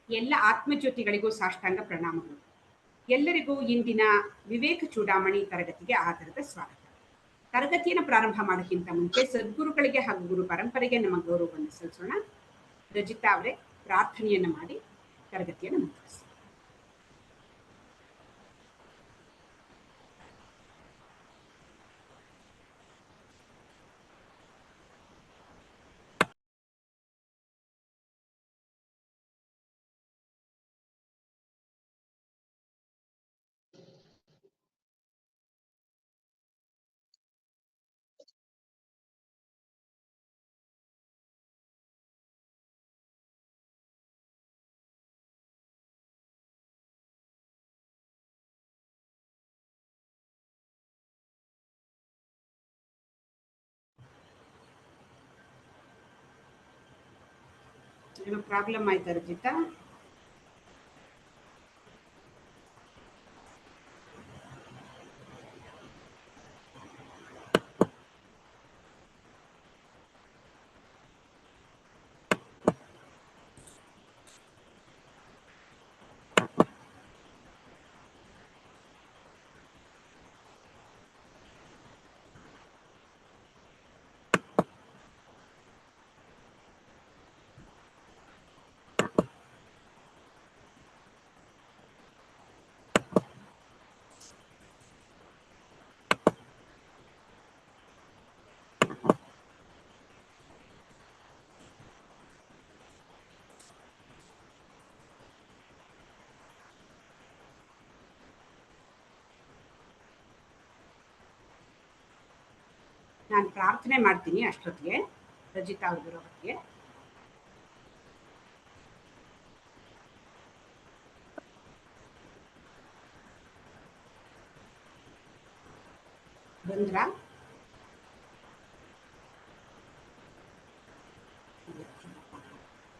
ಎಲ್ಲ ಆತ್ಮಜ್ಯೋತಿಗಳಿಗೂ ಸಾಷ್ಟಾಂಗ ಪ್ರಣಾಮಗಳು. ಎಲ್ಲರಿಗೂ ಇಂದಿನ ವಿವೇಕ ಚೂಡಾಮಣಿ ತರಗತಿಗೆ ಆಧಾರದ ಸ್ವಾಗತ. ತರಗತಿಯನ್ನು ಪ್ರಾರಂಭ ಮಾಡೋಕ್ಕಿಂತ ಮುಂಚೆ ಸದ್ಗುರುಗಳಿಗೆ ಹಾಗೂ ಗುರು ಪರಂಪರೆಗೆ ನಮ್ಮ ಗೌರವವನ್ನು ಸಲ್ಲಿಸೋಣ. ರಜಿತಾ ಅವರೇ ಪ್ರಾರ್ಥನೆಯನ್ನು ಮಾಡಿ ತರಗತಿಯನ್ನು ಮುಂದುವರಿಸಿ. ಏನೋ ಪ್ರಾಬ್ಲಮ್ ಆಯ್ತಾ ರಜಿತಾ? ನಾನು ಪ್ರಾರ್ಥನೆ ಮಾಡ್ತೀನಿ ಅಷ್ಟೊತ್ತಿಗೆ, ರಜಿತಾ ಅವ್ರ ಬರೋ ಹೊತ್ತಿಗೆ. ಬಂದ್ರಾ?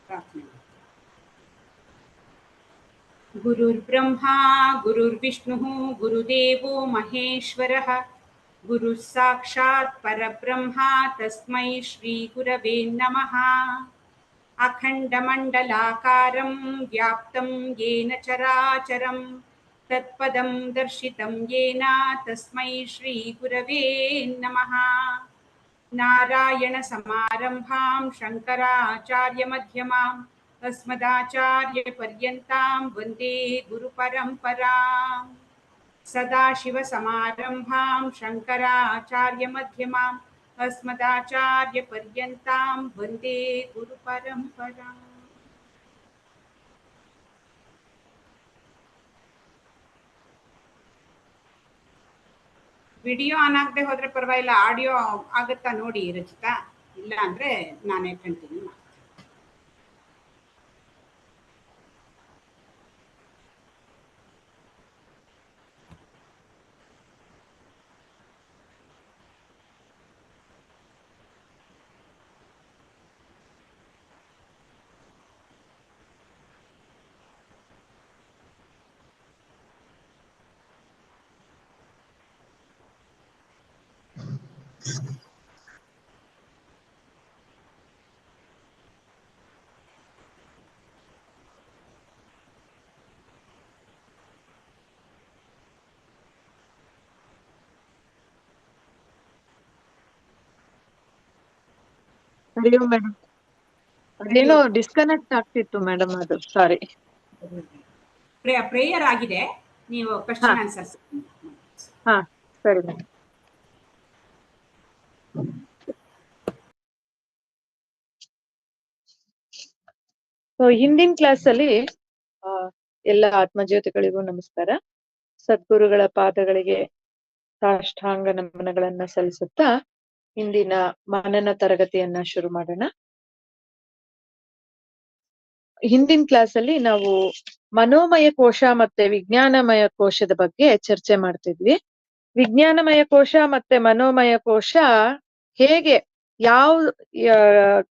ಪ್ರಾರ್ಥನೆ. ಗುರುರ್ಬ್ರಹ್ಮಾ ಗುರುರ್ವಿಷ್ಣು ಗುರುದೇವೋ ಮಹೇಶ್ವರಃ ಗುರುಃ ಸಾಕ್ಷಾತ್ ಪರಬ್ರಹ್ಮ ತಸ್ಮೈ ಶ್ರೀ ಗುರವೇ ನಮಃ. ಅಖಂಡಮಂಡಲಾಕಾರಂ ವ್ಯಾಪ್ತಂ ಯೇನ ಚರಾಚರಂ ತತ್ಪದಂ ದರ್ಶಿತಂ ಯೇನ ತಸ್ಮೈ ಶ್ರೀ ಗುರವೇ ನಮಃ. ನಾರಾಯಣ ಸಮಾರಂಭಾಂ ಶಂಕರಾಚಾರ್ಯ ಮಧ್ಯಮಾಂ ಅಸ್ಮದಾಚಾರ್ಯ ಪರ್ಯಂತಾಂ ವಂದೇ ಗುರು ಪರಂಪರಾಂ. ಸದಾಶಿವ ಸಮಾರಂಭಾಂ ಶಂಕರಾಚಾರ್ಯ ಮಧ್ಯಮಾಂ ಅಸ್ಮದಾಚಾರ್ಯ ಪರ್ಯಂತಾಂ ವಂದೇ ಗುರು ಪರಂಪರಾಂ. ವಿಡಿಯೋ ಆನ್ ಆಗದೆ ಹೋದ್ರೆ ಪರವಾಗಿಲ್ಲ, ಆಡಿಯೋ ಆಗುತ್ತಾ ನೋಡಿ ರಚಿತಾ, ಇಲ್ಲ ಅಂದ್ರೆ ನಾನೇ ಕಂಟಿನ್ಯೂ ಮಾಡ್ತೀನಿ. ಮೇಡಮ್ ಅದೇನೋ ಡಿಸ್ಕನೆಕ್ಟ್ ಆಗ್ತಿತ್ತು ಮೇಡಮ್, ಅದು ಸಾರಿ. ಪ್ರೇಯರ್ ಆಗಿದೆ, ನೀವು ಕ್ವೆಶ್ಚನ್ ಆನ್ಸರ್ಸ್. ಹಾ ಸರಿ ಮೇಡಮ್. ಹಿಂದಿನ ಕ್ಲಾಸ್ ಅಲ್ಲಿ ಎಲ್ಲ ಆತ್ಮಜ್ಯೋತಿಗಳಿಗೂ ನಮಸ್ಕಾರ. ಸದ್ಗುರುಗಳ ಪಾದಗಳಿಗೆ ಸಾಷ್ಟಾಂಗ ನಮನಗಳನ್ನ ಸಲ್ಲಿಸುತ್ತಾ ಇಂದಿನ ಮನನ ತರಗತಿಯನ್ನ ಶುರು ಮಾಡೋಣ. ಹಿಂದಿನ ಕ್ಲಾಸ್ ಅಲ್ಲಿ ನಾವು ಮನೋಮಯ ಕೋಶ ಮತ್ತೆ ವಿಜ್ಞಾನಮಯ ಕೋಶದ ಬಗ್ಗೆ ಚರ್ಚೆ ಮಾಡ್ತಿದ್ವಿ. ವಿಜ್ಞಾನಮಯ ಕೋಶ ಮತ್ತೆ ಮನೋಮಯ ಕೋಶ ಹೇಗೆ ಯಾವ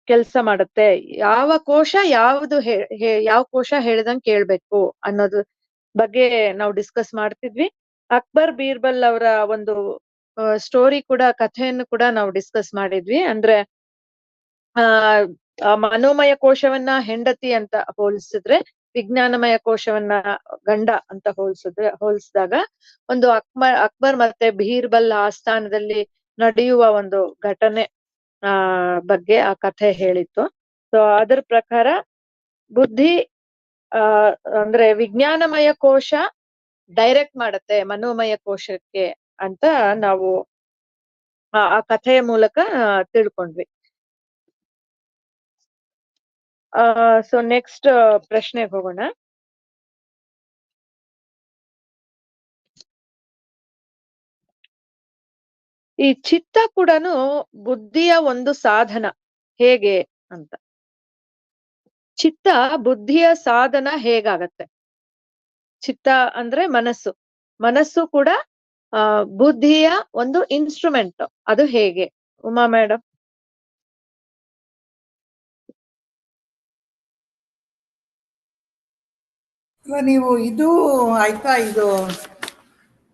ಕೆಲಸ ಮಾಡುತ್ತೆ, ಯಾವ ಕೋಶ ಯಾವ ಕೋಶ ಹೇಳ್ದಂಗ್ ಕೇಳ್ಬೇಕು ಅನ್ನೋದು ಬಗ್ಗೆ ನಾವು ಡಿಸ್ಕಸ್ ಮಾಡ್ತಿದ್ವಿ. ಅಕ್ಬರ್ ಬೀರ್ಬಲ್ ಅವರ ಒಂದು ಸ್ಟೋರಿ ಕೂಡ, ಕಥೆಯನ್ನು ಕೂಡ ನಾವು ಡಿಸ್ಕಸ್ ಮಾಡಿದ್ವಿ. ಅಂದ್ರೆ ಮನೋಮಯ ಕೋಶವನ್ನ ಹೆಂಡತಿ ಅಂತ ಹೋಲಿಸಿದ್ರೆ ವಿಜ್ಞಾನಮಯ ಕೋಶವನ್ನ ಗಂಡ ಅಂತ ಹೋಲಿಸಿದಾಗ ಒಂದು ಅಕ್ಬರ್ ಮತ್ತೆ ಬೀರ್ಬಲ್ ಆಸ್ಥಾನದಲ್ಲಿ ನಡೆಯುವ ಒಂದು ಘಟನೆ ಬಗ್ಗೆ ಆ ಕಥೆ ಹೇಳಿತ್ತು. ಸೊ ಅದ್ರ ಪ್ರಕಾರ ಬುದ್ಧಿ ಅಂದ್ರೆ ವಿಜ್ಞಾನಮಯ ಕೋಶ ಡೈರೆಕ್ಟ್ ಮಾಡತ್ತೆ ಮನೋಮಯ ಕೋಶಕ್ಕೆ ಅಂತ ನಾವು ಆ ಕಥೆಯ ಮೂಲಕ ತಿಳ್ಕೊಂಡ್ವಿ. ಸೊ ನೆಕ್ಸ್ಟ್ ಪ್ರಶ್ನೆಗೆ ಹೋಗೋಣ. ಈ ಚಿತ್ತ ಕೂಡ ಬುದ್ಧಿಯ ಒಂದು ಸಾಧನ ಹೇಗೆ ಅಂತ. ಚಿತ್ತ ಬುದ್ಧಿಯ ಸಾಧನ ಹೇಗಾಗತ್ತೆ? ಚಿತ್ತ ಅಂದ್ರೆ ಮನಸ್ಸು ಕೂಡ ಬುದ್ಧಿಯ ಒಂದು ಇನ್ಸ್ಟ್ರೂಮೆಂಟ್. ಅದು ಹೇಗೆ ಉಮಾ ಮೇಡಮ್? ನೀವು ಇದು ಆಯ್ತಾ, ಇದು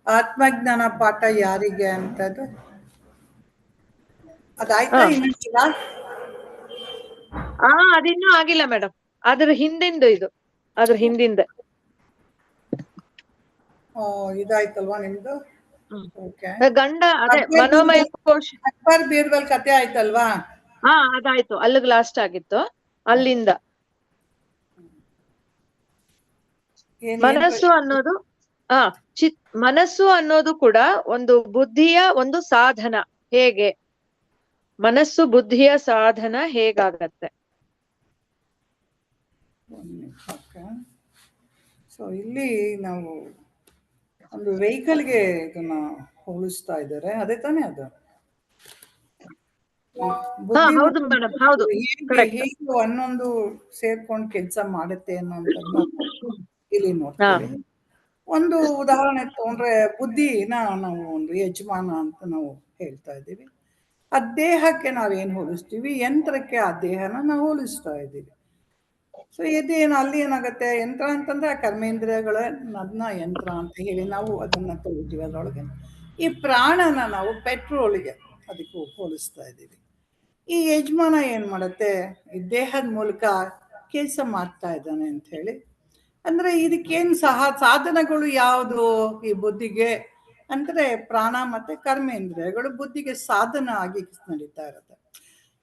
ಆತ್ಮಜ್ಞಾನ ಪಾಠ ಯಾರಿಗೆ ಅಂತದ್ದು ಅದಾಯ್ತಾ? ಇನ್ನಿಲ್ಲ, ಅದಿನ್ನೂ ಆಗಿಲ್ಲ ಮೇಡಮ್. ಅದ್ರ ಹಿಂದಿಂದ ಇದಾಯ್ತಲ್ವಾ ನಿಮ್ದು? ಗಂಡ ಅದೇ ಮನೋಮಯ ಕೋಶ ಅಕ್ಬರ್ ಬೀರ್ಬಲ್ ಕತೆ ಆಯ್ತಲ್ವಾ? ಅದಾಯ್ತು, ಅಲ್ಲಿಗೆ ಲಾಸ್ಟ್ ಆಗಿತ್ತು. ಅಲ್ಲಿಂದ ಮನಸ್ಸು ಅನ್ನೋದು ಮನಸ್ಸು ಅನ್ನೋದು ಕೂಡ ಒಂದು ಬುದ್ಧಿಯ ಒಂದು ಸಾಧನ. ಹೇಗೆ ಮನಸ್ಸು ಬುದ್ಧಿಯ ಸಾಧನ ಹೇಗಾಗತ್ತೆ? ಸೊ ಇಲ್ಲಿ ನಾವು ಒಂದು ವೆಹಿಕಲ್ಗೆ ಇದನ್ನ ಹೋಲಿಸ್ತಾ ಇದ್ದಾರೆ, ಅದೇ ತಾನೇ ಅದು? ಹೌದು ಮೇಡಮ್, ಹೌದು. ಹೇಗೆ ಒಂದೊಂದು ಸೇರ್ಕೊಂಡು ಕೆಲಸ ಮಾಡುತ್ತೆ ಅನ್ನೋದನ್ನ ಇಲ್ಲಿ ನೋಡ್ತೀವಿ. ಒಂದು ಉದಾಹರಣೆ ತಗೊಂಡ್ರೆ ಬುದ್ಧಿನ ನಾವು ಒಂದು ಯಜಮಾನ ಅಂತ ನಾವು ಹೇಳ್ತಾ ಇದ್ದೀವಿ. ಆ ದೇಹಕ್ಕೆ ನಾವೇನು ಹೋಲಿಸ್ತೀವಿ, ಯಂತ್ರಕ್ಕೆ ಆ ದೇಹನ ನಾವು ಹೋಲಿಸ್ತಾ ಇದ್ದೀವಿ. ಸೊ ಇದೇನು ಅಲ್ಲಿ ಏನಾಗುತ್ತೆ, ಯಂತ್ರ ಅಂತಂದ್ರೆ ಆ ಕರ್ಮೇಂದ್ರಿಯಗಳ ಅದನ್ನ ಯಂತ್ರ ಅಂತ ಹೇಳಿ ನಾವು ಅದನ್ನ ತಗೋತೀವಿ. ಅದರೊಳಗೆ ಈ ಪ್ರಾಣನ ನಾವು ಪೆಟ್ರೋಲ್ಗೆ ಅದಕ್ಕೂ ಹೋಲಿಸ್ತಾ ಇದ್ದೀವಿ. ಈ ಯಜಮಾನ ಏನ್ ಮಾಡುತ್ತೆ, ಈ ದೇಹದ ಮೂಲಕ ಕೆಲಸ ಮಾಡ್ತಾ ಇದ್ದಾನೆ ಅಂತ ಹೇಳಿ. ಅಂದ್ರೆ ಇದಕ್ಕೇನು ಸಾಧನಗಳು ಯಾವುದು ಈ ಬುದ್ಧಿಗೆ ಅಂದ್ರೆ ಪ್ರಾಣ ಮತ್ತೆ ಕರ್ಮೇಂದ್ರಿಯಗಳು ಬುದ್ಧಿಗೆ ಸಾಧನ ಆಗಿ ನಡೀತಾ ಇರುತ್ತೆ.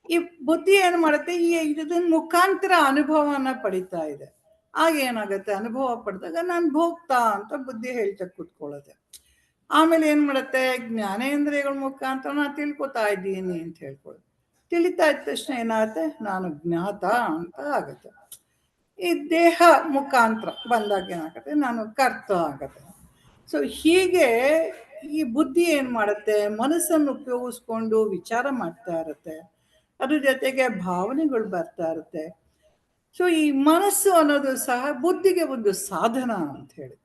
ಈ ಬುದ್ಧಿ ಏನ್ ಮಾಡುತ್ತೆ, ಈ ಇದನ್ನ ಮುಖಾಂತರ ಅನುಭವನ ಪಡಿತಾ ಇದೆ. ಆಗ ಏನಾಗುತ್ತೆ, ಅನುಭವ ಪಡೆದಾಗ ನಾನು ಭೋಗ್ತಾ ಅಂತ ಬುದ್ಧಿ ಹೇಳ್ತಾ ಕೂತ್ಕೊಳ್ಳುತ್ತೆ. ಆಮೇಲೆ ಏನ್ ಮಾಡುತ್ತೆ, ಜ್ಞಾನೇಂದ್ರಿಯಗಳ ಮುಖಾಂತರ ನಾನು ತಿಳ್ಕೊತಾ ಇದ್ದೀನಿ ಅಂತ ಹೇಳ್ಕೊಳ್ಳುತ್ತೆ. ತಿಳಿತಾ ಇದ್ದ ತಕ್ಷಣ ಏನಾಗುತ್ತೆ, ನಾನು ಜ್ಞಾತ ಅಂತ ಆಗುತ್ತೆ. ಈ ದೇಹ ಮುಖಾಂತರ ಬಂದಾಗ ಏನಾಗುತ್ತೆ, ನಾನು ಕರ್ತ ಆಗತ್ತೆ. ಸೊ ಹೀಗೆ ಈ ಬುದ್ಧಿ ಏನ್ ಮಾಡುತ್ತೆ, ಮನಸ್ಸನ್ನು ಉಪಯೋಗಿಸ್ಕೊಂಡು ವಿಚಾರ ಮಾಡ್ತಾ ಇರುತ್ತೆ. ಅದ್ರ ಜೊತೆಗೆ ಭಾವನೆಗಳು ಬರ್ತಾ ಇರುತ್ತೆ. ಸೊ ಈ ಮನಸ್ಸು ಅನ್ನೋದು ಸಹ ಬುದ್ಧಿಗೆ ಒಂದು ಸಾಧನ ಅಂತ ಹೇಳಿ.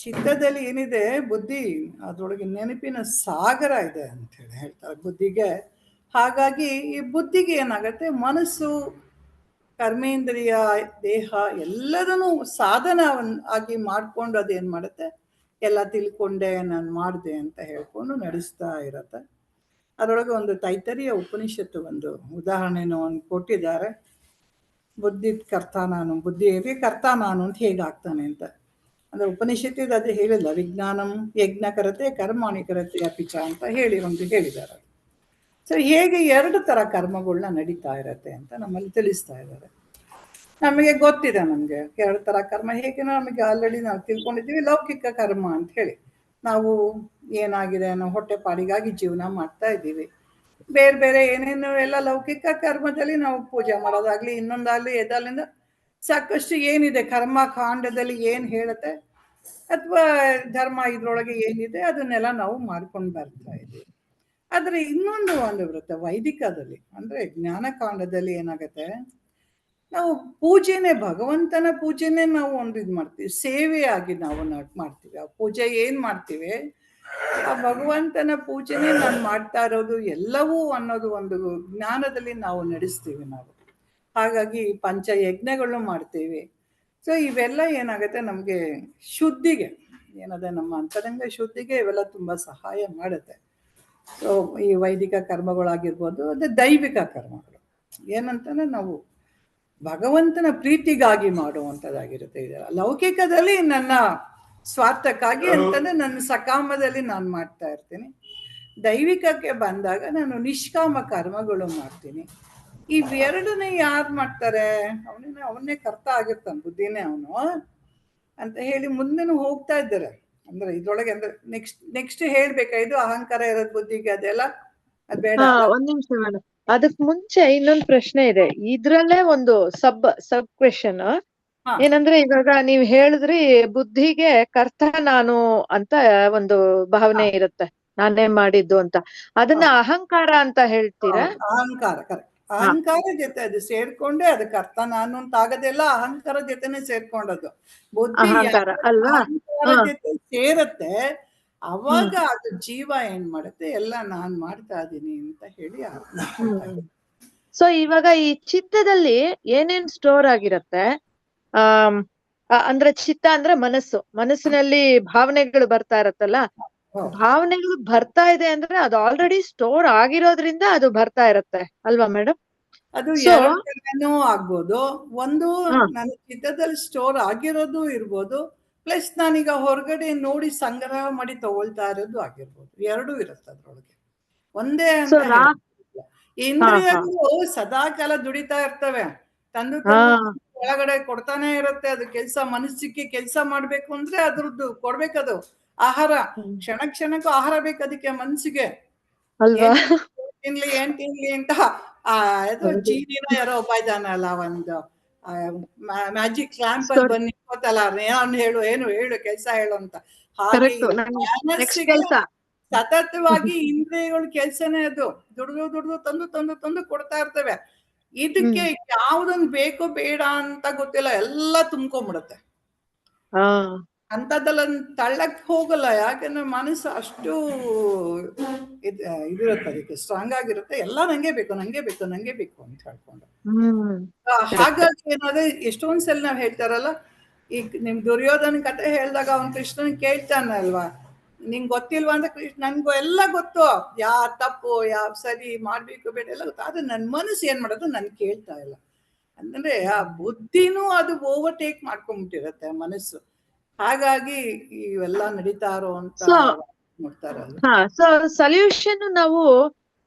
ಚಿತ್ತದಲ್ಲಿ ಏನಿದೆ ಬುದ್ಧಿ, ಅದ್ರೊಳಗೆ ನೆನಪಿನ ಸಾಗರ ಇದೆ ಅಂತ ಹೇಳಿ ಹೇಳ್ತಾರೆ ಬುದ್ಧಿಗೆ. ಹಾಗಾಗಿ ಈ ಬುದ್ಧಿಗೆ ಏನಾಗುತ್ತೆ, ಮನಸ್ಸು ಕರ್ಮೇಂದ್ರಿಯ ದೇಹ ಎಲ್ಲದನ್ನೂ ಸಾಧನ ಆಗಿ ಮಾಡ್ಕೊಂಡು ಅದೇನ್ ಮಾಡುತ್ತೆ, ಎಲ್ಲ ತಿಳ್ಕೊಂಡೆ ನಾನು ಮಾಡಿದೆ ಅಂತ ಹೇಳ್ಕೊಂಡು ನಡೆಸ್ತಾ ಇರತ್ತೆ. ಅದರೊಳಗೆ ಒಂದು ತೈತರಿಯ ಉಪನಿಷತ್ತು ಒಂದು ಉದಾಹರಣೆಯನ್ನು ಒಂದು ಕೊಟ್ಟಿದ್ದಾರೆ. ಬುದ್ಧಿ ಕರ್ತ ನಾನು, ಬುದ್ಧಿಯಲ್ಲಿ ಕರ್ತ ನಾನು ಅಂತ ಹೇಗಾಗ್ತಾನೆ ಅಂತ. ಅಂದ್ರೆ ಉಪನಿಷತ್ತಿದ ಅದು ಹೇಳಿಲ್ಲ, ವಿಜ್ಞಾನಂ ಯಜ್ಞ ಕರತೆ ಕರ್ಮಾಣಿ ಕರತೆ ಅಪಿಚ ಅಂತ ಹೇಳಿ ಒಂದು ಹೇಳಿದ್ದಾರೆ. ಸೊ ಹೇಗೆ ಎರಡು ತರ ಕರ್ಮಗಳನ್ನ ನಡೀತಾ ಇರತ್ತೆ ಅಂತ ನಮ್ಮಲ್ಲಿ ತಿಳಿಸ್ತಾ ಇದ್ದಾರೆ. ನಮಗೆ ಗೊತ್ತಿದೆ, ನಮಗೆ ಎರಡು ತರ ಕರ್ಮ ಹೇಗೆ ನಮಗೆ ಆಲ್ರೆಡಿ ನಾವು ತಿಳ್ಕೊಂಡಿದ್ದೀವಿ. ಲೌಕಿಕ ಕರ್ಮ ಅಂತ ಹೇಳಿ ನಾವು ಏನಾಗಿದೆ, ನಾವು ಹೊಟ್ಟೆಪಾಡಿಗಾಗಿ ಜೀವನ ಮಾಡ್ತಾ ಇದ್ದೀವಿ. ಬೇರೆ ಬೇರೆ ಏನೇನು ಎಲ್ಲ ಲೌಕಿಕ ಕರ್ಮದಲ್ಲಿ ನಾವು ಪೂಜೆ ಮಾಡೋದಾಗ್ಲಿ ಇನ್ನೊಂದಾಗ್ಲಿ ಎದಾಲಿಂದ ಸಾಕಷ್ಟು ಏನಿದೆ ಕರ್ಮ ಕಾಂಡದಲ್ಲಿ ಏನ್ ಹೇಳುತ್ತೆ ಅಥವಾ ಧರ್ಮ ಇದ್ರೊಳಗೆ ಏನಿದೆ ಅದನ್ನೆಲ್ಲ ನಾವು ಮಾಡ್ಕೊಂಡು ಬರ್ತಾ ಇದ್ದೀವಿ. ಆದ್ರೆ ಇನ್ನೊಂದು ಬರುತ್ತೆ ವೈದಿಕದಲ್ಲಿ, ಅಂದ್ರೆ ಜ್ಞಾನಕಾಂಡದಲ್ಲಿ ಏನಾಗತ್ತೆ, ನಾವು ಪೂಜೆನೆ ಭಗವಂತನ ಪೂಜೆನೆ ನಾವು ಒಂದು ಇದು ಮಾಡ್ತೀವಿ, ಸೇವೆಯಾಗಿ ನಾವು ಮಾಡ್ತೀವಿ. ಆ ಪೂಜೆ ಏನ್ ಮಾಡ್ತೀವಿ, ಆ ಭಗವಂತನ ಪೂಜೆನೆ ನಾನು ಮಾಡ್ತಾ ಇರೋದು ಎಲ್ಲವೂ ಅನ್ನೋದು ಒಂದು ಜ್ಞಾನದಲ್ಲಿ ನಾವು ನಡೆಸ್ತೀವಿ ನಾವು. ಹಾಗಾಗಿ ಪಂಚಯಜ್ಞಗಳನ್ನು ಮಾಡ್ತೀವಿ. ಸೊ ಇವೆಲ್ಲ ಏನಾಗುತ್ತೆ, ನಮಗೆ ಶುದ್ಧಿಗೆ ಏನದೆ, ನಮ್ಮ ಅಂತರಂಗ ಶುದ್ಧಿಗೆ ಇವೆಲ್ಲ ತುಂಬ ಸಹಾಯ ಮಾಡುತ್ತೆ. ಸೊ ಈ ವೈದಿಕ ಕರ್ಮಗಳಾಗಿರ್ಬೋದು, ಅದು ದೈವಿಕ ಕರ್ಮಗಳು ಏನಂತಂದ್ರೆ ನಾವು ಭಗವಂತನ ಪ್ರೀತಿಗಾಗಿ ಮಾಡುವಂಥದ್ದಾಗಿರುತ್ತೆ. ಇದು ಲೌಕಿಕದಲ್ಲಿ ನನ್ನ ಸ್ವಾರ್ಥಕ್ಕಾಗಿ ಅಂತಂದ್ರೆ ನನ್ನ ಸಕಾಮದಲ್ಲಿ ನಾನು ಮಾಡ್ತಾ ಇರ್ತೀನಿ. ದೈವಿಕಕ್ಕೆ ಬಂದಾಗ ನಾನು ನಿಷ್ಕಾಮ ಕರ್ಮಗಳು ಮಾಡ್ತೀನಿ. ಇವೆರಡನ್ನೇ ಯಾರು ಮಾಡ್ತಾರೆ? ಅವನ್ನೇ ಕರ್ತ ಆಗಿರ್ತಾನೆ, ಬುದ್ಧಿನೇ ಅವನು ಅಂತ ಹೇಳಿ ಮುಂದೆನೂ ಹೋಗ್ತಾ ಇದ್ದಾರೆ. ಅಂದ್ರೆ ಇದ್ರೊಳಗೆ ಅಂದ್ರೆ ನೆಕ್ಸ್ಟ್ ಹೇಳ್ಬೇಕಾ ಇದು ಅಹಂಕಾರ ಇರೋದ್ ಬುದ್ಧಿಗೆ ಅದೆಲ್ಲ ಅದ್ ಬೇಡ. ಒಂದ್ ನಿಮಿಷ ಮೇಡಮ್, ಅದಕ್ ಮುಂಚೆ ಇನ್ನೊಂದು ಪ್ರಶ್ನೆ ಇದೆ. ಇದ್ರಲ್ಲೇ ಒಂದು ಸಬ್ ಕ್ವೆಶನ್ ಏನಂದ್ರೆ, ಇವಾಗ ನೀವ್ ಹೇಳಿದ್ರಿ ಬುದ್ಧಿಗೆ ಕರ್ತ ನಾನು ಅಂತ ಒಂದು ಭಾವನೆ ಇರುತ್ತೆ, ನಾನೇ ಮಾಡಿದ್ದು ಅಂತ. ಅದನ್ನ ಅಹಂಕಾರ ಅಂತ ಹೇಳ್ತೀರಾ? ಅಹಂಕಾರ, ಕರೆಕ್ಟ್. ಅಹಂಕಾರ ಜೊತೆ ಅದು ಸೇರ್ಕೊಂಡೆ ಅದಕ್ಕೆ ಅರ್ಥ ನಾನು ಅಂತ ಆಗೋದೆಲ್ಲ ಅಹಂಕಾರ ಜೊತೆನೆ ಸೇರ್ಕೊಂಡದ್ದು. ಬುದ್ಧಿ ಅಹಂಕಾರ ಅಲ್ವಾ? ಅಹಂಕಾರ ಜೊತೆ ಸೇರತ್ತೆ, ಅವಾಗ ಅದು ಜೀವ ಏನ್ ಮಾಡುತ್ತೆ, ಎಲ್ಲ ನಾನ್ ಮಾಡ್ತಾ ಇದೀನಿ ಅಂತ ಹೇಳಿ ಸೊ ಇವಾಗ ಈ ಚಿತ್ತದಲ್ಲಿ ಏನೇನ್ ಸ್ಟೋರ್ ಆಗಿರತ್ತೆ? ಅಂದ್ರೆ ಚಿತ್ತ ಅಂದ್ರೆ ಮನಸ್ಸಿನಲ್ಲಿ ಭಾವನೆಗಳು ಬರ್ತಾ ಇರತ್ತಲ್ಲ, ಭಾವನೆಗಳು ಬರ್ತಾ ಇದೆ ಅಂದ್ರೆ ಅದು ಆಲ್ರೆಡಿ ಸ್ಟೋರ್ ಆಗಿರೋದ್ರಿಂದ ಅದು ಬರ್ತಾ ಇರತ್ತೆ ಅಲ್ವಾ ಮೇಡಮ್? ಅದು ಎರಡೂ ಆಗ್ಬೋದು. ಒಂದು ನನ್ನ ಚಿತ್ತದಲ್ಲಿ ಸ್ಟೋರ್ ಆಗಿರೋದು ಇರ್ಬೋದು, ಪ್ಲಸ್ ನಾನೀಗ ಹೊರಗಡೆ ನೋಡಿ ಸಂಗ್ರಹ ಮಾಡಿ ತಗೊಳ್ತಾ ಇರೋದು ಆಗಿರ್ಬೋದು. ಎರಡೂ ಇರುತ್ತೆ ಅದ್ರೊಳಗೆ, ಒಂದೇ ಅಂತ ಹೇಳಿ. ಇಂದ್ರಿಯಗಳು ಸದಾ ಕಾಲ ದುಡಿತಾ ಇರ್ತವೆ, ತಂದು ಒಳಗಡೆ ಕೊಡ್ತಾನೆ ಇರುತ್ತೆ. ಅದು ಕೆಲಸ, ಮನಸ್ಸಿಗೆ ಕೆಲಸ ಮಾಡ್ಬೇಕು ಅಂದ್ರೆ ಅದ್ರದ್ದು ಕೊಡ್ಬೇಕದು ಆಹಾರ. ಕ್ಷಣಕ್ಕೂ ಆಹಾರ ಬೇಕು ಅದಕ್ಕೆ ಮನ್ಸಿಗೆ. ಏನ್ ತಿನ್ಲಿ ಅಂತ ಇದು ಚೀನಿನ ಯಾರೋ ಒಬ್ಬ ಇದ್ದಾನಲ್ಲ, ಒಂದು ಮ್ಯಾಜಿಕ್ ಲ್ಯಾಂಪ್ ಅಲ್ಲಿ ಬಂದು ನಿಂತ್ಕೋತಲ್ಲ, ಹೇಳು ಕೆಲಸ ಹೇಳು ಅಂತ. ಹಾಗೆ ಮನಸ್ಸಿಗೆ ಸತತವಾಗಿ ಇಂದ್ರಿಯಗಳ ಕೆಲ್ಸನೇ ಅದು. ದುಡ್ದು ತಂದು ಕೊಡ್ತಾ ಇರ್ತವೆ. ಇದಕ್ಕೆ ಯಾವ್ದೊಂದು ಬೇಕೋ ಬೇಡ ಅಂತ ಗೊತ್ತಿಲ್ಲ, ಎಲ್ಲ ತುಂಬ್ಕೊಂಡ್ಬಿಡುತ್ತೆ. ಅಂತದಲ್ಲ ತಳ್ಳಕ್ ಹೋಗಲ್ಲ, ಯಾಕಂದ್ರೆ ಮನಸ್ಸು ಅಷ್ಟು ಇದಿರುತ್ತೆ, ಅದಕ್ಕೆ ಸ್ಟ್ರಾಂಗ್ ಆಗಿರುತ್ತೆ. ಎಲ್ಲ ನಂಗೆ ಬೇಕು ಅಂತ ಹೇಳ್ಕೊಂಡು. ಹಾಗಾಗಿ ಏನಾದ್ರೆ ಎಷ್ಟೊಂದ್ಸಲ ನಾವ್ ಹೇಳ್ತಾರಲ್ಲ, ಈಗ ನಿಮ್ ದುರ್ಯೋಧನ ಕತೆ ಹೇಳ್ದಾಗ ಅವ್ನ್ ಕೃಷ್ಣನ್ ಕೇಳ್ತಾನಲ್ವಾ, ನಿಂಗ್ ಗೊತ್ತಿಲ್ವಾ ಅಂದ್ರೆ, ಕೃಷ್ಣ ನನ್ಗೂ ಎಲ್ಲ ಗೊತ್ತು, ಯಾವ ತಪ್ಪು ಯಾವ ಸರಿ ಮಾಡ್ಬೇಕು ಬೇಡ ಎಲ್ಲ ಗೊತ್ತು, ಆದ್ರೆ ನನ್ ಮನಸ್ಸು ಏನ್ ಮಾಡೋದು ನನ್ ಕೇಳ್ತಾ ಇಲ್ಲ. ಅಂದ್ರೆ ಆ ಬುದ್ಧಿನೂ ಅದು ಓವರ್ಟೇಕ್ ಮಾಡ್ಕೊಂಡ್ಬಿಟ್ಟಿರತ್ತೆ ಮನಸ್ಸು. ಹಾಗಾಗಿ ಇವೆಲ್ಲ ನಡೀತಾರೋ ಅಂತ ನೋಡ್ತಾರೆ. ಸೊ ಸೊಲ್ಯೂಷನ್ ನಾವು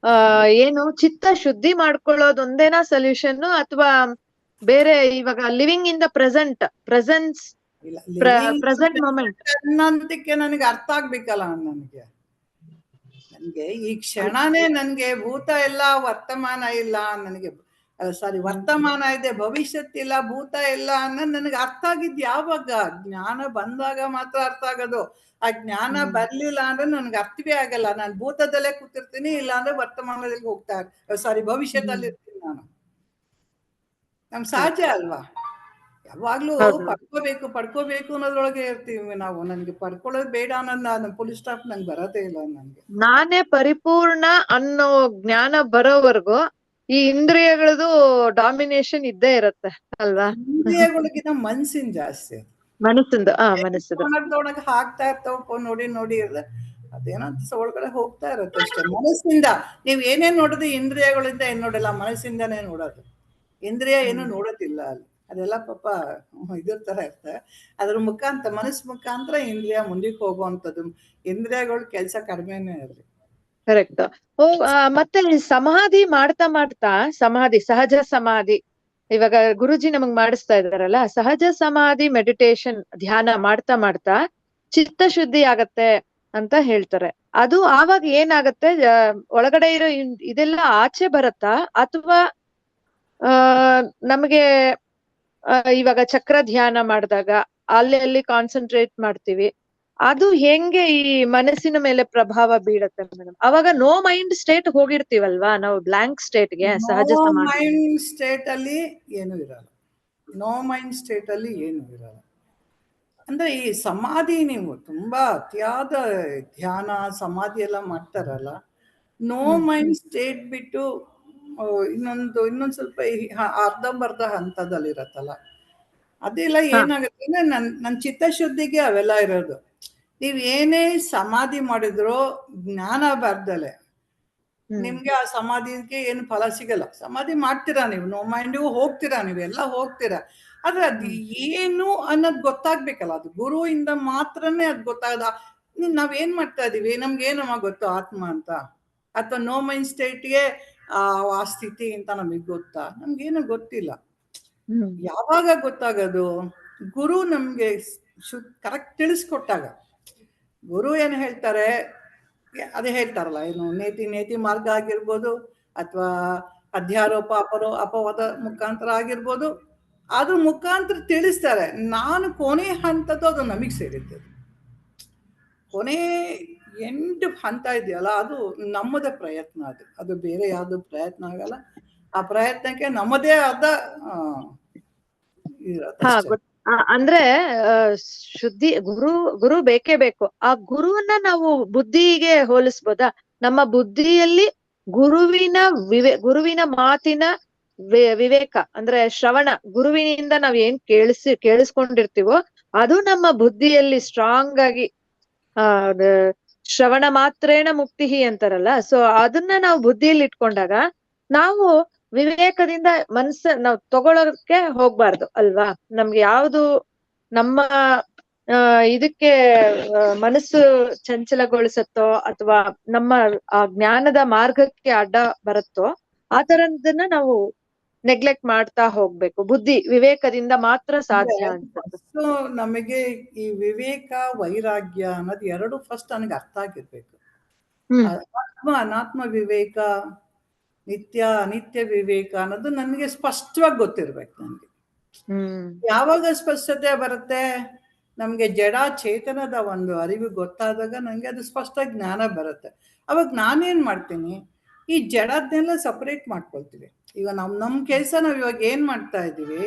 ಏನು ಚಿತ್ತ ಶುದ್ಧಿ ಮಾಡ್ಕೊಳ್ಳೋದೊಂದೇನಾ ಸೊಲ್ಯೂಷನ್, ಅಥವಾ ಬೇರೆ ಇವಾಗ living in the presence moment ಅನ್ನೋದಕ್ಕೆ ನನಗೆ ಅರ್ಥ ಆಗ್ಬೇಕಲ್ಲ. ನನ್ಗೆ ಈ ಕ್ಷಣನೇ ನನ್ಗೆ ಭೂತ ಇಲ್ಲ ವರ್ತಮಾನ ಇಲ್ಲ, ನನಗೆ ವರ್ತಮಾನ ಇದೆ ಭವಿಷ್ಯತ್ತಿಲ್ಲ ಭೂತ ಇಲ್ಲ ಅನ್ನೋದು ನನಗೆ ಅರ್ಥ ಆಗಿದ್ ಯಾವಾಗ? ಜ್ಞಾನ ಬಂದಾಗ ಮಾತ್ರ ಅರ್ಥ ಆಗೋದು. ಆ ಜ್ಞಾನ ಬರ್ಲಿಲ್ಲ ಅಂದ್ರೆ ನನ್ಗೆ ಅರ್ಥವೇ ಆಗಲ್ಲ. ನಾನು ಭೂತದಲ್ಲೇ ಕೂತಿರ್ತೀನಿ, ಇಲ್ಲ ಅಂದ್ರೆ ವರ್ತಮಾನದಲ್ಲಿ ಭವಿಷ್ಯದಲ್ಲಿ ಇರ್ತೀನಿ ನಾನು. ನಮ್ ಸಹಜ ಅಲ್ವಾ? ಯಾವಾಗ್ಲೂ ಪಡ್ಕೋಬೇಕು ಅನ್ನೋದ್ರೊಳಗೆ ಇರ್ತೀವಿ ನಾವು. ನನ್ಗೆ ಪಡ್ಕೊಳ್ಳೋದು ಬೇಡ ಅನ್ನೋದು ನಾನು ಫುಲ್ ಸ್ಟಾಪ್ ನಂಗೆ ಬರೋದೇ ಇಲ್ಲ. ನನ್ಗೆ ನಾನೇ ಪರಿಪೂರ್ಣ ಅನ್ನೋ ಜ್ಞಾನ ಬರೋವರೆಗೂ ಈ ಇಂದ್ರಿಯಗಳದು ಡಾಮಿನೇಷನ್ ಇದ್ದೇ ಇರತ್ತೆ ಅಲ್ವಾ? ಇಂದ್ರಿಯಗಳಿಗಿಂತ ಮನ್ಸಿನ ಜಾಸ್ತಿ, ಮನಸ್ಸಿನೊಳಗೆ ಹಾಕ್ತಾ ಇರ್ತಾವ. ನೋಡಿ ಅದೇನಂತ ಒಳಗಡೆ ಹೋಗ್ತಾ ಇರುತ್ತೆ ಅಷ್ಟೇ. ಮನಸ್ಸಿಂದ ನೀವ್ ಏನೇನ್ ನೋಡೋದು ಇಂದ್ರಿಯಗಳಿಂದ ಏನ್ ನೋಡಲ್ಲ, ಮನಸ್ಸಿಂದಾನೇ ನೋಡೋದು. ಇಂದ್ರಿಯ ಏನು ನೋಡೋದಿಲ್ಲ ಅಲ್ಲಿ, ಅದೆಲ್ಲ ಪಾಪ ಇದ್ರ ತರ ಇರ್ತವೆ. ಅದ್ರ ಮನಸ್ಸು ಮುಖಾಂತರ ಇಂದ್ರಿಯ ಮುಂದಕ್ಕೆ ಹೋಗುವಂಥದ್ದು. ಇಂದ್ರಿಯಗಳ ಕೆಲ್ಸ ಕಡಿಮೆನೇ ಇರಲಿ. ಕರೆಕ್ಟ್. ಮತ್ತೆ ಸಮಾಧಿ ಮಾಡ್ತಾ ಸಹಜ ಸಮಾಧಿ, ಇವಾಗ ಗುರುಜಿ ನಮಗ್ ಮಾಡಿಸ್ತಾ ಇದಾರಲ್ಲ, ಸಹಜ ಸಮಾಧಿ ಮೆಡಿಟೇಷನ್ ಧ್ಯಾನ ಮಾಡ್ತಾ ಚಿತ್ತ ಶುದ್ಧಿ ಆಗತ್ತೆ ಅಂತ ಹೇಳ್ತಾರೆ. ಅದು ಆವಾಗ ಏನಾಗತ್ತೆ, ಒಳಗಡೆ ಇರೋ ಇದೆಲ್ಲ ಆಚೆ ಬರತ್ತಾ, ಅಥವಾ ನಮಗೆ ಇವಾಗ ಚಕ್ರ ಧ್ಯಾನ ಮಾಡಿದಾಗ ಅಲ್ಲಿ ಕಾನ್ಸಂಟ್ರೇಟ್ ಮಾಡ್ತೀವಿ, ಅದು ಹೆಂಗೆ ಈ ಮನಸ್ಸಿನ ಮೇಲೆ ಪ್ರಭಾವ ಬೀಳತ್ತೆ ಮೇಡಮ್? ಅವಾಗ ನೋ ಮೈಂಡ್ ಸ್ಟೇಟ್ ಹೋಗಿರ್ತೀವಲ್ವಾ ನಾವು, ಬ್ಲಾಂಕ್ ಸ್ಟೇಟ್ಗೆ. ಸಹಜ ಮೈಂಡ್ ಸ್ಟೇಟ್ ಅಲ್ಲಿ ಏನು ಇರಲ್ಲ. ನೋ ಮೈಂಡ್ ಸ್ಟೇಟ್ ಅಲ್ಲಿ ಏನು ಇರಲ್ಲ. ಅಂದ್ರೆ ಈ ಸಮಾಧಿ, ನೀವು ತುಂಬಾ ಅತಿಯಾದ ಧ್ಯಾನ ಸಮಾಧಿ ಎಲ್ಲ ಮಾಡ್ತಾರಲ್ಲ, ನೋ ಮೈಂಡ್ ಸ್ಟೇಟ್ ಬಿಟ್ಟು ಇನ್ನೊಂದ್ ಸ್ವಲ್ಪ ಅರ್ಧಂಬರ್ಧ ಹಂತದಲ್ಲಿ ಇರತ್ತಲ್ಲ, ಅದೆಲ್ಲ ಏನಾಗುತ್ತೆ ಅಂದ್ರೆ ನನ್ ಚಿತ್ತಶುದ್ಧಿಗೆ ಅವೆಲ್ಲ ಇರೋದು. ನೀವ್ ಏನೇ ಸಮಾಧಿ ಮಾಡಿದ್ರು ಜ್ಞಾನ ಬರ್ದಲೆ ನಿಮ್ಗೆ ಆ ಸಮಾಧಿಗೆ ಏನು ಫಲ ಸಿಗಲ್ಲ. ಸಮಾಧಿ ಮಾಡ್ತೀರಾ ನೀವು, ನೋ ಮೈಂಡಿಗೂ ಹೋಗ್ತೀರಾ, ನೀವೆಲ್ಲ ಹೋಗ್ತೀರಾ. ಆದ್ರೆ ಅದು ಏನು ಅನ್ನೋದು ಗೊತ್ತಾಗ್ಬೇಕಲ್ಲ, ಅದು ಗುರುವಿಂದ ಮಾತ್ರನೇ ಅದು ಗೊತ್ತಾಗದ. ನಾವೇನ್ ಮಾಡ್ತಾ ಇದೀವಿ, ನಮ್ಗೆ ಏನಮ್ಮ ಗೊತ್ತು ಆತ್ಮ ಅಂತ, ಅಥವಾ ನೋ ಮೈಂಡ್ ಸ್ಟೇಟ್ಗೆ ಆ ಸ್ಥಿತಿ ಅಂತ ನಮಗ್ ಗೊತ್ತಾ? ನಮ್ಗೇನು ಗೊತ್ತಿಲ್ಲ. ಯಾವಾಗ ಗೊತ್ತಾಗೋದು? ಗುರು ನಮ್ಗೆ ಕರೆಕ್ಟ್ ತಿಳಿಸ್ಕೊಟ್ಟಾಗ. ಗುರು ಏನು ಹೇಳ್ತಾರೆ, ಅದೇ ಹೇಳ್ತಾರಲ್ಲ, ಏನು ನೇತಿ ಮಾರ್ಗ ಆಗಿರ್ಬೋದು, ಅಥವಾ ಅಧ್ಯಾರೋಪ ಅಪವಾದ ಮುಖಾಂತರ ಆಗಿರ್ಬೋದು, ಅದ್ರ ಮುಖಾಂತರ ತಿಳಿಸ್ತಾರೆ. ನಾನು ಕೊನೆ ಹಂತದ್ದು ಅದು ನಮಗ್ ಸೇರಿದ್ದು. ಕೊನೆ ಎಂಟು ಹಂತ ಇದೆಯಲ್ಲ, ಅದು ನಮ್ಮದೇ ಪ್ರಯತ್ನ. ಅದು ಬೇರೆ ಯಾವ್ದು ಪ್ರಯತ್ನ ಆಗಲ್ಲ. ಆ ಪ್ರಯತ್ನಕ್ಕೆ ನಮ್ಮದೇ ಆದ ಅಂದ್ರೆ ಶುದ್ಧಿ ಗುರು ಬೇಕೇ ಬೇಕು. ಆ ಗುರುವನ್ನ ನಾವು ಬುದ್ಧಿಗೆ ಹೋಲಿಸ್ಬೋದಾ? ನಮ್ಮ ಬುದ್ಧಿಯಲ್ಲಿ ಗುರುವಿನ ಮಾತಿನ ವಿವೇಕ ಅಂದ್ರೆ ಶ್ರವಣ, ಗುರುವಿನಿಂದ ನಾವ್ ಏನ್ ಕೇಳಿಸ್ಕೊಂಡಿರ್ತೀವೋ ಅದು ನಮ್ಮ ಬುದ್ಧಿಯಲ್ಲಿ ಸ್ಟ್ರಾಂಗ್ ಆಗಿ ಶ್ರವಣ ಮಾತ್ರೇಣ ಮುಕ್ತಿ ಅಂತಾರಲ್ಲ, ಸೊ ಅದನ್ನ ನಾವು ಬುದ್ಧಿಯಲ್ಲಿ ಇಟ್ಕೊಂಡಾಗ ನಾವು ವಿವೇಕದಿಂದ ನಾವು ತಗೊಳಕ್ಕೆ ಹೋಗ್ಬಾರ್ದು ಅಲ್ವಾ? ನಮ್ಗೆ ಯಾವ್ದು ನಮ್ಮ ಇದಕ್ಕೆ ಮನಸ್ಸು ಚಂಚಲಗೊಳಿಸತ್ತೋ ಅಥವಾ ನಮ್ಮ ಆ ಜ್ಞಾನದ ಮಾರ್ಗಕ್ಕೆ ಅಡ್ಡ ಬರುತ್ತೋ ಆ ತರದನ್ನ ನಾವು ನೆಗ್ಲೆಕ್ಟ್ ಮಾಡ್ತಾ ಹೋಗ್ಬೇಕು. ವಿವೇಕದಿಂದ ಮಾತ್ರ ಸಾಧ್ಯ ಅಂತ. ಸೊ ನಮಗೆ ಈ ವಿವೇಕ ವೈರಾಗ್ಯ ಅನ್ನೋದು ಎರಡು ಫಸ್ಟ್ ನನಗೆ ಅರ್ಥ ಆಗಿರ್ಬೇಕು. ಆತ್ಮ ಅನಾತ್ಮ ವಿವೇಕ, ನಿತ್ಯ ಅನಿತ್ಯ ವಿವೇಕ ಅನ್ನೋದು ನನಗೆ ಸ್ಪಷ್ಟವಾಗಿ ಗೊತ್ತಿರ್ಬೇಕು. ನನಗೆ ಯಾವಾಗ ಸ್ಪಷ್ಟತೆ ಬರುತ್ತೆ? ನಮ್ಗೆ ಜಡ ಚೇತನದ ಒಂದು ಅರಿವು ಗೊತ್ತಾದಾಗ ನಂಗೆ ಅದು ಸ್ಪಷ್ಟ ಜ್ಞಾನ ಬರುತ್ತೆ. ಅವಾಗ ನಾನೇನ್ ಮಾಡ್ತೀನಿ, ಈ ಜಡದ್ನೆಲ್ಲ ಸಪರೇಟ್ ಮಾಡ್ಕೊಳ್ತೀವಿ. ಈಗ ನಮ್ ಕೆಲಸ ನಾವ್ ಇವಾಗ ಏನ್ ಮಾಡ್ತಾ ಇದೀವಿ,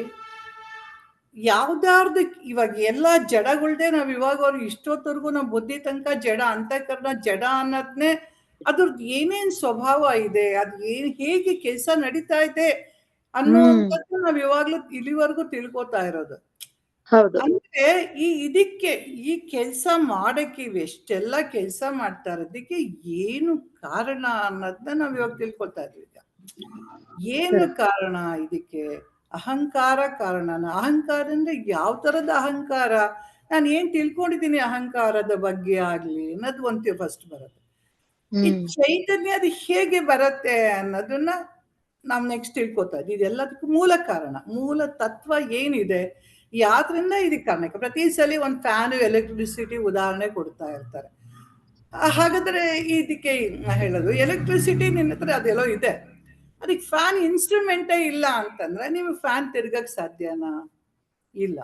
ಯಾವ್ದಾರ್ದು ಇವಾಗ ಎಲ್ಲಾ ಜಡಗಳ್ದೆ ನಾವ್ ಇವಾಗ ಅವ್ರು ಇಷ್ಟೊತ್ತವರೆಗೂ ನಾವ್ ಬುದ್ಧಿ ತನಕ ಜಡ, ಅಂತಃಕರಣ ಜಡ ಅನ್ನೋದ್ನೇ ಅದ್ರದ್ದು ಏನೇನ್ ಸ್ವಭಾವ ಇದೆ, ಅದ್ ಹೇಗೆ ಕೆಲಸ ನಡೀತಾ ಇದೆ ಅನ್ನುವಂಥದ್ದು ನಾವ್ ಇವಾಗ್ಲೂ ಇಲ್ಲಿವರೆಗೂ ತಿಳ್ಕೊತಾ ಇರೋದು. ಅಂದ್ರೆ ಇದಕ್ಕೆ ಈ ಕೆಲಸ ಮಾಡಕ್ಕೆ ಇವೆಷ್ಟೆಲ್ಲ ಕೆಲಸ ಮಾಡ್ತಾ ಇರೋದಕ್ಕೆ ಏನು ಕಾರಣ ಅನ್ನೋದನ್ನ ನಾವ್ ಇವಾಗ ತಿಳ್ಕೊತಾ ಇದ್ವಿ. ಏನು ಕಾರಣ ಇದಕ್ಕೆ? ಅಹಂಕಾರ ಕಾರಣನ? ಅಹಂಕಾರ ಅಂದ್ರೆ ಯಾವ ತರದ ಅಹಂಕಾರ? ನಾನು ಏನ್ ತಿಳ್ಕೊಂಡಿದ್ದೀನಿ ಅಹಂಕಾರದ ಬಗ್ಗೆ ಆಗ್ಲಿ ಅನ್ನೋದು ಒಂದು ಫಸ್ಟ್ ಬರುತ್ತೆ. ಈ ಚೈತನ್ಯ ಅದು ಹೇಗೆ ಬರುತ್ತೆ ಅನ್ನೋದನ್ನ ನಾವ್ ನೆಕ್ಸ್ಟ್ ತಿಳ್ಕೊತಾ ಇದ್ವಿ. ಇದೆಲ್ಲದಕ್ಕೂ ಮೂಲ ಕಾರಣ, ಮೂಲ ತತ್ವ ಏನಿದೆ, ಯಾವ್ದ್ರಿಂದ ಇದಕ್ಕೆ ಕಾರಣಕ್ಕೆ. ಪ್ರತಿ ಸಲ ಒಂದು ಫ್ಯಾನ್, ಎಲೆಕ್ಟ್ರಿಸಿಟಿ ಉದಾಹರಣೆ ಕೊಡ್ತಾ ಇರ್ತಾರೆ. ಹಾಗಾದ್ರೆ ಇದಕ್ಕೆ ಹೇಳೋದು, ಎಲೆಕ್ಟ್ರಿಸಿಟಿ ನಿನ್ನ ಹತ್ರ ಅದೆಲ್ಲೋ ಇದೆ, ಅದಕ್ಕೆ ಫ್ಯಾನ್ ಇನ್ಸ್ಟ್ರೂಮೆಂಟೇ ಇಲ್ಲ ಅಂತಂದ್ರೆ ನೀವು ಫ್ಯಾನ್ ತಿರ್ಗಕ್ ಸಾಧ್ಯನಾ? ಇಲ್ಲ.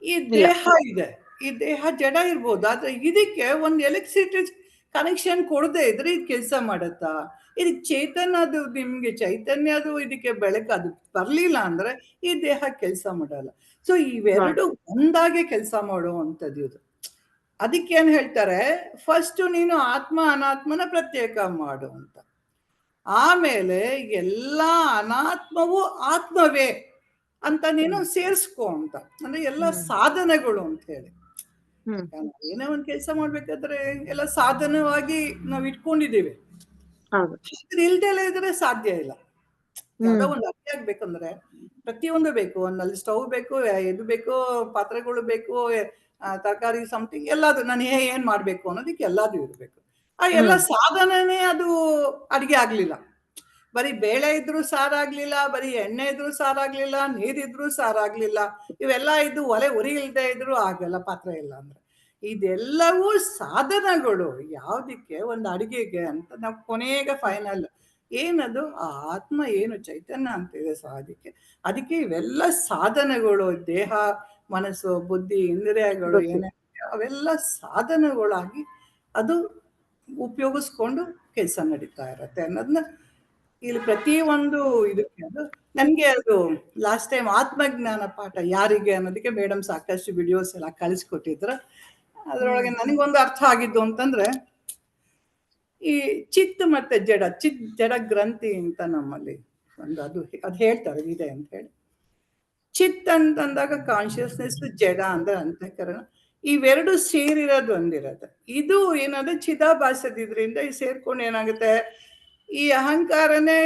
ಈ ದೇಹ ಇದೆ, ಈ ದೇಹ ಜಡ ಇರ್ಬೋದು, ಆದ್ರೆ ಇದಕ್ಕೆ ಒಂದು ಎಲೆಕ್ಟ್ರಿಸಿಟಿ ಕನೆಕ್ಷನ್ ಕೊಡದೆ ಇದ್ರೆ ಇದು ಕೆಲಸ ಮಾಡುತ್ತಾ? ಇದಕ್ಕೆ ಚೈತನ್ಯದು, ನಿಮ್ಗೆ ಚೈತನ್ಯದು ಇದಕ್ಕೆ ಬೆಳಕು ಅದು ಬರ್ಲಿಲ್ಲ ಅಂದ್ರೆ ಈ ದೇಹ ಕೆಲಸ ಮಾಡಲ್ಲ. ಸೊ ಇವೆರಡು ಒಂದಾಗೆ ಕೆಲಸ ಮಾಡುವಂಥದ್ದು ಇದು. ಅದಕ್ಕೆ ಏನ್ ಹೇಳ್ತಾರೆ, ಫಸ್ಟ್ ನೀನು ಆತ್ಮ ಅನಾತ್ಮನ ಪ್ರತ್ಯೇಕ ಮಾಡು ಅಂತ, ಆಮೇಲೆ ಎಲ್ಲಾ ಅನಾತ್ಮವು ಆತ್ಮವೇ ಅಂತ ನೀನು ಸೇರಿಸ್ಕೊ ಅಂತ. ಅಂದ್ರೆ ಎಲ್ಲ ಸಾಧನಗಳು ಅಂತ ಹೇಳಿ. ಏನೋ ಒಂದ್ ಕೆಲಸ ಮಾಡ್ಬೇಕಾದ್ರೆ ಎಲ್ಲ ಸಾಧನವಾಗಿ ನಾವ್ ಇಟ್ಕೊಂಡಿದ್ದೀವಿ. ಇಲ್ದೆಲ್ಲ ಇದ್ರೆ ಸಾಧ್ಯ ಇಲ್ಲ. ಯಾವ್ದೋ ಒಂದು ಅಡ್ಗೆ ಆಗ್ಬೇಕಂದ್ರೆ ಪ್ರತಿಯೊಂದು ಬೇಕು. ಒಂದಲ್ಲಿ ಸ್ಟವ್ ಬೇಕು, ಇದು ಬೇಕು, ಪಾತ್ರೆಗಳು ಬೇಕು, ತರಕಾರಿ ಸಮಥಿಂಗ್ ಎಲ್ಲದು ನಾನು ಏನ್ ಮಾಡ್ಬೇಕು ಅನ್ನೋದಕ್ಕೆ ಎಲ್ಲದು ಇರ್ಬೇಕು. ಆ ಎಲ್ಲ ಸಾಧನನೇ ಅದು ಅಡಿಗೆ ಆಗ್ಲಿಲ್ಲ. ಬರೀ ಬೇಳೆ ಇದ್ರು ಸಾರಾಗ್ಲಿಲ್ಲ, ಬರೀ ಎಣ್ಣೆ ಇದ್ರು ಸಾರಾಗ್ಲಿಲ್ಲ, ನೀರಿದ್ರು ಸಾರಾಗ್ಲಿಲ್ಲ, ಇವೆಲ್ಲ ಇದು ಒಲೆ ಉರಿ ಇಲ್ದೆ ಇದ್ರು ಆಗಲ್ಲ ಪಾತ್ರೆ ಇಲ್ಲ ಅಂದ್ರೆ. ಇದೆಲ್ಲವೂ ಸಾಧನಗಳು ಯಾವ್ದಕ್ಕೆ? ಒಂದು ಅಡಿಗೆಗೆ ಅಂತ. ನಾವು ಕೊನೆಗೆ ಫೈನಲ್ ಏನದು? ಆ ಆತ್ಮ ಏನು ಚೈತನ್ಯ ಅಂತಿದೆ. ಸೊ ಅದಕ್ಕೆ ಇವೆಲ್ಲ ಸಾಧನಗಳು, ದೇಹ, ಮನಸ್ಸು, ಬುದ್ಧಿ, ಇಂದ್ರಿಯಗಳು ಏನೇ ಅವೆಲ್ಲ ಸಾಧನಗಳಾಗಿ ಅದು ಉಪಯೋಗಿಸ್ಕೊಂಡು ಕೆಲಸ ನಡೀತಾ ಇರತ್ತೆ ಅನ್ನೋದನ್ನ ಇಲ್ಲಿ ಪ್ರತಿ ಒಂದು ಇದಕ್ಕೆ. ಅದು ನನ್ಗೆ ಅದು ಲಾಸ್ಟ್ ಟೈಮ್ ಆತ್ಮಜ್ಞಾನ ಪಾಠ ಯಾರಿಗೆ ಅನ್ನೋದಕ್ಕೆ ಮೇಡಮ್ ಸಾಕಷ್ಟು ವಿಡಿಯೋಸ್ ಎಲ್ಲ ಕಳಿಸ್ಕೊಟ್ಟಿದ್ರು. ಅದ್ರೊಳಗೆ ನನಗೊಂದು ಅರ್ಥ ಆಗಿದ್ದು ಅಂತಂದ್ರೆ, ಈ ಚಿತ್ ಮತ್ತೆ ಜಡ ಗ್ರಂಥಿ ಅಂತ ನಮ್ಮಲ್ಲಿ ಒಂದು ಅದು ಹೇಳ್ತಾರೆ ಇದೆ ಅಂತ ಹೇಳಿ. ಚಿತ್ ಅಂತಂದಾಗ ಕಾನ್ಶಿಯಸ್ನೆಸ್, ಜಡ ಅಂದ್ರೆ ಅಂತಃಕರಣ, ಇವೆರಡು ಸೇರಿರೋದು ಒಂದಿರತ್ತೆ. ಇದು ಏನಾದ್ರೆ ಚಿದಾಭಾಸದ್ರಿಂದ ಸೇರ್ಕೊಂಡು ಏನಾಗುತ್ತೆ, ಈ ಅಹಂಕಾರನೇ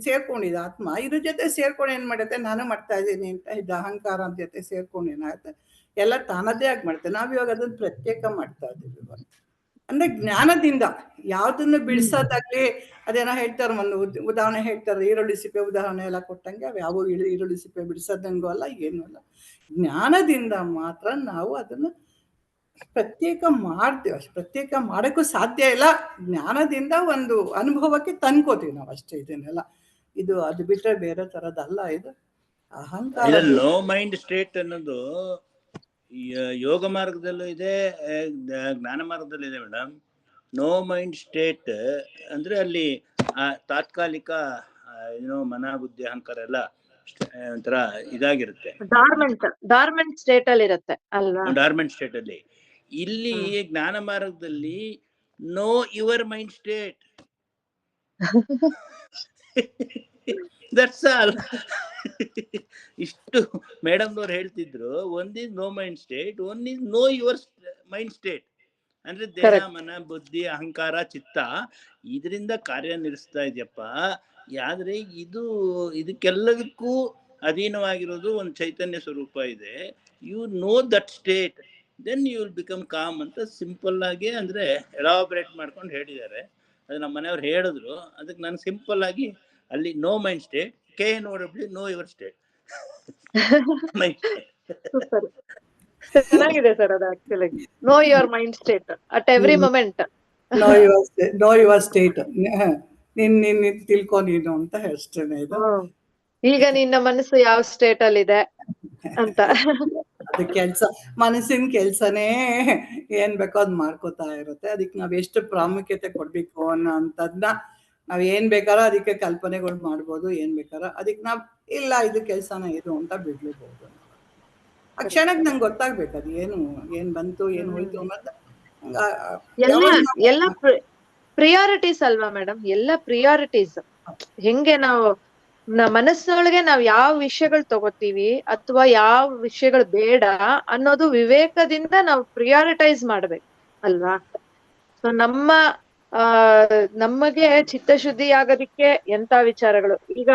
ಸೇರ್ಕೊಂಡಿದೆ ಆತ್ಮ. ಇದ್ರ ಜೊತೆ ಸೇರ್ಕೊಂಡು ಏನ್ ಮಾಡುತ್ತೆ, ನಾನು ಮಾಡ್ತಾ ಇದ್ದೀನಿ ಅಂತ ಇದು ಅಹಂಕಾರ ಅಂತ ಜೊತೆ ಸೇರ್ಕೊಂಡು ಏನಾಗುತ್ತೆ, ಎಲ್ಲ ತಾನದೇ ಆಗಿ ಮಾಡ್ತೇವೆ. ನಾವ್ ಇವಾಗ ಅದನ್ನ ಪ್ರತ್ಯೇಕ ಮಾಡ್ತಾ ಇದ್ದೀವಿ ಇವಾಗ. ಅಂದ್ರೆ ಜ್ಞಾನದಿಂದ ಯಾವ್ದನ್ನು ಬಿಡಿಸೋದಾಗ್ಲಿ, ಅದೇನೋ ಹೇಳ್ತಾರೆ, ಒಂದು ಉದಾಹರಣೆ ಹೇಳ್ತಾರೆ, ಈರುಳ್ಳಿ ಸಿಪ್ಪೆ ಉದಾಹರಣೆ ಎಲ್ಲ ಕೊಟ್ಟಂಗೆ, ಅವು ಯಾವ ಈರುಳ್ಳಿ ಸಿಪ್ಪೆ ಬಿಡಿಸೋದಂಗೂ ಅಲ್ಲ, ಏನೂ ಅಲ್ಲ. ಜ್ಞಾನದಿಂದ ಮಾತ್ರ ನಾವು ಅದನ್ನ ಪ್ರತ್ಯೇಕ ಮಾಡ್ತೀವಿ. ಅಷ್ಟು ಪ್ರತ್ಯೇಕ ಮಾಡಕ್ಕೂ ಸಾಧ್ಯ ಇಲ್ಲ. ಜ್ಞಾನದಿಂದ ಒಂದು ಅನುಭವಕ್ಕೆ ತಂದ್ಕೋತೀವಿ ನಾವು ಅಷ್ಟೇ. ಇದನ್ನೆಲ್ಲ ಇದು ಅದು ಬಿಟ್ರೆ ಬೇರೆ ತರದಲ್ಲ. ಇದು ಅಹಂಕಾರ. ಲೋ ಮೈಂಡ್ ಸ್ಟೇಟ್ ಅನ್ನೋದು ಯೋಗ ಮಾರ್ಗದಲ್ಲೂ ಇದೆ, ಜ್ಞಾನ ಮಾರ್ಗದಲ್ಲೂ ಇದೆ ಮೇಡಮ್. ನೋ ಮೈಂಡ್ ಸ್ಟೇಟ್ ಅಂದ್ರೆ ಅಲ್ಲಿ ತಾತ್ಕಾಲಿಕ ಏನೋ ಮನ ಬುದ್ಧಿ ಅಹಂಕಾರ ಎಲ್ಲ ಒಂಥರ ಇದಾಗಿರುತ್ತೆ, ಡಾರ್ಮೆಂಟ್ ಸ್ಟೇಟ್ ಅಲ್ಲಿ ಇರುತ್ತೆ ಅಲ್ವಾ, ಡಾರ್ಮೆಂಟ್ ಸ್ಟೇಟ್ ಅಲ್ಲಿ. ಇಲ್ಲಿ ಜ್ಞಾನ ಮಾರ್ಗದಲ್ಲಿ know your mind state, that's all. ಇಷ್ಟು ಮೇಡಮ್ ಅವ್ರು ಹೇಳ್ತಿದ್ರು. One is know mind state, one is know your mind state. ಅಂದ್ರೆ ದೇಹ ಮನ ಬುದ್ಧಿ ಅಹಂಕಾರ ಚಿತ್ತ ಇದರಿಂದ ಕಾರ್ಯನಿರ್ವಹಿಸ್ತಾ ಇದೆಯಪ್ಪ. ಆದ್ರೆ ಇದಕ್ಕೆಲ್ಲದಕ್ಕೂ ಅಧೀನವಾಗಿರೋದು ಒಂದು ಚೈತನ್ಯ ಸ್ವರೂಪ ಇದೆ. You know that state, then you will become calm ಅಂತ ಸಿಂಪಲ್ ಆಗಿ ಅಂದ್ರೆ ಎಲಾಬ್ರೇಟ್ ಮಾಡ್ಕೊಂಡು ಹೇಳಿದ್ದಾರೆ. ಅದು ನಮ್ಮ ಮನೆಯವ್ರು ಹೇಳಿದ್ರು. ಅದಕ್ಕೆ ನಾನು ಸಿಂಪಲ್ ಆಗಿ ಅಲ್ಲಿ know mind state, KNOW, know your state. ಚೆನ್ನಾಗಿದೆ ಸರ್ ಅದು. Actually know your mind state at every moment. Know your state, ನಿನ್ ತಿಳ್ಕೊ ನೀನು ಅಂತ ಹೇಳ್ತೇನೆ. ಇದು ಈಗ ನಿನ್ನ ಮನಸ್ಸು ಯಾವ ಸ್ಟೇಟ್ ಅಲ್ಲಿ ಇದೆ ಅಂತ. ಅದು ಕೆಲ್ಸ, ಮನಸ್ಸಿನ ಕೆಲ್ಸನೇ ಏನ್ ಬೇಕೋ ಅದ್ ಮಾಡ್ಕೋತಾ ಇರುತ್ತೆ. ಅದಕ್ಕೆ ನಾವ್ ಎಷ್ಟು ಪ್ರಾಮುಖ್ಯತೆ ಕೊಡ್ಬೇಕು ಅನ್ನೋ ಅಂತದ್ನ ನಾವ್ ಏನ್ ಬೇಕಾರೋ ಅದಕ್ಕೆ ಕಲ್ಪನೆಗಳು ಮಾಡ್ಬೋದು, ಏನ್ ಬೇಕಾರೋ ಅದಕ್ಕೆ ನಾವ್ ಇಲ್ಲ ಇದು ಕೆಲ್ಸನ ಇದು ಅಂತ ಬಿಡ್ಲೇಬಹುದು. ಆ ಕ್ಷಣಕ್ಕೆ ನಂಗೆ ಗೊತ್ತಾಗ್ಬೇಕು ಅದು ಏನ್ ಬಂತು ಏನ್ ಹೋಯ್ತು ಅನ್ನೋದು. ಎಲ್ಲ ಪ್ರಿಯಾರಿಟೀಸ್ ಅಲ್ವಾ ಮೇಡಮ್, ಎಲ್ಲ ಪ್ರಿಯಾರಿಟೀಸ್. ಹೆಂಗೆ ನಾವು ಮನಸ್ಸೊಳಗೆ ನಾವ್ ಯಾವ ವಿಷಯಗಳು ತಗೋತೀವಿ ಅಥವಾ ಯಾವ ವಿಷಯಗಳು ಬೇಡ ಅನ್ನೋದು ವಿವೇಕದಿಂದ ನಾವು ಪ್ರಿಯಾರಿಟೈಸ್ ಮಾಡ್ಬೇಕು ಅಲ್ವಾ. ಸೊ ನಮಗೆ ಚಿತ್ತಶುದ್ಧಿ ಆಗೋದಿಕ್ಕೆ ಎಂತ ವಿಚಾರಗಳು, ಈಗ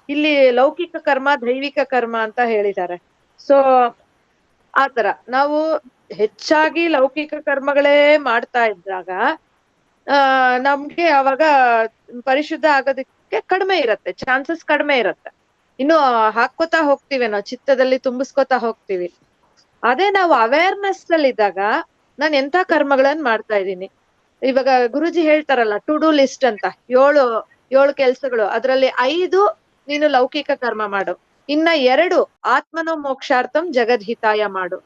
ಇಲ್ಲಿ ಲೌಕಿಕ ಕರ್ಮ ದೈವಿಕ ಕರ್ಮ ಅಂತ ಹೇಳಿದ್ದಾರೆ. ಸೊ ಆತರ ನಾವು ಹೆಚ್ಚಾಗಿ ಲೌಕಿಕ ಕರ್ಮಗಳೇ ಮಾಡ್ತಾ ಇದ್ದಾಗ ನಮ್ಗೆ ಅವಾಗ ಪರಿಶುದ್ಧ ಆಗೋದಕ್ಕೆ ಕಡಿಮೆ ಇರತ್ತೆ, ಚಾನ್ಸಸ್ ಕಡಿಮೆ ಇರತ್ತೆ. ಇನ್ನು ಹಾಕೋತಾ ಹೋಗ್ತೀವಿ, ನಾವು ಚಿತ್ತದಲ್ಲಿ ತುಂಬಿಸ್ಕೊತಾ ಹೋಗ್ತೀವಿ. ಅದೇ ನಾವು ಅವೇರ್ನೆಸ್ ಅಲ್ಲಿ ಇದ್ದಾಗ ನಾನು ಎಂತ ಕರ್ಮಗಳನ್ನ ಮಾಡ್ತಾ ಇದ್ದೀನಿ. ಇವಾಗ ಗುರುಜಿ ಹೇಳ್ತಾರಲ್ಲ ಟು ಡೂ ಲಿಸ್ಟ್ ಅಂತ, ಏಳು ಕೆಲ್ಸಗಳು, ಅದ್ರಲ್ಲಿ 5 ನೀನು ಲೌಕಿಕ ಕರ್ಮ ಮಾಡು, ಇನ್ನ 2 ಆತ್ಮನೋ ಮೋಕ್ಷಾರ್ಥಂ ಜಗದ್ಹಿತಾಯ ಮಾಡು.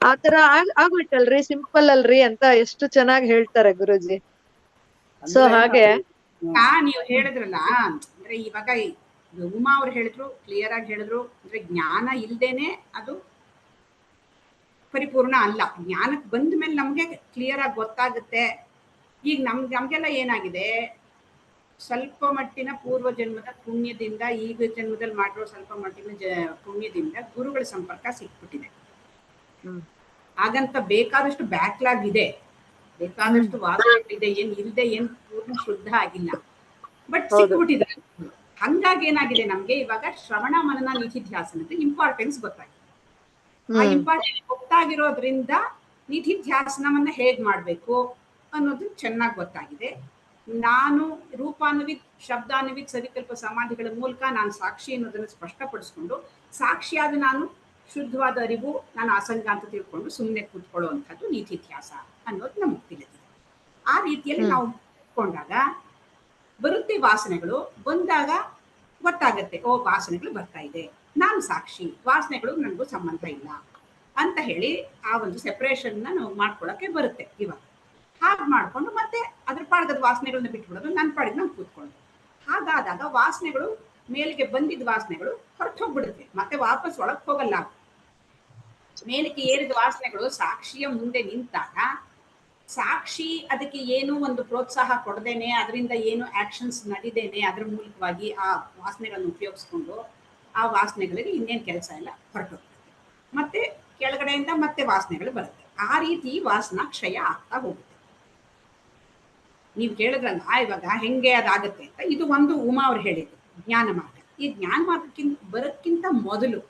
ಆತರ ಆಗ್ಬಿಟ್ಟಲ್ರಿ, ಸಿಂಪಲ್ ಅಲ್ರಿ ಅಂತ ಎಷ್ಟು ಚೆನ್ನಾಗಿ ಹೇಳ್ತಾರೆ ಗುರುಜಿ. ಸೊ ಹಾಗೆ ನೀವು ಹೇಳಿದ್ರಲ್ಲ, ಅಂದ್ರೆ ಇವಾಗ ಉಮಾ ಅವ್ರು ಹೇಳಿದ್ರು, ಕ್ಲಿಯರ್ ಆಗಿ ಹೇಳಿದ್ರು, ಅಂದ್ರೆ ಜ್ಞಾನ ಇಲ್ದೇನೆ ಅದು ಪರಿಪೂರ್ಣ ಅಲ್ಲ. ಜ್ಞಾನಕ್ಕೆ ಬಂದ ಮೇಲೆ ನಮ್ಗೆ ಕ್ಲಿಯರ್ ಆಗಿ ಗೊತ್ತಾಗುತ್ತೆ. ಈಗ ನಮ್ಗೆಲ್ಲ ಏನಾಗಿದೆ, ಸ್ವಲ್ಪ ಮಟ್ಟಿನ ಪೂರ್ವ ಜನ್ಮದ ಪುಣ್ಯದಿಂದ, ಈಗ ಜನ್ಮದಲ್ಲಿ ಮಾಡಿರೋ ಸ್ವಲ್ಪ ಮಟ್ಟಿನ ಪುಣ್ಯದಿಂದ ಗುರುಗಳ ಸಂಪರ್ಕ ಸಿಕ್ಬಿಟ್ಟಿದೆ. ಹಾಗಂತ ಬೇಕಾದಷ್ಟು ಬ್ಯಾಕ್ಲಾಗ್ ಇದೆ, ಬೇಕಾದಷ್ಟು ವಾಸನೆಗಳಿದೆ, ಏನ್ ಇಲ್ಲದೆ ಏನ್ ಪೂರ್ಣ ಶುದ್ಧ ಆಗಿಲ್ಲ, ಬಟ್ ಸಿಕ್ಬಿಟ್ಟಿದೆ. ಹಂಗಾಗಿ ಏನಾಗಿದೆ, ನಮ್ಗೆ ಇವಾಗ ಶ್ರವಣ ಮನನ ನಿಧಿಧ್ಯಾಸನದ ಇಂಪಾರ್ಟೆನ್ಸ್ ಗೊತ್ತಾಗಿದೆ. ಆ ಇಂಪಾರ್ಟೆನ್ಸ್ ಗೊತ್ತಾಗಿರೋದ್ರಿಂದ ನಿಧಿಧ್ಯಾಸನವನ್ನ ಹೇಗ್ ಮಾಡ್ಬೇಕು ಅನ್ನೋದು ಚೆನ್ನಾಗಿ ಗೊತ್ತಾಗಿದೆ. ನಾನು ರೂಪಾನ್ವಿತ್ ಶಬ್ದಾನ್ವಿತ್ ಸವಿಕಲ್ಪ ಸಮಾಧಿಗಳ ಮೂಲಕ ನಾನು ಸಾಕ್ಷಿ ಅನ್ನೋದನ್ನು ಸ್ಪಷ್ಟಪಡಿಸ್ಕೊಂಡು, ಸಾಕ್ಷಿಯಾದ ನಾನು ಶುದ್ಧವಾದ ಅರಿವು, ನಾನು ಅಸಂಗ ಅಂತ ತಿಳ್ಕೊಂಡು ಸುಮ್ಮನೆ ಕೂತ್ಕೊಳ್ಳುವಂಥದ್ದು ನಿಧಿಧ್ಯಾಸ ಅನ್ನೋದು ನಮಗೆ ತಿಳಿದಿದೆ. ಆ ರೀತಿಯಲ್ಲಿ ನಾವು ಕೊಂಡಾಗ ಬರುತ್ತೆ ವಾಸನೆಗಳು. ಬಂದಾಗ ಗೊತ್ತಾಗತ್ತೆ, ಓ ವಾಸನೆಗಳು ಬರ್ತಾ ಇದೆ, ನಾನು ಸಾಕ್ಷಿ, ವಾಸನೆಗಳು ನನಗೂ ಸಂಬಂಧ ಇಲ್ಲ ಅಂತ ಹೇಳಿ ಆ ಒಂದು ಸೆಪರೇಷನ್ ನಾವು ಮಾಡ್ಕೊಳಕ್ಕೆ ಬರುತ್ತೆ. ಇವಾಗ ಹಾಗೆ ಮಾಡ್ಕೊಂಡು ಮತ್ತೆ ಅದ್ರ ಪಾಡ್ಗದ ವಾಸನೆಗಳನ್ನ ಬಿಟ್ಬಿಡೋದು, ನನ್ನ ಪಾಡಿಗೆ ನಾನು ಕೂತ್ಕೊಂಡು. ಹಾಗಾದಾಗ ವಾಸನೆಗಳು ಮೇಲಿಗೆ ಬಂದಿದ್ದ ವಾಸನೆಗಳು ಹೊರಟು ಹೋಗ್ಬಿಡುತ್ತೆ, ಮತ್ತೆ ವಾಪಸ್ ಒಳಗೆ ಹೋಗಲ್ಲ. ಮೇಲಕ್ಕೆ ಏರಿದ ವಾಸನೆಗಳು ಸಾಕ್ಷಿಯ ಮುಂದೆ ನಿಂತಾಗ ಸಾಕ್ಷಿ ಅದಕ್ಕೆ ಏನು ಒಂದು ಪ್ರೋತ್ಸಾಹ ಕೊಡದೇನೆ, ಅದರಿಂದ ಏನು ಆಕ್ಷನ್ಸ್ ನಡಿದೇನೆ, ಅದ್ರ ಮೂಲಕವಾಗಿ ಆ ವಾಸನೆಗಳನ್ನು ಉಪಯೋಗಿಸ್ಕೊಂಡು ಆ ವಾಸನೆಗಳಿಗೆ ಇನ್ನೇನು ಕೆಲಸ ಇಲ್ಲ, ಹೊರಟೋಗ್ತದೆ. ಮತ್ತೆ ಕೆಳಗಡೆಯಿಂದ ಮತ್ತೆ ವಾಸನೆಗಳು ಬರುತ್ತೆ. ಆ ರೀತಿ ವಾಸನಾ ಕ್ಷಯ ಆಗ್ತಾ ಹೋಗುತ್ತೆ. ನೀವು ಕೇಳಿದ್ರಲ್ಲ ಇವಾಗ ಹೆಂಗೆ ಅದಾಗತ್ತೆ ಅಂತ, ಇದು ಒಂದು ಉಮಾ ಅವ್ರು ಹೇಳಿದ್ರು ಜ್ಞಾನ ಮಾರ್ಗ. ಈ ಜ್ಞಾನ ಮಾರ್ಗಕ್ಕಿಂತ ಬರೋಕ್ಕಿಂತ ಮೊದಲು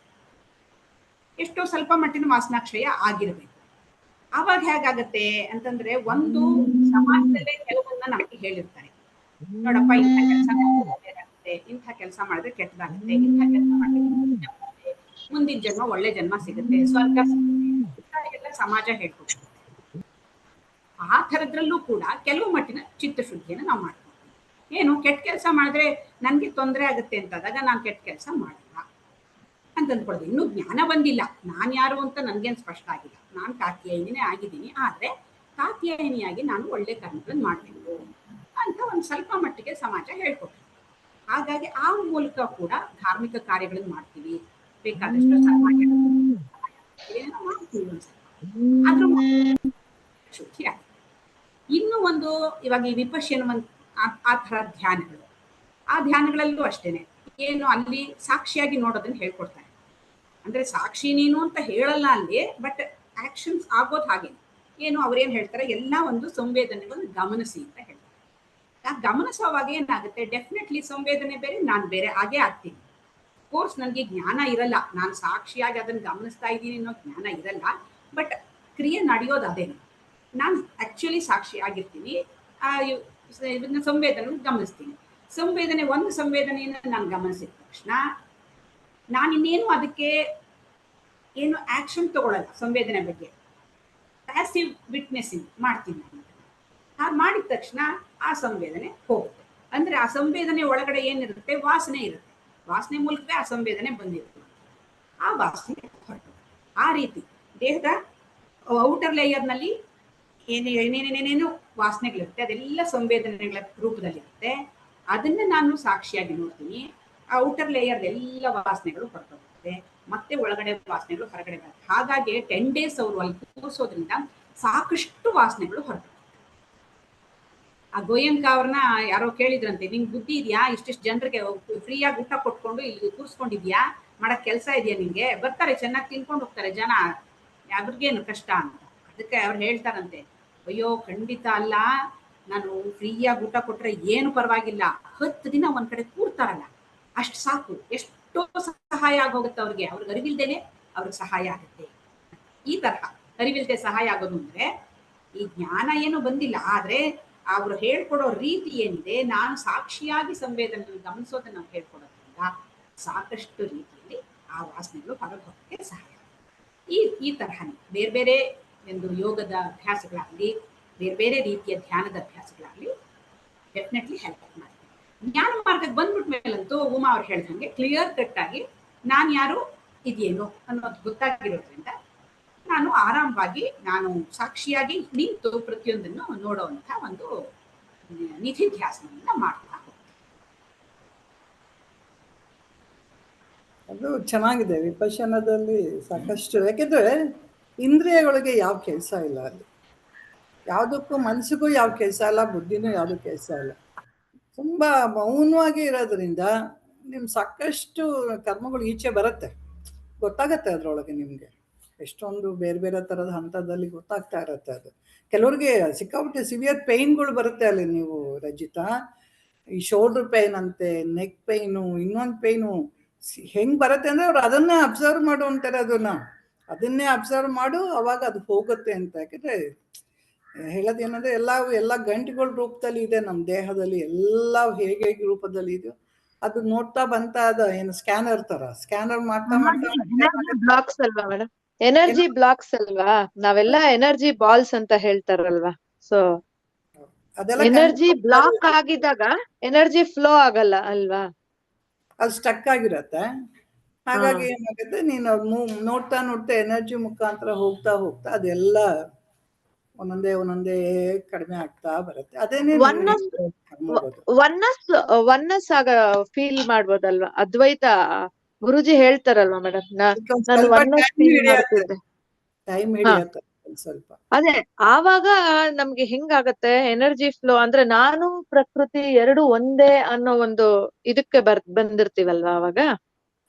ಎಷ್ಟೋ ಸ್ವಲ್ಪ ಮಟ್ಟಿನ ವಾಸನಾಕ್ಷಯ ಆಗಿರ್ಬೇಕು. ಆವಾಗ ಹೇಗಾಗತ್ತೆ ಅಂತಂದ್ರೆ, ಒಂದು ಸಮಾಜದಲ್ಲೇ ಕೆಲವನ್ನ ನಮಗೆ ಹೇಳಿರ್ತಾರೆ, ನೋಡಪ್ಪ ಇಂಥ ಕೆಲಸ ಒಳ್ಳೇದಾಗುತ್ತೆ, ಇಂಥ ಕೆಲಸ ಮಾಡಿದ್ರೆ ಕೆಟ್ಟದಾಗುತ್ತೆ, ಇಂಥ ಕೆಲಸ ಮಾಡಿದ್ರೆ ಮುಂದಿನ ಜನ್ಮ ಒಳ್ಳೆ ಜನ್ಮ ಸಿಗುತ್ತೆ, ಸ್ವರ್ಗ ಸಿಗುತ್ತೆ, ಎಲ್ಲ ಸಮಾಜ ಹೇಳ್ಕೊಡ್ತಾರೆ. ಆ ಥರದ್ರಲ್ಲೂ ಕೂಡ ಕೆಲವು ಮಟ್ಟಿನ ಚಿತ್ತಶುದ್ಧಿಯನ್ನು ನಾವು ಮಾಡ್ತೀವಿ. ಏನು ಕೆಟ್ಟ ಕೆಲಸ ಮಾಡಿದ್ರೆ ನನ್ಗೆ ತೊಂದರೆ ಆಗುತ್ತೆ ಅಂತಾದಾಗ ನಾನು ಕೆಟ್ಟ ಕೆಲಸ ಮಾಡಲ್ಲ ಅಂತ ಅಂದ್ಕೊಳ್ದು. ಇನ್ನೂ ಜ್ಞಾನ ಬಂದಿಲ್ಲ, ನಾನು ಯಾರು ಅಂತ ನನ್ಗೇನು ಸ್ಪಷ್ಟ ಆಗಿಲ್ಲ. ನಾನು ಕಾತ್ಯಾಯಿನಿನೇ ಆಗಿದ್ದೀನಿ, ಆದ್ರೆ ಕಾತ್ಯಾಯಿನಿಯಾಗಿ ನಾನು ಒಳ್ಳೆ ಕರ್ಮಗಳನ್ನು ಮಾಡಬೇಕು ಅಂತ ಒಂದು ಸ್ವಲ್ಪ ಮಟ್ಟಿಗೆ ಸಮಾಜ ಹೇಳ್ಕೊಡ್ತೀವಿ. ಹಾಗಾಗಿ ಆ ಮೂಲಕ ಕೂಡ ಧಾರ್ಮಿಕ ಕಾರ್ಯಗಳನ್ನು ಮಾಡ್ತೀವಿ, ಬೇಕಾದಷ್ಟು ಸಮಾಜ ಮಾಡ್ತೀವಿ ಒಂದ್ಸಲ. ಆದ್ರೂ ಶುದ್ಧಿ ಆಗುತ್ತೆ. ಇನ್ನು ಒಂದು ಇವಾಗ ಈ ವಿಪಶ್ಯನ ಆ ಥರ ಧ್ಯಾನಗಳು, ಆ ಧ್ಯಾನಗಳಲ್ಲೂ ಅಷ್ಟೇನೆ, ಏನು ಅಲ್ಲಿ ಸಾಕ್ಷಿಯಾಗಿ ನೋಡೋದನ್ನ ಹೇಳ್ಕೊಡ್ತಾರೆ. ಅಂದ್ರೆ ಸಾಕ್ಷಿ ನೀನು ಅಂತ ಹೇಳಲ್ಲ ಅಲ್ಲಿ, ಬಟ್ ಆಕ್ಷನ್ಸ್ ಆಗೋದು ಹಾಗೆ. ಏನು ಅವ್ರೇನ್ ಹೇಳ್ತಾರೆ, ಎಲ್ಲ ಒಂದು ಸಂವೇದನೆಗಳನ್ನು ಗಮನಿಸಿ ಅಂತ ಹೇಳ್ತಾರೆ. ಆ ಗಮನಿಸುವಾಗ ಏನಾಗುತ್ತೆ, ಡೆಫಿನೆಟ್ಲಿ ಸಂವೇದನೆ ಬೇರೆ, ನಾನು ಬೇರೆ ಆಗೇ ಆಗ್ತೀನಿ. ಕೋರ್ಸ್ ನನಗೆ ಜ್ಞಾನ ಇರಲ್ಲ, ನಾನು ಸಾಕ್ಷಿಯಾಗಿ ಅದನ್ನು ಗಮನಿಸ್ತಾ ಇದ್ದೀನಿ ಅನ್ನೋ ಜ್ಞಾನ ಇರಲ್ಲ, ಬಟ್ ಕ್ರಿಯೆ ನಡೆಯೋದು ಅದೇನು, ನಾನು ಆಕ್ಚುಲಿ ಸಾಕ್ಷಿ ಆಗಿರ್ತೀನಿ. ಇದನ್ನ ಸಂವೇದನೆ ಗಮನಿಸ್ತೀನಿ. ಸಂವೇದನೆ ಒಂದು ಸಂವೇದನೆಯನ್ನು ನಾನು ಗಮನಿಸಿದ ತಕ್ಷಣ ನಾನು ಇನ್ನೇನು ಅದಕ್ಕೆ ಏನು ಆಕ್ಷನ್ ತಗೊಳ್ಳಲ್ಲ. ಸಂವೇದನೆ ಬಗ್ಗೆ ಪ್ಯಾಸಿವ್ ವಿಟ್ನೆಸ್ಸಿಂಗ್ ಮಾಡ್ತೀನಿ ನಾನು. ಹಾಗೆ ಮಾಡಿದ ತಕ್ಷಣ ಆ ಸಂವೇದನೆ ಹೋಗುತ್ತೆ. ಅಂದ್ರೆ ಆ ಸಂವೇದನೆ ಒಳಗಡೆ ಏನಿರುತ್ತೆ, ವಾಸನೆ ಇರುತ್ತೆ. ವಾಸನೆ ಮೂಲಕವೇ ಆ ಸಂವೇದನೆ ಬಂದಿರುತ್ತೆ. ಆ ವಾಸನೆ ಹೊರಟು. ಆ ರೀತಿ ದೇಹದ ಔಟರ್ ಲೇಯರ್ನಲ್ಲಿ ಏನೇನೇನೇನೇನು ವಾಸನೆಗಳಿರುತ್ತೆ, ಅದೆಲ್ಲ ಸಂವೇದನೆಗಳ ರೂಪದಲ್ಲಿರುತ್ತೆ. ಅದನ್ನ ನಾನು ಸಾಕ್ಷಿಯಾಗಿ ನೋಡ್ತೀನಿ. ಆ ಔಟರ್ ಲೇಯರ್ ಎಲ್ಲ ವಾಸನೆಗಳು ಹೊರಟೋಗುತ್ತೆ, ಮತ್ತೆ ಒಳಗಡೆ ವಾಸನೆಗಳು ಹೊರಗಡೆ ಬರುತ್ತೆ. ಹಾಗಾಗಿ 10 days ಅವರು ಅಲ್ಲಿ ಕೂರಿಸೋದ್ರಿಂದ ಸಾಕಷ್ಟು ವಾಸನೆಗಳು ಹೊರಟು. ಆ ಗೋಯಂಕ ಅವ್ರನ್ನ ಯಾರೋ ಕೇಳಿದ್ರಂತೆ, ನಿಂಗೆ ಬುದ್ಧಿ ಇದೆಯಾ, ಇಷ್ಟಿಷ್ಟು ಜನರಿಗೆ ಫ್ರೀಯಾಗಿ ಊಟ ಕೊಟ್ಕೊಂಡು ಇಲ್ಲಿ ಕೂರಿಸ್ಕೊಂಡಿದ್ಯಾ, ಮಾಡಕ್ ಕೆಲಸ ಇದೆಯಾ ನಿಂಗೆ, ಬರ್ತಾರೆ ಚೆನ್ನಾಗಿ ತಿನ್ಕೊಂಡು ಹೋಗ್ತಾರೆ ಜನ, ಯಾವ್ರಿಗೇನು ಕಷ್ಟ ಅಂತ. ಅದಕ್ಕೆ ಅವ್ರು ಹೇಳ್ತಾರಂತೆ, ಅಯ್ಯೋ ಖಂಡಿತ ಅಲ್ಲ, ನಾನು ಫ್ರೀಯಾಗಿ ಊಟ ಕೊಟ್ರೆ ಏನು ಪರವಾಗಿಲ್ಲ, 10 ದಿನ ಒಂದ್ ಕಡೆ ಕೂರ್ತಾರಲ್ಲ ಅಷ್ಟು ಸಾಕು, ಎಷ್ಟೋ ಸಹಾಯ ಆಗೋಗುತ್ತೆ ಅವ್ರಿಗೆ ಅರಿವಿಲ್ದೇನೆ ಅವ್ರಿಗೆ ಸಹಾಯ ಆಗುತ್ತೆ. ಈ ತರಹ ಅರಿವಿಲ್ದೆ ಸಹಾಯ ಆಗೋದು ಅಂದ್ರೆ, ಈ ಜ್ಞಾನ ಏನು ಬಂದಿಲ್ಲ, ಆದ್ರೆ ಅವರು ಹೇಳ್ಕೊಡೋ ರೀತಿ ಏನಿದೆ, ನಾನು ಸಾಕ್ಷಿಯಾಗಿ ಸಂವೇದನೆ ಗಮನಿಸೋದನ್ನ ನಾವು ಹೇಳ್ಕೊಡೋದ್ರಿಂದ ಸಾಕಷ್ಟು ರೀತಿಯಲ್ಲಿ ಆ ವಾಸನೆಗಳು ಹೊರಗೆ ಹೋಗೋಕ್ಕೆ ಸಹಾಯ. ಈ ತರಹನೇ ಬೇರೆ ಬೇರೆ ಒಂದು ಯೋಗದ ಅಭ್ಯಾಸಗಳಾಗಲಿ, ಬೇರೆ ಬೇರೆ ರೀತಿಯ ಧ್ಯಾನದ ಅಭ್ಯಾಸಗಳಾಗಲಿ ಡೆಫಿನೆಟ್ಲಿ ಹೆಲ್ಪ್ ಮಾಡ್ತೀವಿ. ಜ್ಞಾನ ಮಾರ್ಗಕ್ಕೆ ಬಂದ್ಬಿಟ್ಟ ಮೇಲಂತೂ ಉಮಾ ಅವ್ರು ಹೇಳ್ದಂಗೆ ಕ್ಲಿಯರ್ ಕಟ್ ಆಗಿ ನಾನು ಯಾರು ಇದೇನು ಅನ್ನೋದು ಗೊತ್ತಾಗಿರೋದ್ರಿಂದ ನಾನು ಆರಾಮವಾಗಿ ನಾನು ಸಾಕ್ಷಿಯಾಗಿ ನಿಂತು ಪ್ರತಿಯೊಂದನ್ನು ನೋಡುವಂಥ ಒಂದು ನಿಧಿಧ್ಯಾಸನವನ್ನು ಮಾಡ್ತಾ ಹೋಗ್ತೀನಿ. ಅದು ಚೆನ್ನಾಗಿದೆ ವಿಪಶ್ಯನದಲ್ಲಿ ಸಾಕಷ್ಟು. ಯಾಕೆಂದ್ರೆ ಇಂದ್ರಿಯಗಳಿಗೆ ಯಾವ ಕೆಲಸ ಇಲ್ಲ ಅಲ್ಲಿ, ಯಾವುದಕ್ಕೂ ಮನಸ್ಸಿಗೂ ಯಾವ ಕೆಲಸ ಇಲ್ಲ, ಬುದ್ಧಿನೂ ಯಾವುದು ಕೆಲಸ ಇಲ್ಲ. ತುಂಬಾ ಮೌನವಾಗಿ ಇರೋದ್ರಿಂದ ನಿಮ್ ಸಾಕಷ್ಟು ಕರ್ಮಗಳು ಈಚೆ ಬರುತ್ತೆ, ಗೊತ್ತಾಗತ್ತೆ ಅದ್ರೊಳಗೆ ನಿಮ್ಗೆ. ಎಷ್ಟೊಂದು ಬೇರೆ ಬೇರೆ ತರದ ಹಂತದಲ್ಲಿ ಗೊತ್ತಾಗ್ತಾ ಇರತ್ತೆ ಅದು. ಕೆಲವ್ರಿಗೆ ಸಿಕ್ಕಾಪಟ್ಟೆ ಸಿವಿಯರ್ ಪೈನ್ಗಳು ಬರುತ್ತೆ ಅಲ್ಲಿ. ನೀವು ರಜಿತಾ, ಈ ಶೋಲ್ಡರ್ ಪೈನ್ ಅಂತೆ, ನೆಕ್ ಪೈನು, ಇನ್ನೊಂದು ಪೈನು ಹೆಂಗ್ ಬರುತ್ತೆ ಅಂದ್ರೆ ಅವ್ರು ಅದನ್ನೇ ಅಬ್ಸರ್ವ್ ಮಾಡು ಅಂತಾರೆ. ಅದನ್ನೇ ಅಬ್ಸರ್ವ್ ಮಾಡು, ಅವಾಗ ಅದು ಹೋಗುತ್ತೆ ಅಂತ. ಯಾಕಂದ್ರೆ ಹೇಳೋದೇನಂದ್ರೆ ಎಲ್ಲ ಗಂಟುಗಳ ರೂಪದಲ್ಲಿ ಇದೆ ನಮ್ಮ ದೇಹದಲ್ಲಿ, ಎಲ್ಲ ಹೇಗೆ ರೂಪದಲ್ಲಿ ಇದೆಯೋ ಅದು ನೋಡ್ತಾ ಬಂತ ಅದ ಏನು ಸ್ಕ್ಯಾನರ್ ತರ ಸ್ಕ್ಯಾನರ್ ಮಾಡ್ತಾ ಬ್ಲಾಕ್ಸ್ ಅಲ್ವಾ ಮೇಡಮ್, ಎನರ್ಜಿ ಬ್ಲಾಕ್ಸ್ ಅಲ್ವಾ, ನಾವೆಲ್ಲ ಎನರ್ಜಿ ಬಾಲ್ಸ್ ಅಂತ ಹೇಳ್ತಾರಲ್ವಾ. ಸೊ ಅದೆಲ್ಲ ಎನರ್ಜಿ ಬ್ಲಾಕ್ ಆಗಿದಾಗ ಎನರ್ಜಿ ಫ್ಲೋ ಆಗಲ್ಲ ಅಲ್ವಾ, ಅದು ಸ್ಟಕ್ ಆಗಿರತ್ತೆ. ಹಾಗಾಗಿ ಏನಾಗುತ್ತೆ, ನೀನು ನೋಡ್ತಾ ಎನರ್ಜಿ ಮುಖಾಂತರ ಹೋಗ್ತಾ ಅದೆಲ್ಲ ಒಂದೊಂದೇ ಕಡಿಮೆ ಆಗ್ತಾ ಬರುತ್ತೆ. ಅದೇನೇ ಒನ್ನಸ್ ಆಗ ಫೀಲ್ ಮಾಡ್ಬೋದಲ್ವಾ. ಅದ್ವೈತ ಗುರುಜಿ ಹೇಳ್ತಾರಲ್ವಾ ಮೇಡಮ್, ನಾನು ಒನ್ನಸ್ ಫೀಲ್ ಮಾಡ್ತಿದ್ದೆ. ಸ್ವಲ್ಪ ಅದೇ ಆವಾಗ ನಮ್ಗೆ ಹೆಂಗಾಗತ್ತೆ, ಎನರ್ಜಿ ಫ್ಲೋ ಅಂದ್ರೆ ನಾನು ಪ್ರಕೃತಿ ಎರಡು ಒಂದೇ ಅನ್ನೋ ಒಂದು ಇದಕ್ಕೆ ಬಂದಿರ್ತೀವಲ್ವಾ ಅವಾಗ,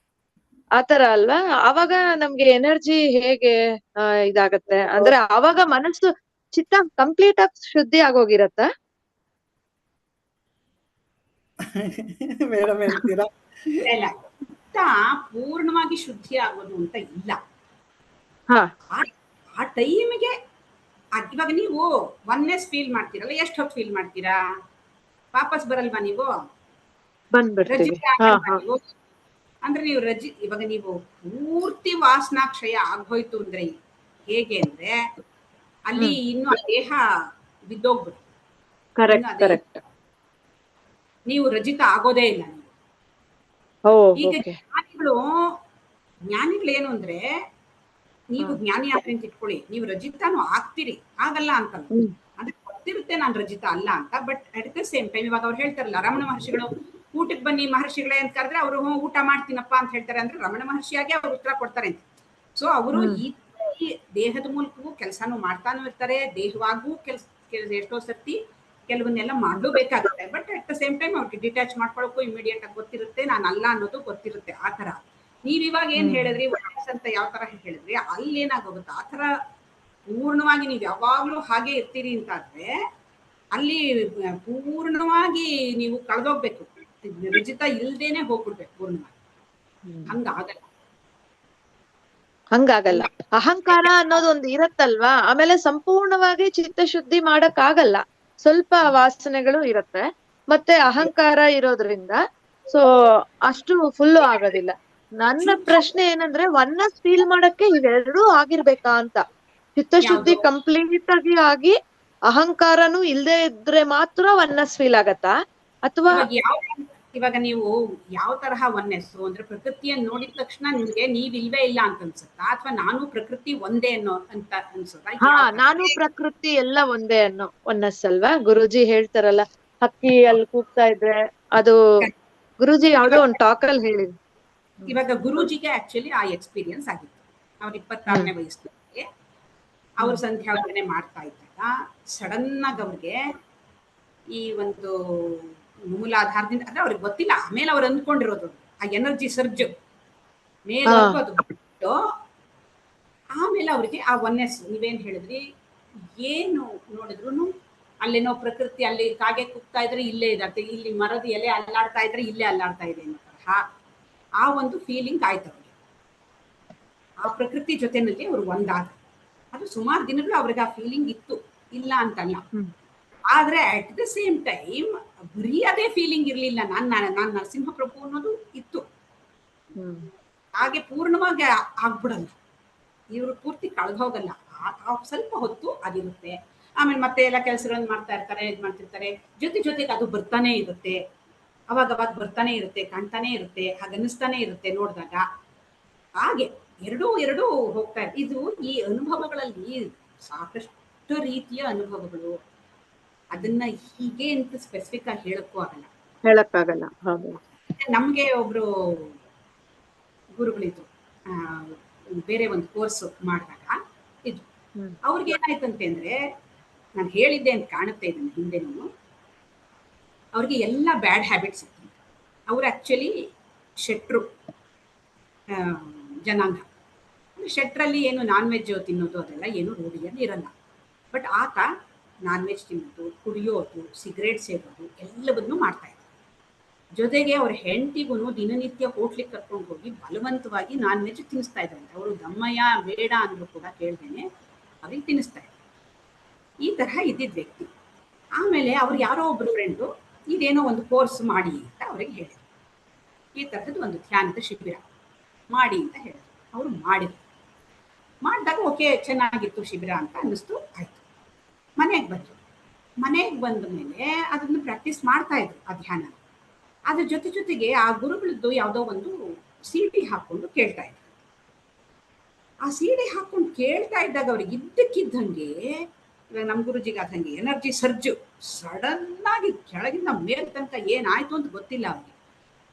ಆತರ ಅಲ್ವಾ. ಅವಾಗ ನಮ್ಗೆ ಎನರ್ಜಿ ಹೇಗೆ ಇದಾಗತ್ತೆ ಅಂದ್ರೆ, ಅವಾಗ ಮನಸ್ಸು ಚಿತ್ತ ಕಂಪ್ಲೀಟ್ ಆಗಿ ಶುದ್ಧಿ ಆಗೋಗಿರತ್ತ. ಮೇಡಮ್ ಹೇಳ್ತೀರಾ? ಇಲ್ಲ, ಚಿತ್ತ ಪೂರ್ಣವಾಗಿ ಶುದ್ಧಿ ಆಗೋದು ಅಂತ ಇಲ್ಲ. ಹಾ ಆ ಟೈಮ್ಗೆ ಇವಾಗ ನೀವು ಒನ್ನೆಸ್ ಫೀಲ್ ಮಾಡ್ತೀರಲ್ಲ, ಎಷ್ಟು ಹೊತ್ತು ಫೀಲ್ ಮಾಡ್ತೀರಾ? ವಾಪಸ್ ಬರಲ್ವಾ ನೀವು? ಬಂದ್ಬಿಡ್ತೀವಿ. ರಜೆ ಆಗಲ್ವಾ ನೀವು? ಅಂದ್ರೆ ನೀವು ಇವಾಗ ನೀವು ಪೂರ್ತಿ ವಾಸನಾಕ್ಷಯ ಆಗೋಯ್ತು ಅಂದ್ರೆ ಹೇಗೆ ಅಂದ್ರೆ ಅಲ್ಲಿ ಇನ್ನು ಆ ದೇಹ ಬಿದ್ದೋಗ್ಬಿಟ್ಟು ಕರೆಕ್ಟ್ ಕರೆಕ್ಟ್. ನೀವು ರಜಿತ ಆಗೋದೇ ಇಲ್ಲ ನೀವು. ಈಗ ಓಕೆ. ಜ್ಞಾನಿಗಳು ಏನು ಅಂದ್ರೆ, ನೀವು ಜ್ಞಾನಿ ಆದ್ರೆ ಅಂತ ಇಟ್ಕೊಳ್ಳಿ, ನೀವು ರಜಿತಾನು ಆಗ್ತೀರಿ, ಆಗಲ್ಲ ಅಂತಲ್ಲ. ಅಂದ್ರೆ ಗೊತ್ತಿರುತ್ತೆ ನಾನು ರಜಿತ ಅಲ್ಲ ಅಂತ. But at the same time ಇವಾಗ ಅವ್ರು ಹೇಳ್ತಾರಲ್ಲ, ರಮಣ ಮಹರ್ಷಿಗಳು ಊಟಕ್ಕೆ ಬನ್ನಿ ಮಹರ್ಷಿಗಳೇ ಅಂತ ಕರೆದ್ರೆ ಅವರು ಊಟ ಮಾಡ್ತೀನಪ್ಪ ಅಂತ ಹೇಳ್ತಾರೆ. ಅಂದ್ರೆ ರಮಣ ಮಹರ್ಷಿಯಾಗಿ ಅವ್ರು ಉತ್ತರ ಕೊಡ್ತಾರೆ ಅಂತ. ಸೊ ಅವರು ಈ ದೇಹದ ಮೂಲಕವೂ ಕೆಲಸನೂ ಮಾಡ್ತಾನೂ ಇರ್ತಾರೆ, ದೇಹವಾಗೂ ಎಷ್ಟೋ ಸರ್ತಿ ಕೆಲವನ್ನೆಲ್ಲ ಮಾಡ್ಲೇಬೇಕಾಗುತ್ತೆ. But at the same time ಅವ್ರಿಗೆ ಡಿಟ್ಯಾಚ್ ಮಾಡ್ಕೊಳಕ್ಕೂ ಇಮಿಡಿಯೇಟ್ ಆಗಿ ಗೊತ್ತಿರುತ್ತೆ, ನಾನು ಅಲ್ಲ ಅನ್ನೋದು ಗೊತ್ತಿರುತ್ತೆ. ಆ ತರ ನೀವ್ ಇವಾಗ ಏನ್ ಹೇಳಿದ್ರಿ ಅಂತ ಯಾವ ತರ ಹೇಳಿದ್ರಿ, ಅಲ್ಲಿ ಏನಾಗೋಗುತ್ತೆ ಆ ತರ ಪೂರ್ಣವಾಗಿ ನೀವ್ ಯಾವಾಗ್ಲೂ ಹಾಗೆ ಇರ್ತೀರಿ ಅಂತಾದ್ರೆ ಅಲ್ಲಿ ಪೂರ್ಣವಾಗಿ ನೀವು ಕಳೆದೋಗ್ಬೇಕು, ರಜಿತ ಇಲ್ದೇನೆ ಹೋಗ್ಬಿಡ್ಬೇಕು ಪೂರ್ಣವಾಗಿ. ಹಂಗಾಗಲ್ಲ. ಅಹಂಕಾರ ಅನ್ನೋದು ಒಂದು ಇರತ್ತಲ್ವಾ, ಆಮೇಲೆ ಸಂಪೂರ್ಣವಾಗಿ ಚಿತ್ತಶುದ್ಧಿ ಮಾಡಕ್ ಆಗಲ್ಲ, ಸ್ವಲ್ಪ ವಾಸನೆಗಳು ಇರತ್ತೆ. ಮತ್ತೆ ಅಹಂಕಾರ ಇರೋದ್ರಿಂದ ಸೊ ಅಷ್ಟು ಫುಲ್ಲು ಆಗೋದಿಲ್ಲ. ನನ್ನ ಪ್ರಶ್ನೆ ಏನಂದ್ರೆ, ಒನ್ನೆಸ್ ಫೀಲ್ ಮಾಡಕ್ಕೆ ಇವೆರಡೂ ಆಗಿರ್ಬೇಕಾ ಅಂತ. ಚಿತ್ತಶುದ್ಧಿ ಕಂಪ್ಲೀಟ್ ಆಗಿ ಅಹಂಕಾರನು ಇಲ್ದೇ ಇದ್ರೆ ಮಾತ್ರ ಒನ್ನೆಸ್ ಫೀಲ್ ಆಗತ್ತಾ, ಅಥವಾ ಇವಾಗ ನೀವು ಯಾವ ತರಹ ಒನ್ನೆಸ್ ಅಂದ್ರೆ ಪ್ರಕೃತಿಯನ್ನು ನೋಡಿದ ತಕ್ಷಣ ನಿಮ್ಗೆ ನೀವ್ ಇಲ್ವೇ ಇಲ್ಲ ಅಂತ ಅನ್ಸುತ್ತಾ, ಅಥವಾ ನಾನು ಪ್ರಕೃತಿ ಒಂದೇ ಅನ್ನೋ ಅಂತ ಅನ್ಸುತ್ತಾ? ಹಾ, ನಾನು ಪ್ರಕೃತಿ ಎಲ್ಲ ಒಂದೇ ಅನ್ನೋ ಒನ್ನೆಸ್ ಅಲ್ವಾ? ಗುರೂಜಿ ಹೇಳ್ತಾರಲ್ಲ, ಹಕ್ಕಿ ಅಲ್ಲಿ ಕೂಗ್ತಾ ಇದ್ರೆ ಅದು ಗುರೂಜಿ ಯಾವ್ದೋ ಒಂದು ಟಾಕ್ ಅಲ್ಲಿ ಹೇಳಿದ್ರು. ಇವಾಗ ಗುರೂಜಿಗೆ ಆಕ್ಚುಲಿ ಆ ಎಕ್ಸ್ಪೀರಿಯನ್ಸ್ ಆಗಿತ್ತು. ಅವ್ರ 26ನೇ ವಯಸ್ಸಿನಲ್ಲಿ ಅವ್ರು ಸಂಧ್ಯಾವಂದನೆ ಮಾಡ್ತಾ ಇದ್ದಾಗ ಸಡನ್ ಆಗಿ ಅವ್ರಿಗೆ ಈ ಒಂದು ಮೂಲಾಧಾರದಿಂದ, ಅಂದ್ರೆ ಅವ್ರಿಗೆ ಗೊತ್ತಿಲ್ಲ, ಆಮೇಲೆ ಅವ್ರು ಅಂದ್ಕೊಂಡಿರೋದು ಆ ಎನರ್ಜಿ ಸರ್ಜ್ ಮೇಲೆ ಅದು ಬಿಟ್ಟು ಆಮೇಲೆ ಅವ್ರಿಗೆ ಆ ಒನ್ನೆಸ್, ನೀವೇನ್ ಹೇಳಿದ್ರಿ, ಏನು ನೋಡಿದ್ರು ಅಲ್ಲೇನೋ ಪ್ರಕೃತಿ, ಅಲ್ಲಿ ಕಾಗೆ ಕುಗ್ತಾ ಇದ್ರೆ ಇಲ್ಲೇ ಇರತ್ತೆ, ಇಲ್ಲಿ ಮರದ ಎಲೆ ಅಲ್ಲಾಡ್ತಾ ಇದ್ರೆ ಇಲ್ಲೇ ಅಲ್ಲಾಡ್ತಾ ಇದೆ ಅನ್ನೋ ತರಹ ಆ ಒಂದು ಫೀಲಿಂಗ್ ಆಯ್ತು ಅವ್ರಿಗೆ. ಆ ಪ್ರಕೃತಿ ಜೊತೆನಲ್ಲಿ ಅವ್ರು ಒಂದಾದ, ಅದು ಸುಮಾರು ದಿನಗಳು ಅವ್ರಿಗೆ ಆ ಫೀಲಿಂಗ್ ಇತ್ತು, ಇಲ್ಲ ಅಂತಲ್ಲ. ಆದ್ರೆ ಅಟ್ ದ ಸೇಮ್ ಟೈಮ್ ಬರೀ ಅದೇ ಫೀಲಿಂಗ್ ಇರ್ಲಿಲ್ಲ, ನಾನ್ ನರಸಿಂಹಪ್ರಭು ಅನ್ನೋದು ಇತ್ತು. ಹಾಗೆ ಪೂರ್ಣವಾಗಿ ಆಗ್ಬಿಡಲ್ಲ, ಇವ್ರು ಪೂರ್ತಿ ಕಳೆದು ಹೋಗಲ್ಲ, ಸ್ವಲ್ಪ ಹೊತ್ತು ಅದಿರುತ್ತೆ. ಆಮೇಲೆ ಮತ್ತೆ ಎಲ್ಲ ಕೆಲಸಗಳನ್ನ ಮಾಡ್ತಾ ಇರ್ತಾರೆ, ಇದು ಮಾಡ್ತಿರ್ತಾರೆ, ಜೊತೆಗೆ ಅದು ಬರ್ತಾನೆ ಇರುತ್ತೆ, ಅವಾಗ ಬರ್ತಾನೆ ಇರುತ್ತೆ, ಕಾಣ್ತಾನೆ ಇರುತ್ತೆ, ಹಾಗನ್ನಿಸ್ತಾನೆ ಇರುತ್ತೆ ನೋಡಿದಾಗ. ಹಾಗೆ ಎರಡೂ ಹೋಗ್ತಾ ಇದೆ. ಇದು ಈ ಅನುಭವಗಳಲ್ಲಿ ಸಾಕಷ್ಟು ರೀತಿಯ ಅನುಭವಗಳು, ಅದನ್ನ ಹೀಗೆ ಅಂತ ಸ್ಪೆಸಿಫಿಕ್ ಆಗಿ ಹೇಳಕ್ಕಾಗಲ್ಲ. ನಮ್ಗೆ ಒಬ್ರು ಗುರುಗಳಿದ್ರು, ಬೇರೆ ಒಂದು ಕೋರ್ಸ್ ಮಾಡಿದಾಗ ಇದು ಅವ್ರಿಗೆ ಏನಾಯ್ತಂತೆ ಅಂದ್ರೆ, ನಾನು ಹೇಳಿದ್ದೆ ಅಂತ ಕಾಣುತ್ತೆ ಇದನ್ನ ಹಿಂದೆನೂ, ಅವ್ರಿಗೆ ಎಲ್ಲ ಬ್ಯಾಡ್ ಹ್ಯಾಬಿಟ್ಸ್ ಇತ್ತು. ಅವ್ರು ಆಕ್ಚುಲಿ ಶೆಟ್ರು ಜನಾಂಗ. ಶೆಟ್ರಲ್ಲಿ ಏನು ನಾನ್ ವೆಜ್ ತಿನ್ನೋದು ಅದೆಲ್ಲ ಏನು ರೂಢಿಯಲ್ಲಿ ಇರಲ್ಲ. ಬಟ್ ಆತ ನಾನ್ ವೆಜ್ ತಿನ್ನೋದು, ಕುಡಿಯೋದು, ಸಿಗರೇಟ್ ಸೇದೋದು ಎಲ್ಲವನ್ನೂ ಮಾಡ್ತಾ ಇದ್ರು. ಜೊತೆಗೆ ಅವ್ರ ಹೆಂಡತಿಗೂ ದಿನನಿತ್ಯ ಹೋಟ್ಲಿಗೆ ಕರ್ಕೊಂಡು ಹೋಗಿ ಬಲವಂತವಾಗಿ ನಾನ್ ವೆಜ್ ತಿನ್ನಿಸ್ತಾ ಇದ್ರಂತೆ. ಅವರು ದಮ್ಮಯ್ಯ ಬೇಡ ಅಂದ್ರು ಕೂಡ ಕೇಳ್ದೇನೆ ಅವ್ರಿಗೆ ತಿನ್ನಿಸ್ತಾ ಇದ್ರು. ಈ ತರಹ ಇದ್ದಿದ್ದ ವ್ಯಕ್ತಿ. ಆಮೇಲೆ ಅವ್ರು ಯಾರೋ ಒಬ್ರು ಫ್ರೆಂಡು ಇದೇನೋ ಒಂದು ಕೋರ್ಸ್ ಮಾಡಿ ಅಂತ ಅವ್ರಿಗೆ ಹೇಳಿದ್ರು, ಈ ತರಹದ್ದು ಒಂದು ಧ್ಯಾನದ ಶಿಬಿರ ಮಾಡಿ ಅಂತ ಹೇಳಿದ್ರು. ಅವರು ಮಾಡಿದಾಗ ಓಕೆ, ಚೆನ್ನಾಗಿತ್ತು ಶಿಬಿರ ಅಂತ ಅನ್ನಿಸ್ತು, ಆಯ್ತು. ಮನೆಗೆ ಬಂದ ಮೇಲೆ ಅದನ್ನು ಪ್ರಾಕ್ಟೀಸ್ ಮಾಡ್ತಾ ಇದ್ರು ಆ ಧ್ಯಾನ. ಅದ್ರ ಜೊತೆಗೆ ಆ ಗುರುಗಳದ್ದು ಯಾವುದೋ ಒಂದು ಸಿಡಿ ಹಾಕೊಂಡು ಕೇಳ್ತಾ ಇದ್ರು. ಆ ಸಿಡಿ ಹಾಕೊಂಡು ಕೇಳ್ತಾ ಇದ್ದಾಗ ಅವ್ರಿಗೆ ಇದ್ದಕ್ಕಿದ್ದಂಗೆ, ನಮ್ಮ ಗುರುಜಿಗೆ ಆದಂಗೆ ಎನರ್ಜಿ ಸರ್ಜು ಸಡನ್ ಆಗಿ ಕೆಳಗಿಂದ ಮೇಲ್ ತನಕ ಏನಾಯ್ತು ಅಂತ ಗೊತ್ತಿಲ್ಲ ಅವ್ರಿಗೆ.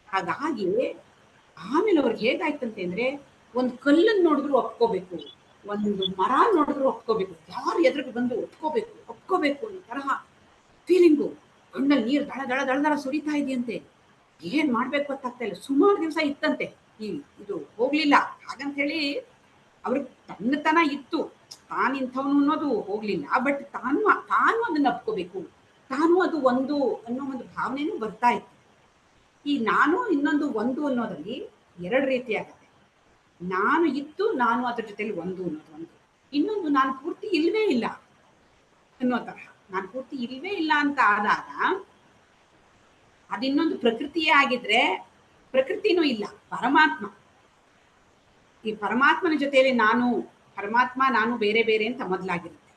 ಹಾಗಾಗಿ ಆಮೇಲೆ ಅವ್ರಿಗೆ ಹೇಗಾಯ್ತಂತೆ ಅಂದ್ರೆ, ಒಂದು ಕಲ್ಲನ್ನು ನೋಡಿದ್ರು ಒಪ್ಕೋಬೇಕು, ಒಂದು ಮರ ನೋಡಿದ್ರು ಒಪ್ಕೋಬೇಕು, ಯಾರು ಎದುರಿಗೆ ಬಂದು ಒಪ್ಕೋಬೇಕು ಅನ್ನೋ ತರಹ ಫೀಲಿಂಗು. ಕಣ್ಣಲ್ಲಿ ನೀರು ದಳ ಸುರಿತಾ ಇದೆಯಂತೆ. ಏನ್ ಮಾಡ್ಬೇಕು ಗೊತ್ತಾಗ್ತಾ ಇಲ್ಲ. ಸುಮಾರು ದಿವಸ ಇತ್ತಂತೆ ಇದು ಹೋಗ್ಲಿಲ್ಲ. ಹಾಗಂತ ಹೇಳಿ ಅವ್ರಿಗೆ ತನ್ನತನ ಇತ್ತು, ತಾನಿಂಥವನು ಅನ್ನೋದು ಹೋಗ್ಲಿಲ್ಲ. ಬಟ್ ತಾನು ಅದನ್ನ ಒಪ್ಕೋಬೇಕು, ತಾನು ಅದು ಒಂದು ಅನ್ನೋ ಒಂದು ಭಾವನೆನೂ ಬರ್ತಾ ಇತ್ತು. ಈ ನಾನು ಇನ್ನೊಂದು ಒಂದು ಅನ್ನೋದ್ರಲ್ಲಿ ಎರಡು ರೀತಿ ಆಗುತ್ತೆ. ನಾನು ಇದ್ದು ನಾನು ಅದ್ರ ಜೊತೆಲಿ ಒಂದು ಅನ್ನೋದು ಒಂದು. ಇನ್ನೊಂದು ನಾನು ಪೂರ್ತಿ ಇಲ್ವೇ ಇಲ್ಲ ಅನ್ನೋ ತರಹ. ನಾನು ಪೂರ್ತಿ ಇಲ್ವೇ ಇಲ್ಲ ಅಂತ ಆದಾಗ ಅದಿನ್ನೊಂದು ಪ್ರಕೃತಿಯೇ ಆಗಿದ್ರೆ ಪ್ರಕೃತಿನೂ ಇಲ್ಲ, ಪರಮಾತ್ಮ. ಈ ಪರಮಾತ್ಮನ ಜೊತೆಯಲ್ಲಿ ಪರಮಾತ್ಮ ನಾನು ಬೇರೆ ಬೇರೆ ಅಂತ ಮೊದಲಾಗಿರುತ್ತೆ.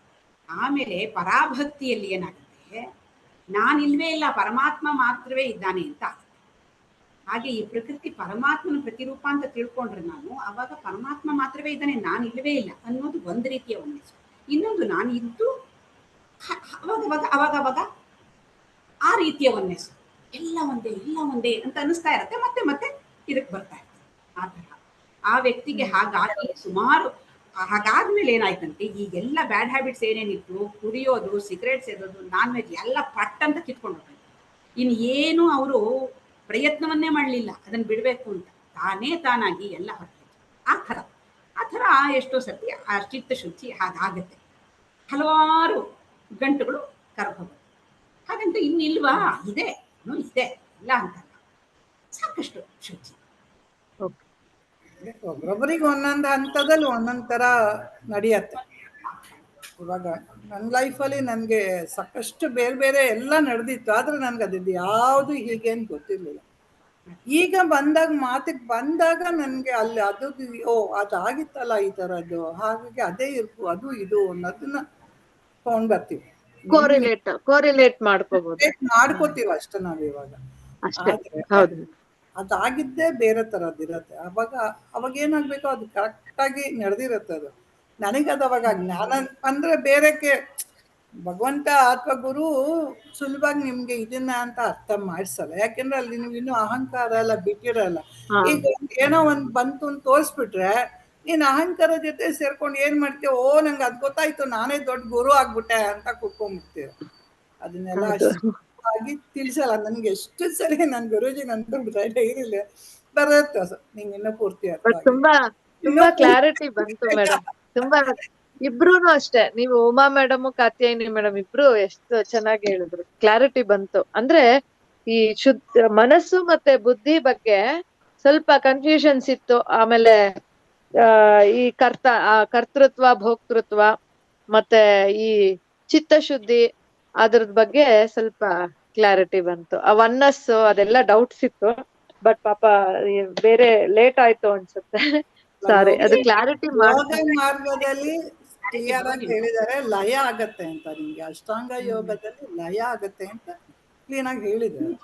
ಆಮೇಲೆ ಪರಾಭಕ್ತಿಯಲ್ಲಿ ಏನಾಗುತ್ತೆ, ನಾನಿಲ್ವೇ ಇಲ್ಲ, ಪರಮಾತ್ಮ ಮಾತ್ರವೇ ಇದ್ದಾನೆ ಅಂತ ಆಗುತ್ತೆ. ಹಾಗೆ ಈ ಪ್ರಕೃತಿ ಪರಮಾತ್ಮನ ಪ್ರತಿರೂಪ ಅಂತ ತಿಳ್ಕೊಂಡ್ರೆ ಅವಾಗ ಪರಮಾತ್ಮ ಮಾತ್ರವೇ ಇದ್ದಾನೆ, ನಾನು ಇಲ್ಲವೇ ಇಲ್ಲ ಅನ್ನೋದು ಒಂದು ರೀತಿಯ ಒಂದಿಸು. ಇನ್ನೊಂದು ನಾನು ಇದ್ದು ಅವಾಗ ಆ ರೀತಿಯ ಒಂದೆಸು, ಎಲ್ಲ ಒಂದೇ ಅಂತ ಅನಿಸ್ತಾ ಇರತ್ತೆ. ಮತ್ತೆ ಇದಕ್ಕೆ ಬರ್ತಾ ಇರುತ್ತೆ. ಆ ತರ ಆ ವ್ಯಕ್ತಿಗೆ ಹಾಗಾಗಿ ಹಾಗಾದ್ಮೇಲೆ ಏನಾಯ್ತಂತೆ, ಈಗೆಲ್ಲ ಬ್ಯಾಡ್ ಹ್ಯಾಬಿಟ್ಸ್ ಏನೇನಿತ್ತು, ಕುಡಿಯೋದು, ಸಿಗರೇಟ್ ಸೇದೋದು, ನಾನ್ ವೆಜ್ ಎಲ್ಲ ಪಟ್ ಅಂತ ಕಿತ್ಕೊಂಡು ಹೋಗ್ತಾರೆ. ಇನ್ನು ಏನು ಅವರು ಪ್ರಯತ್ನವನ್ನೇ ಮಾಡಲಿಲ್ಲ ಅದನ್ನ ಬಿಡಬೇಕು ಅಂತ, ತಾನಾಗಿ ಎಲ್ಲ ಹೊರಟು. ಆ ಥರ ಎಷ್ಟೋ ಸರ್ತಿ ಆ ಚಿತ್ತ ಶುಚಿ ಹಾಗಾಗತ್ತೆ. ಹಲವಾರು ಗಂಟುಗಳು ಕರ್ಕೊಂಡು ಹಾಗಂತ ಇನ್ನಿಲ್ವಾ, ಇದೆ ಇಲ್ಲ ಅಂತಲ್ಲ, ಸಾಕಷ್ಟು ಶುಚಿ. ಒಬ್ಬೊಬ್ಬರಿಗೆ ಒಂದೊಂದು ಹಂತದಲ್ಲಿ ಒಂದೊಂದು ಥರ ನಡೆಯತ್ತೆ. ಇವಾಗ ನನ್ನ ಲೈಫಲ್ಲಿ ನನಗೆ ಸಾಕಷ್ಟು ಬೇರೆ ಬೇರೆ ಎಲ್ಲ ನಡೆದಿತ್ತು, ಆದರೆ ನನಗೆ ಅದಿದ್ದು ಯಾವುದು ಹೀಗೆ ಅಂತ ಗೊತ್ತಿರಲಿಲ್ಲ. ಈಗ ಮಾತಿಗೆ ಬಂದಾಗ ನನಗೆ ಅಲ್ಲಿ ಅದಾಗಿತ್ತಲ್ಲ ಈ ಥರದ್ದು, ಹಾಗಾಗಿ ಅದೇ ಇರ್ಬೋದು, ಅದು ಇದು ಅನ್ನೋದನ್ನ ತಗೊಂಡ್ ಬರ್ತೀವಿ, ಕೋರಿಲೇಟ್ ಮಾಡ್ಕೋತೀವಿ ಅಷ್ಟೇ ನಾವು ಇವಾಗ. ಹೌದು, ಅದಾಗಿದ್ದೇ ಬೇರೆ ಥರದ್ದಿರತ್ತೆ. ಅವಾಗ ಏನಾಗಬೇಕು, ಅದು ಕರೆಕ್ಟಾಗಿ ನಡೆದಿರತ್ತೆ. ಅದು ನನಗದು ಅವಾಗ ಜ್ಞಾನ ಅಂದರೆ ಬೇರೆಕ್ಕೆ ಭಗವಂತ ಅಥವಾ ಗುರು ಸುಲಭವಾಗಿ ನಿಮ್ಗೆ ಇದನ್ನ ಅಂತ ಅರ್ಥ ಮಾಡಿಸಲ್ಲ. ಯಾಕೆಂದ್ರೆ ಅಲ್ಲಿ ನೀವು ಇನ್ನೂ ಅಹಂಕಾರ ಎಲ್ಲ ಬಿಟ್ಟಿರಲ್ಲ. ಈಗ ಏನೋ ಒಂದು ಬಂತು ಅಂತ ತೋರಿಸ್ಬಿಟ್ರೆ ನೀನ್ ಅಹಂಕಾರ ಜೊತೆ ಸೇರ್ಕೊಂಡು ಏನ್ ಮಾಡ್ತೀಯ, ನಂಗೆ ಅದ್ ಗೊತ್ತಾಯ್ತು, ನಾನೇ ದೊಡ್ಡ ಗುರು ಆಗ್ಬಿಟ್ಟೆ ಅಂತ ಕುತ್ಕೊಂಡ್ಬಿಡ್ತೀರ. ಅದನ್ನೆಲ್ಲ ಆಗಿ ತಿಳಿಸಲ್ಲ. ನನ್ಗೆ ಎಷ್ಟು ಸರಿ ನನ್ ಗುರುಜಿ ಡೈರಿಲಿ ಬರುತ್ತೆ, ನಿಂಗೆ ಇನ್ನೂ ಪೂರ್ತಿ ತುಂಬಾ ಕ್ಲಾರಿಟಿ ಬಂತು ಮೇಡಮ್. ತುಂಬಾ ಇಬ್ರುನು ಅಷ್ಟೇ, ನೀವು ಉಮಾ ಮೇಡಮ್, ಕಾತ್ಯಾಯಿನಿ ಮೇಡಮ್ ಇಬ್ರು ಎಷ್ಟು ಚೆನ್ನಾಗಿ ಹೇಳಿದ್ರು, ಕ್ಲಾರಿಟಿ ಬಂತು. ಅಂದ್ರೆ ಈ ಮನಸ್ಸು ಮತ್ತೆ ಬುದ್ಧಿ ಬಗ್ಗೆ ಸ್ವಲ್ಪ ಕನ್ಫ್ಯೂಷನ್ಸ್ ಇತ್ತು. ಆಮೇಲೆ ಈ ಕರ್ತೃತ್ವ, ಭೋಕ್ತೃತ್ವ ಮತ್ತೆ ಈ ಚಿತ್ತಶುದ್ಧಿ ಅದ್ರದ್ ಬಗ್ಗೆ ಸ್ವಲ್ಪ ಕ್ಲಾರಿಟಿ ಬಂತು. ಆ ಒನ್ನಸ್ ಅದೆಲ್ಲ ಡೌಟ್ಸ್ ಇತ್ತು, ಬಟ್ ಪಾಪ ಬೇರೆ ಲೇಟ್ ಆಯ್ತು ಅನ್ಸುತ್ತೆ. ಸಾರಿ, ಅದು ಕ್ಲಾರಿಟಿ ಮಾರ್ಗದಲ್ಲಿ ಕ್ಲಿಯರ್ ಆಗಿ ಹೇಳಿದ್ದಾರೆ, ಲಯ ಆಗತ್ತೆ ಅಂತ. ನಿಮ್ಗೆ ಅಷ್ಟಾಂಗ ಯೋಗದಲ್ಲಿ ಲಯ ಆಗತ್ತೆ ಅಂತ ಕ್ಲೀನ್ ಆಗಿ ಹೇಳಿದ್ದಾರೆ.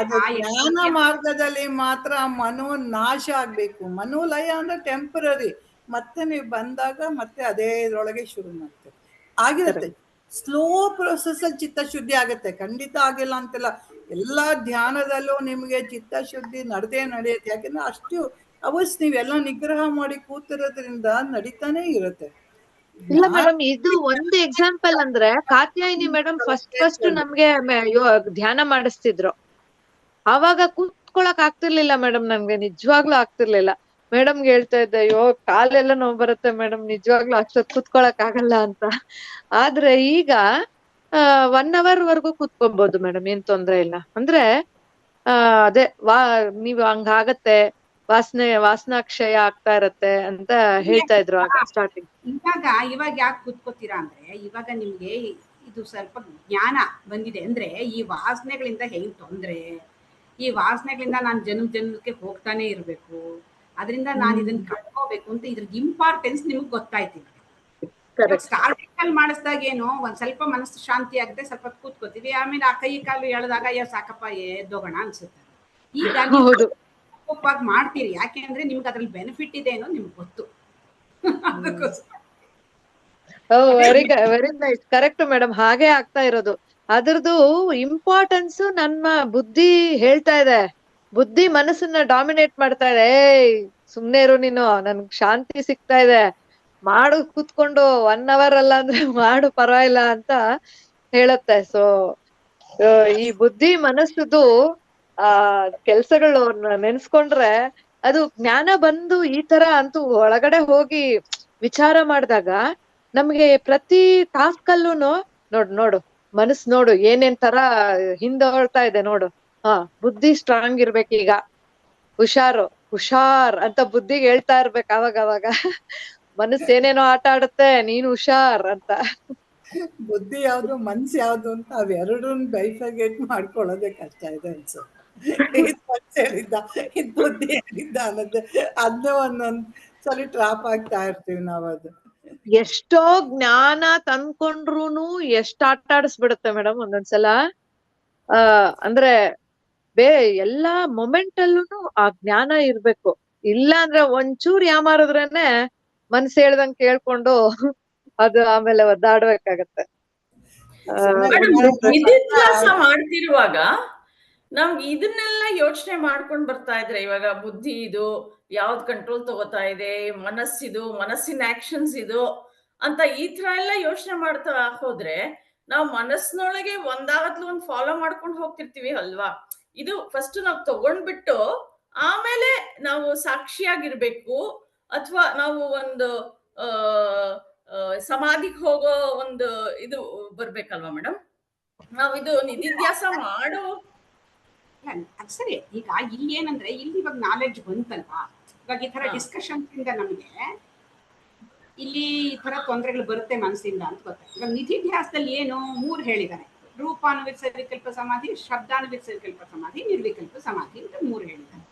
ಅದು ಜ್ಞಾನ ಮಾರ್ಗದಲ್ಲಿ ಮಾತ್ರ ಮನೋ ನಾಶ ಆಗ್ಬೇಕು. ಮನೋಲಯ ಅಂದ್ರೆ ಟೆಂಪರರಿ, ಮತ್ತೆ ನೀವು ಬಂದಾಗ ಮತ್ತೆ ಅದೇ ಇದ್ರೊಳಗೆ ಶುರು ಮಾಡ್ತೀರಿ. ಆಗಿರುತ್ತೆ, ಸ್ಲೋ ಪ್ರೊಸೆಸ್ ಅಲ್ಲಿ ಚಿತ್ತಶುದ್ಧಿ ಆಗತ್ತೆ, ಖಂಡಿತ ಆಗಿಲ್ಲ ಅಂತಿಲ್ಲ. ಎಲ್ಲಾ ಧ್ಯಾನದಲ್ಲೂ ನಿಮ್ಗೆ ಚಿತ್ತಶುದ್ಧಿ ನಡೆಯುತ್ತೆ. ಯಾಕಂದ್ರೆ ಅಷ್ಟು ಅವಶ್ಯ ನೀವೆಲ್ಲ ನಿಗ್ರಹ ಮಾಡಿ ಕೂತಿರೋದ್ರಿಂದ ನಡೀತಾನೆ ಇರುತ್ತೆ. ಇಲ್ಲ ಮೇಡಮ್, ಇದು ಒಂದು ಎಕ್ಸಾಂಪಲ್ ಅಂದ್ರೆ ಕಾತ್ಯಾಯಿನಿ ಮೇಡಮ್ ಫಸ್ಟ್ ನಮ್ಗೆ ಧ್ಯಾನ ಮಾಡಿಸ್ತಿದ್ರು. ಆವಾಗ ಕೂತ್ಕೊಳಕ್ ಆಗ್ತಿರ್ಲಿಲ್ಲ ಮೇಡಮ್, ನಮ್ಗೆ ನಿಜವಾಗ್ಲೂ ಆಗ್ತಿರ್ಲಿಲ್ಲ. ಮೇಡಮ್ಗೆ ಹೇಳ್ತಾ ಇದ್ದೆ, ಅಯ್ಯೋ ಕಾಲೆಲ್ಲ ನೋವು ಬರುತ್ತೆ ಮೇಡಮ್, ನಿಜವಾಗ್ಲೂ ಅಷ್ಟೊತ್ತು ಕೂತ್ಕೊಳಕ್ ಆಗಲ್ಲ ಅಂತ. ಆದ್ರೆ ಈಗ 1 hour ವರ್ಗೂ ಕೂತ್ಕೊಬಹುದು ಮೇಡಮ್, ಏನ್ ತೊಂದ್ರೆ ಇಲ್ಲ. ಅಂದ್ರೆ ಅದೇ ನೀವ್ ಹಂಗಾಗತ್ತೆ, ವಾಸನಾಕ್ಷಯ ಆಗ್ತಾ ಇರತ್ತೆ ಅಂತ ಹೇಳ್ತಾ ಇದ್ರು ಆಗ ಸ್ಟಾರ್ಟಿಂಗ್. ಇವಾಗ ಯಾಕೆ ಕೂತ್ಕೋತೀರಾ ಅಂದ್ರೆ, ಇವಾಗ ನಿಮ್ಗೆ ಇದು ಸ್ವಲ್ಪ ಜ್ಞಾನ ಬಂದಿದೆ ಅಂದ್ರೆ, ಈ ವಾಸನೆಗಳಿಂದ ಹೆಂಗ್ ತೊಂದ್ರೆ, ಈ ವಾಸನೆಗಳಿಂದ ನಾನು ಜನ್ಮಕ್ಕೆ ಹೋಗ್ತಾನೆ ಇರ್ಬೇಕು, ಅದರಿಂದ ನಾನು ಇದನ್ನ ಕಳ್ಕೋಬೇಕು ಅಂತ ಇದ್ರದ್ದು ಇಂಪಾರ್ಟೆನ್ಸ್ ನಿಮ್ಗೆ ಗೊತ್ತಾಯ್ತು. ಸ್ಟಾರ್ಟಿಂಗ್ ಅಲ್ಲಿ ಮಾಡಿಸಿದಾಗ ಏನೋ ಒಂದ್ ಸ್ವಲ್ಪ ಮನಸ್ಸು ಶಾಂತಿ ಆಗುತ್ತೆ, ಸ್ವಲ್ಪ ಕೂತ್ಕೋತೀವಿ, ಆಮೇಲೆ ಆ ಕೈ ಕಾಲು ಎಳೆದಾಗ ಸಾಕಪ್ಪ ಎದ್ದೋಗೋಣ ಅನ್ಸುತ್ತೆ. ಈಗ ಮಾಡ್ತೀರಿ, ಯಾಕೆ ಅಂದ್ರೆ ನಿಮ್ಗೆ ಅದ್ರಲ್ಲಿ ಬೆನಿಫಿಟ್ ಇದೆ ಅನ್ನೋ ನಿಮ್ಗೆ ಗೊತ್ತು. ವೆರಿ ನೈಸ್, ಕರೆಕ್ಟ್ ಮೇಡಮ್, ಹಾಗೆ ಆಗ್ತಾ ಇರೋದು. ಅದ್ರದ್ದು ಇಂಪಾರ್ಟೆನ್ಸ್ ನನ್ನ ಬುದ್ಧಿ ಹೇಳ್ತಾ ಇದೆ, ಬುದ್ಧಿ ಮನಸ್ಸನ್ನ ಡಾಮಿನೇಟ್ ಮಾಡ್ತಾ ಇದೆ. ಸುಮ್ನೆ ಇರು ನೀನು, ನನ್ಗ್ ಶಾಂತಿ ಸಿಗ್ತಾ ಇದೆ, ಮಾಡು ಕೂತ್ಕೊಂಡು 1 hour ಅಲ್ಲ ಅಂದ್ರೆ ಮಾಡು ಪರವಾಗಿಲ್ಲ ಅಂತ ಹೇಳತ್ತೆ. ಸೊ ಈ ಬುದ್ಧಿ ಮನಸ್ಸುದು ಕೆಲ್ಸಗಳು ನೆನ್ಸ್ಕೊಂಡ್ರೆ ಅದು ಜ್ಞಾನ ಬಂದು ಈ ತರ ಅಂತೂ ಒಳಗಡೆ ಹೋಗಿ ವಿಚಾರ ಮಾಡಿದಾಗ ನಮ್ಗೆ ಪ್ರತಿ ಟಾಸ್ಕ್ ಅಲ್ಲೂ ನೋಡು ಮನಸ್ಸು ನೋಡು ಏನೇನ್ ತರ ಹಿಂದೆ ಹೊಳ್ತಾ ಇದೆ ನೋಡು, ಬುದ್ಧಿ ಸ್ಟ್ರಾಂಗ್ ಇರ್ಬೇಕೀಗ. ಹುಷಾರ್ ಅಂತ ಬುದ್ಧಿಗೆ ಹೇಳ್ತಾ ಇರ್ಬೇಕು ಅವಾಗ ಮನಸ್ಸು ಏನೇನೋ ಆಟ ಆಡುತ್ತೆ, ನೀನು ಹುಷಾರ್ ಅಂತ. ಬುದ್ಧಿ ಯಾವ್ದು ಮನ್ಸು ಯಾವ್ದು ಅಂತ ಅವೆರಡನ್ನ ಬೈಫರ್ಗೇಟ್ ಮಾಡ್ಕೊಳ್ಳೋದೇ ಕಷ್ಟ ಇದೆ ಅನ್ಸುತ್ತೆ. ಇದ್ ಮನ್ಸು ಹೇಳಿದ್ದ, ಇದ್ ಬುದ್ಧಿ ಹೇಳಿದ್ದ ಅನ್ನೋದು ಅದನ್ನ ಒಂದೊಂದ್ ಸಲ ಟ್ರಾಪ್ ಆಗ್ತಾ ಇರ್ತೀವಿ ನಾವ್ ಅದು. ಎಷ್ಟೋ ಜ್ಞಾನ ತಂದ್ಕೊಂಡ್ರುನು ಎಷ್ಟ್ ಆಟ ಆಡಿಸ್ಬಿಡುತ್ತೆ ಮೇಡಮ್ ಒಂದೊಂದ್ಸಲ. ಅಂದ್ರೆ ಎಲ್ಲಾ ಮೊಮೆಂಟ್ ಅಲ್ಲೂ ಆ ಜ್ಞಾನ ಇರ್ಬೇಕು. ಇಲ್ಲ ಅಂದ್ರೆ ಒಂಚೂರ್ ಯಾಮಾರಿದ್ರೇನೆ ಮನ್ಸ್ ಹೇಳ್ದಂಗ್ ಕೇಳ್ಕೊಂಡು ಅದು ಆಮೇಲೆ ಒದ್ದಾಡ್ಬೇಕಾಗತ್ತೆ. ವಿದ್ಯಾಭ್ಯಾಸ ಮಾಡ್ತಿರುವಾಗ ನಮ್ಗೆ ಇದನ್ನೆಲ್ಲ ಯೋಚನೆ ಮಾಡ್ಕೊಂಡ್ ಬರ್ತಾ ಇದ್ರೆ, ಇವಾಗ ಬುದ್ಧಿ ಇದು ಯಾವ್ದು ಕಂಟ್ರೋಲ್ ತಗೋತಾ ಇದೆ, ಮನಸ್ಸಿನ ಆಕ್ಷನ್ಸ್ ಇದು ಅಂತ ಈ ತರ ಎಲ್ಲ ಯೋಚನೆ ಮಾಡ್ತಾ ಹೋದ್ರೆ ನಾವು ಮನಸ್ಸಿನೊಳಗೆ ಒಂದಾವತ್ಲು ಒಂದ್ ಫಾಲೋ ಮಾಡ್ಕೊಂಡು ಹೋಗ್ತಿರ್ತೀವಿ ಅಲ್ವಾ. ಇದು ಫಸ್ಟ್ ನಾವು ತಗೊಂಡ್ಬಿಟ್ಟು ಆಮೇಲೆ ನಾವು ಸಾಕ್ಷಿಯಾಗಿರ್ಬೇಕು, ಅಥವಾ ನಾವು ಒಂದು ಸಮಾಧಿಗೆ ಹೋಗೋ ಒಂದು ಇದು ಬರ್ಬೇಕಲ್ವಾ ಮೇಡಮ್. ನಾವು ಇದು ನಿಧಿಧ್ಯಾಸ ಮಾಡೋ ಅದ್ ಸರಿ. ಈಗ ಇಲ್ಲಿ ಏನಂದ್ರೆ ಇಲ್ಲಿ ಇವಾಗ ನಾಲೆಡ್ಜ್ ಬಂತಲ್ವಾ, ಇವಾಗ ಈ ತರ ಡಿಸ್ಕಷನ್ಸ್ ಇಂದ ನಮಗೆ ಇಲ್ಲಿ ಈ ತರ ತೊಂದರೆಗಳು ಬರುತ್ತೆ ಮನಸ್ಸಿಂದ ಅಂತ ಗೊತ್ತಾಯ್ತು. ಇವಾಗ ನಿಧಿಧ್ಯಾಸದಲ್ಲಿ ಏನು 3 ಹೇಳಿದ್ದಾರೆ: ರೂಪಾನುವಿತ್ ವಿಕಲ್ಪ ಸಮಾಧಿ, ಶಬ್ದಾನುವಿತ್ ವಿಕಲ್ಪ ಸಮಾಧಿ, ನಿರ್ವಿಕಲ್ಪ ಸಮಾಧಿ ಅಂತ 3 ಹೇಳಿದ್ದಾರೆ.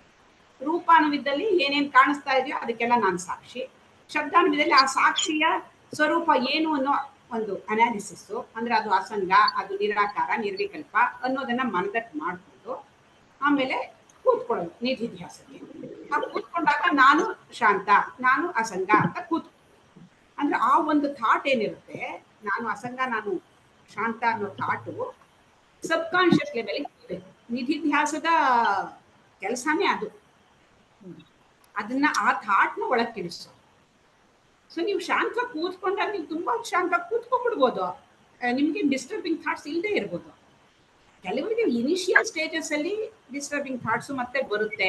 ರೂಪಾನುವಿದ್ದಲ್ಲಿ ಏನೇನ್ ಕಾಣಿಸ್ತಾ ಇದೆಯೋ ಅದಕ್ಕೆಲ್ಲ ನಾನು ಸಾಕ್ಷಿ. ಶಬ್ದಾನುವಿದ್ದಲ್ಲಿ ಆ ಸಾಕ್ಷಿಯ ಸ್ವರೂಪ ಏನು ಅನ್ನೋ ಒಂದು ಅನಾಲಿಸಿಸ್, ಅಂದ್ರೆ ಅದು ಅಸಂಗ, ಅದು ನಿರಾಕಾರ, ನಿರ್ವಿಕಲ್ಪ ಅನ್ನೋದನ್ನ ಮನದಟ್ಟು ಮಾಡ್ಕೊಂಡು ಆಮೇಲೆ ಕೂತ್ಕೊಳ್ಳೋದು ನಿಧಿಧ್ಯಾಸಕ್ಕೆ. ಆ ಕೂತ್ಕೊಂಡಾಗ ನಾನು ಶಾಂತ, ನಾನು ಅಸಂಗ ಅಂತ ಅಂದ್ರೆ ಆ ಒಂದು ಥಾಟ್ ಏನಿರುತ್ತೆ, ನಾನು ಅಸಂಗ ನಾನು ಶಾಂತ ಅನ್ನೋ ಥಾಟು ಸಬ್ ಕಾನ್ಶಿಯಸ್ ಲೆವೆಲ್ ಇರಬೇಕು. ನಿಧಿಧ್ಯಾಸದ ಕೆಲಸನೇ ಅದು. ಅದನ್ನ ಆ ಥಾಟ್ನ ಒಳಗೆ ತಿಳಿಸೋ. ಸೊ ನೀವು ಶಾಂತ ಕೂತ್ಕೊಂಡಾಗ ನೀವು ತುಂಬಾ ಶಾಂತ ಕೂತ್ಕೊಂಡ್ಬಿಡ್ಬೋದು, ನಿಮ್ಗೆ ಡಿಸ್ಟರ್ಬಿಂಗ್ ಥಾಟ್ಸ್ ಇಲ್ಲದೆ ಇರ್ಬೋದು. ಕೆಲವರಿಗೆ ಇನಿಷಿಯಲ್ ಸ್ಟೇಜಸ್ ಅಲ್ಲಿ ಡಿಸ್ಟರ್ಬಿಂಗ್ ಥಾಟ್ಸ್ ಮತ್ತೆ ಬರುತ್ತೆ.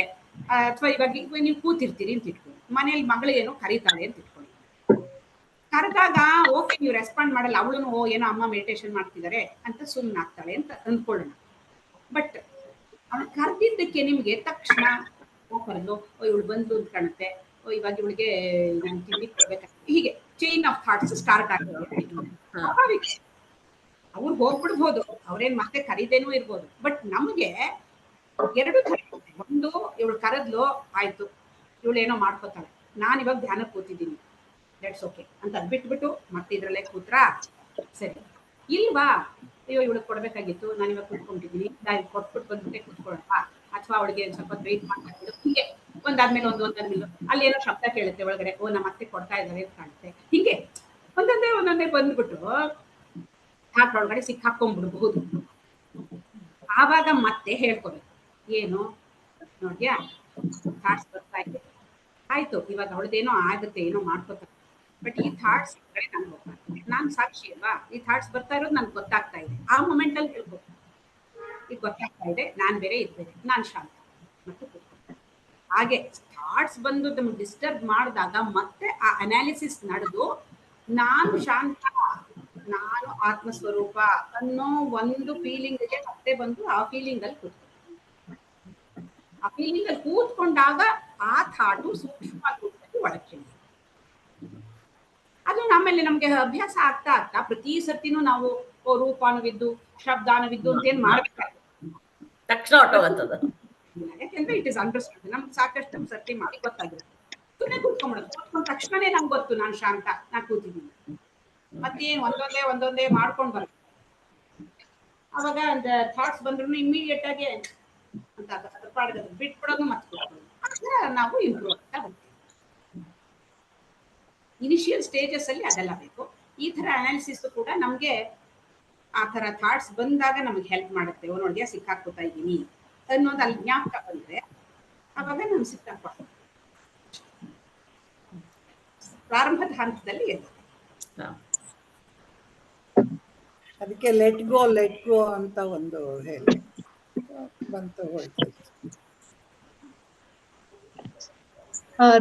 ಅಥವಾ ಇವಾಗ ನೀವು ಕೂತಿರ್ತೀರಿ ಅಂತ ಇಟ್ಕೊಳ್ಳಿ, ಮನೇಲಿ ಮಗಳು ಏನೋ ಕರೀತಾಳೆ ಅಂತ ಇಟ್ಕೊಳ್ಳಿ. ಕರೆದಾಗ ಓಕೆ ನೀವು ರೆಸ್ಪಾಂಡ್ ಮಾಡಲ್ಲ, ಅವಳು ಏನೋ ಅಮ್ಮ ಮೆಡಿಟೇಷನ್ ಮಾಡ್ತಿದ್ದಾರೆ ಅಂತ ಸುಮ್ಮನಾಗ್ತಾಳೆ ಅಂತ ಅಂದ್ಕೊಳ್ಳೋಣ. ಬಟ್ ಅವಳು ಕರೆದಿದ್ದಕ್ಕೆ ನಿಮ್ಗೆ ತಕ್ಷಣ ಕರೆದು ಇವಳು ಬಂದು ಅಂತ ಕಾಣುತ್ತೆ, ಇವಾಗ ಇವಳಿಗೆ ನಾನು ತಿಂಡಿ ಕೊಡ್ಬೇಕಾಗ್ತದೆ, ಹೀಗೆ ಚೈನ್ ಆಫ್ ಥಾಟ್ಸ್ ಸ್ಟಾರ್ಟ್ ಆಗ್ತದೆ. ಅವ್ರು ಹೋಗ್ಬಿಡ್ಬೋದು, ಅವ್ರೇನ್ ಮತ್ತೆ ಕರೀದೇನೂ ಇರ್ಬೋದು. ಬಟ್ ನಮ್ಗೆ 2 ಥರ. ಒಂದು, ಇವಳು ಕರೆದ್ಲು, ಆಯ್ತು ಇವಳು ಏನೋ ಮಾಡ್ಕೋತಾಳೆ, ನಾನು ಇವಾಗ ಧ್ಯಾನಕ್ಕೆ ಕೂತಿದ್ದೀನಿ, ಲೆಟ್ಸ್ ಓಕೆ ಅಂತ ಬಿಟ್ಬಿಟ್ಟು ಮತ್ತೆ ಇದ್ರಲ್ಲೇ ಕೂತ್ರ ಸರಿ. ಇಲ್ವಾ, ಅಯ್ಯೋ ಇವಳಿಗೆ ಕೊಡ್ಬೇಕಾಗಿತ್ತು, ನಾನು ಇವಾಗ ಕೂತ್ಕೊಂಡಿದ್ದೀನಿ, ಕೊಟ್ಬಿಟ್ಟು ಬಂದ್ಬಿಟ್ಟೆ ಕೂತ್ಕೊಳ್ಳೋಣ, ಅಥವಾ ಅವಳಿಗೆ ಸ್ವಲ್ಪ ವೆಯ್ಟ್ ಮಾಡ್ತಾ ಹೀಗೆ ಒಂದಾದ್ಮೇಲೆ ಒಂದೊಂದಾದ್ಮೇಲೆ ಅಲ್ಲಿ ಏನೋ ಶಬ್ದ ಕೇಳುತ್ತೆ ಒಳಗಡೆ, ನಮ್ಮ ಅತ್ತೆ ಕೊಡ್ತಾ ಇದ್ದಾರೆ ಅಂತ ಕಾಣುತ್ತೆ. ಹೀಗೆ ಒಂದೊಂದೇ ಬಂದ್ಬಿಟ್ಟು ಒಳಗಡೆ ಸಿಕ್ಕಾಕೊಂಡ್ಬಿಡ್ಬಹುದು. ಆವಾಗ ಮತ್ತೆ ಹೇಳ್ಕೊಬೇಕು, ಏನು ನೋಡ್ಯಾ ಥಾಟ್ಸ್ ಬರ್ತಾ ಇದೆ, ಆಯ್ತು ಇವಾಗ ಅವಳದೇನೋ ಆಗುತ್ತೆ, ಏನೋ ಮಾಡ್ಕೋತಾರೆ, ಬಟ್ ಈ ಥಾಟ್ಸ್ ನಾನು ಹೋಗ್ತಾರೆ, ನಾನು ಸಾಕ್ಷಿ ಅಲ್ವಾ, ಈ ಥಾಟ್ಸ್ ಬರ್ತಾ ಇರೋದು ನನ್ಗೆ ಗೊತ್ತಾಗ್ತಾ ಇದೆ. ಆ ಮೊಮೆಂಟ್ ಅಲ್ಲಿ ಹೇಳ್ಬೇಕು, ಈಗ ಗೊತ್ತಾಗ್ತಾ ಇದೆ, ನಾನ್ ಬೇರೆ ಇದು ಬೇರೆ, ನಾನು ಶಾಂತ ಮತ್ತೆ ಕೂತ್ಕೊಳ್ತೀನಿ. ಹಾಗೆ ಥಾಟ್ಸ್ ಬಂದು ನಮ್ಗೆ ಡಿಸ್ಟರ್ಬ್ ಮಾಡಿದಾಗ ಮತ್ತೆ ಆ ಅನಾಲಿಸಿಸ್ ನಡೆದು ನಾನು ಶಾಂತ, ನಾನು ಆತ್ಮಸ್ವರೂಪ ಅನ್ನೋ ಒಂದು ಫೀಲಿಂಗ್ಗೆ ಮತ್ತೆ ಬಂದು ಆ ಫೀಲಿಂಗ್ ಅಲ್ಲಿ ಕೂತ್ಕೊಂಡು, ಆ ಫೀಲಿಂಗ್ ಅಲ್ಲಿ ಕೂತ್ಕೊಂಡಾಗ ಆ ಥಾಟು ಸೂಕ್ಷ್ಮವಾಗಿ ಒಳಕ್ಕೆ. ಅದು ಆಮೇಲೆ ನಮ್ಗೆ ಅಭ್ಯಾಸ ಆಗ್ತಾ ಪ್ರತಿ ಸರ್ತಿನೂ ನಾವು ರೂಪಾನುವಿದ್ದು ಶಬ್ದಾನುವಿದ್ದು ಅಂತ ಏನ್ ಮಾಡ್ಬೇಕಾಗುತ್ತೆ, ತಕ್ಷಣ ಆಟೋವಂತದ್ದು. ಯಾಕೆಂದ್ರೆ ಇಟ್ ಇಸ್ ಅಂಡರ್ಸ್ಟ್ಯಾಂಡ್, ನಮ್ಗೆ ಸಾಕಷ್ಟು ಸರ್ತಿ ಮಾಡಿ ಗೊತ್ತಾಗಿರುತ್ತೆ. ಸುಮ್ಮನೆ ಕೂತ್ಕೊಂಡ್ಬಿಡೋದು, ಕೂತ್ಕೊಂಡ ತಕ್ಷಣನೇ ನಮ್ಗೆ ಗೊತ್ತು ನಾನು ಶಾಂತ, ನಾನು ಕೂತಿದ್ದೀನಿ. ಮತ್ತೇನ್ ಒಂದೊಂದೇ ಮಾಡ್ಕೊಂಡ್ ಬರುತ್ತೆ. ಅವಾಗ ಥಾಟ್ಸ್ ಬಂದ್ರು ಇಮಿಡಿಯೇಟ್ ಆಗಿ ಅಂತ ಬಿಟ್ಬಿಡೋದು ಮತ್ತೆ ಕೂತ್ಕೊಳ್ಳೋದು, ನಾವು ಇಂಪ್ರೂವ್ ಆಗ್ತಾ ಹೋಗ್ತೀವಿ. ಇನಿಷಿಯಲ್ ಸ್ಟೇಜಸ್ ಅಲ್ಲಿ ಅದೆಲ್ಲ ಬೇಕು. ಈ ತರ ಅನಾಲಿಸಿಸ್ ಕೂಡ ನಮ್ಗೆ ಆ ತರ ಥಾಟ್ಸ್ ಬಂದಾಗ ನಮ್ಗೆ ಹೆಲ್ಪ್ ಮಾಡುತ್ತೆ. ನೋಡಿಯಾ ಸಿಕ್ಕಾಕೋತಾ ಇದ್ದೀನಿ ಅನ್ನೋದು ಅಲ್ಲಿ ಜ್ಞಾಪಕ ಬಂದ್ರೆ ಅವಾಗ ನಮ್ಗೆ ಸಿಕ್ಕಾಕ ಪ್ರಾರಂಭದ ಹಂತದಲ್ಲಿ ಇರ್ತದೆ. ಅದಕ್ಕೆ ಲೆಟ್ ಗೋ ಅಂತ ಒಂದು ಹೇಳಿ ಬಂತು ಹೋಯ್ತು.